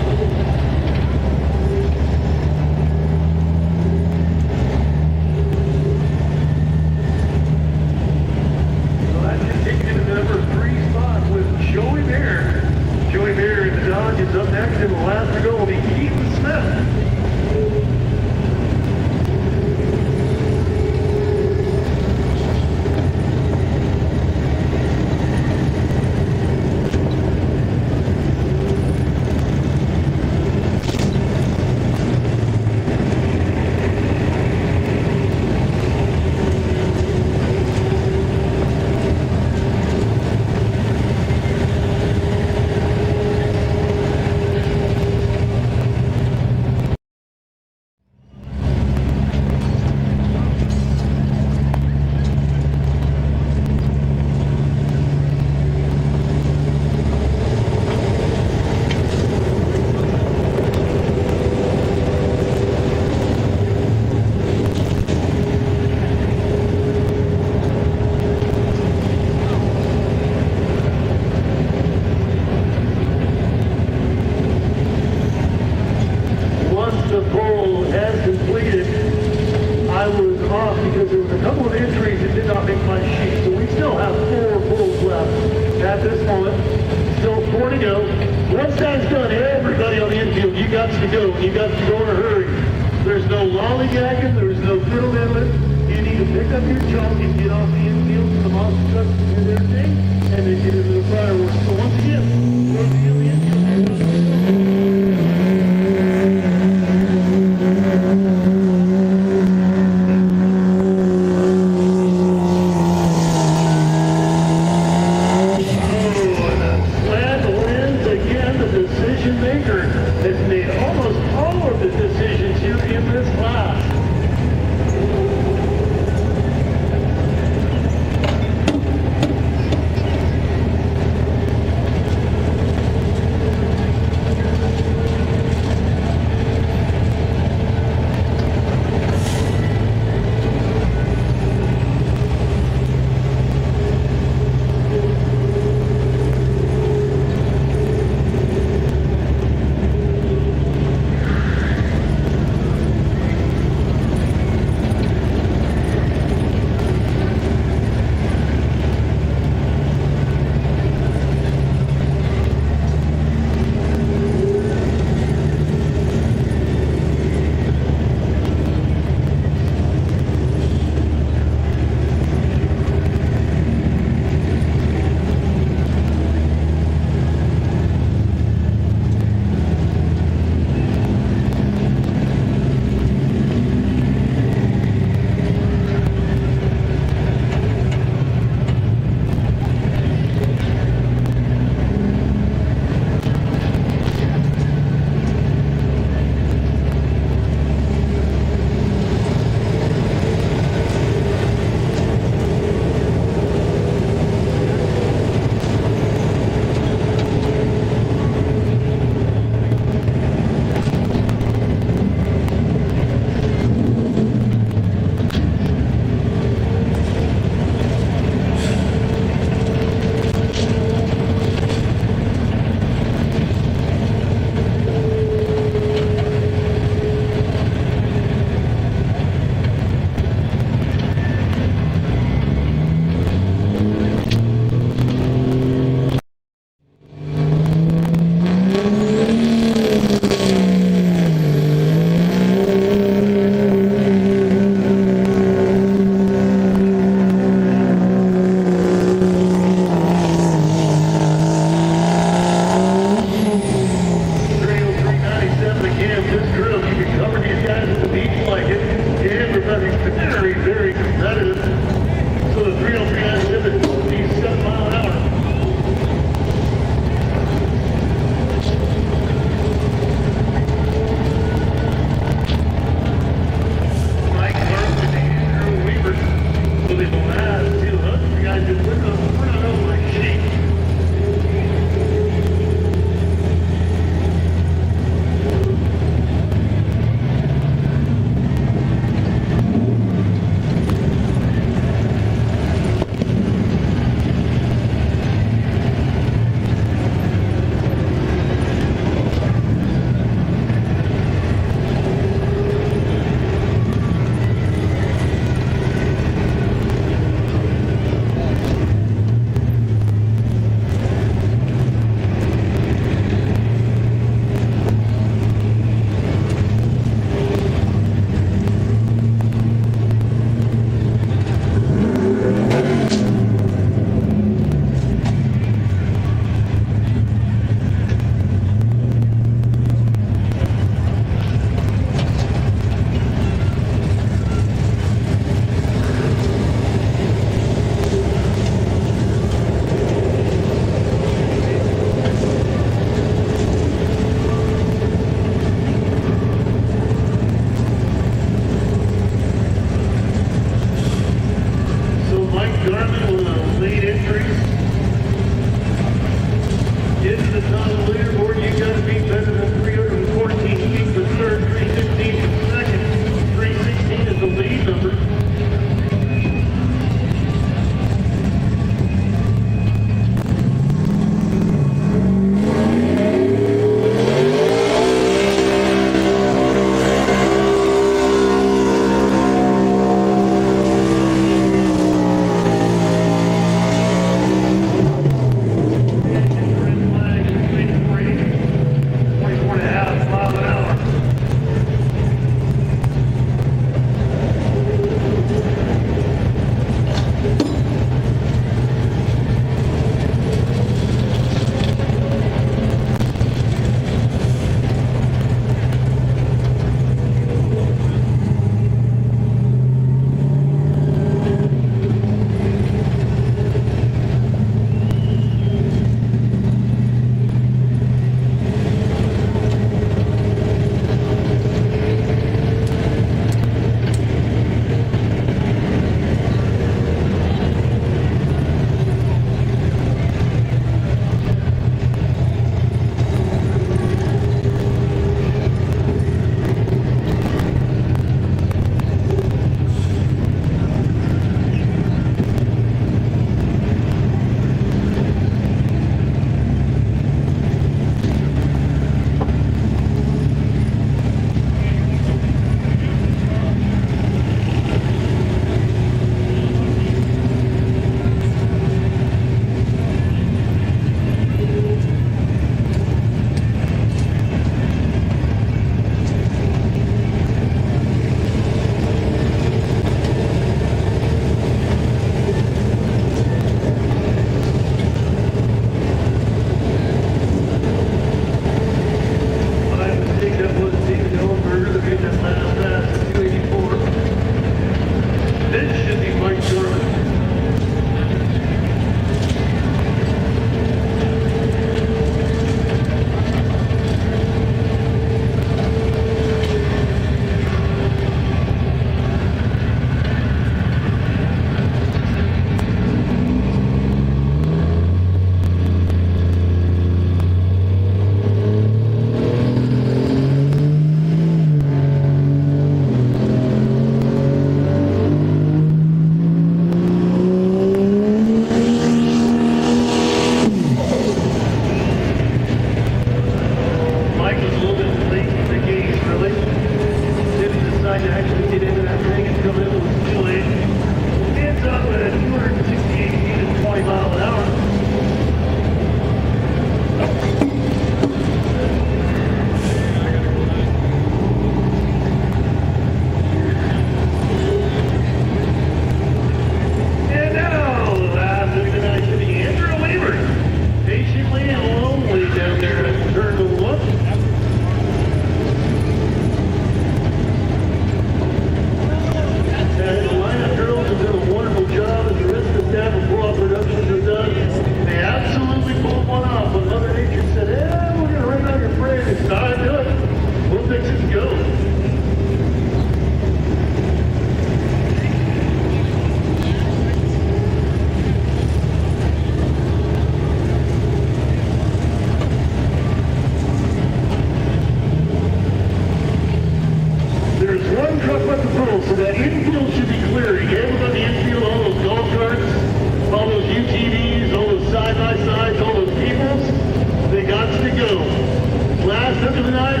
took him tonight,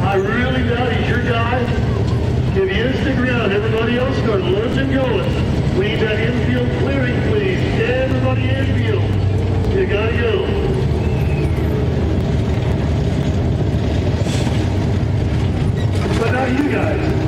I really doubt he's your guy. If he is, stick around. Everybody else start losing going. We need that infield clearing, please. Everybody infield. You gotta go. But now you guys.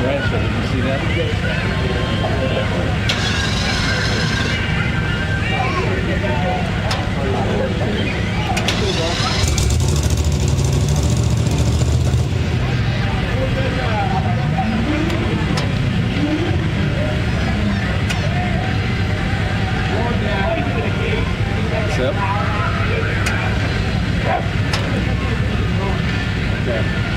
Bradshaw, did you see What's up? Okay.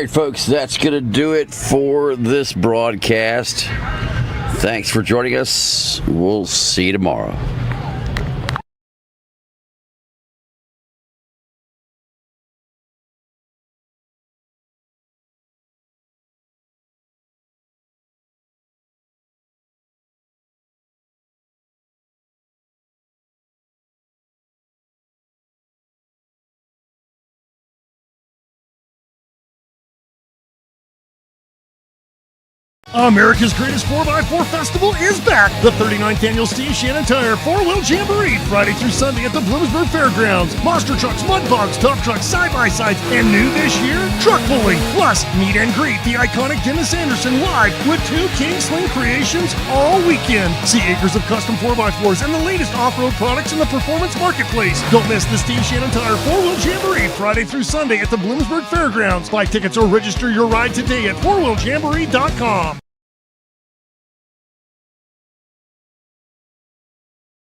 right, folks, that's going to do it for this broadcast. Thanks for joining us. We'll see you tomorrow. America's Greatest 4x4 Festival is back. The 39th Annual Steve Shannon Tire 4-Wheel Jamboree, Friday through Sunday at the Bloomsburg Fairgrounds. Monster trucks, mud bogs, Tuff trucks, side-by-sides, and new this year, truck pulling. Plus, meet and greet the iconic Dennis Anderson live with 2 King Sling creations all weekend. See acres of custom 4x4s and the latest off-road products in the performance marketplace. Don't miss the Steve Shannon Tire 4-Wheel Jamboree, Friday through Sunday at the Bloomsburg Fairgrounds. Buy tickets or register your ride today at 4wheeljamboree.com.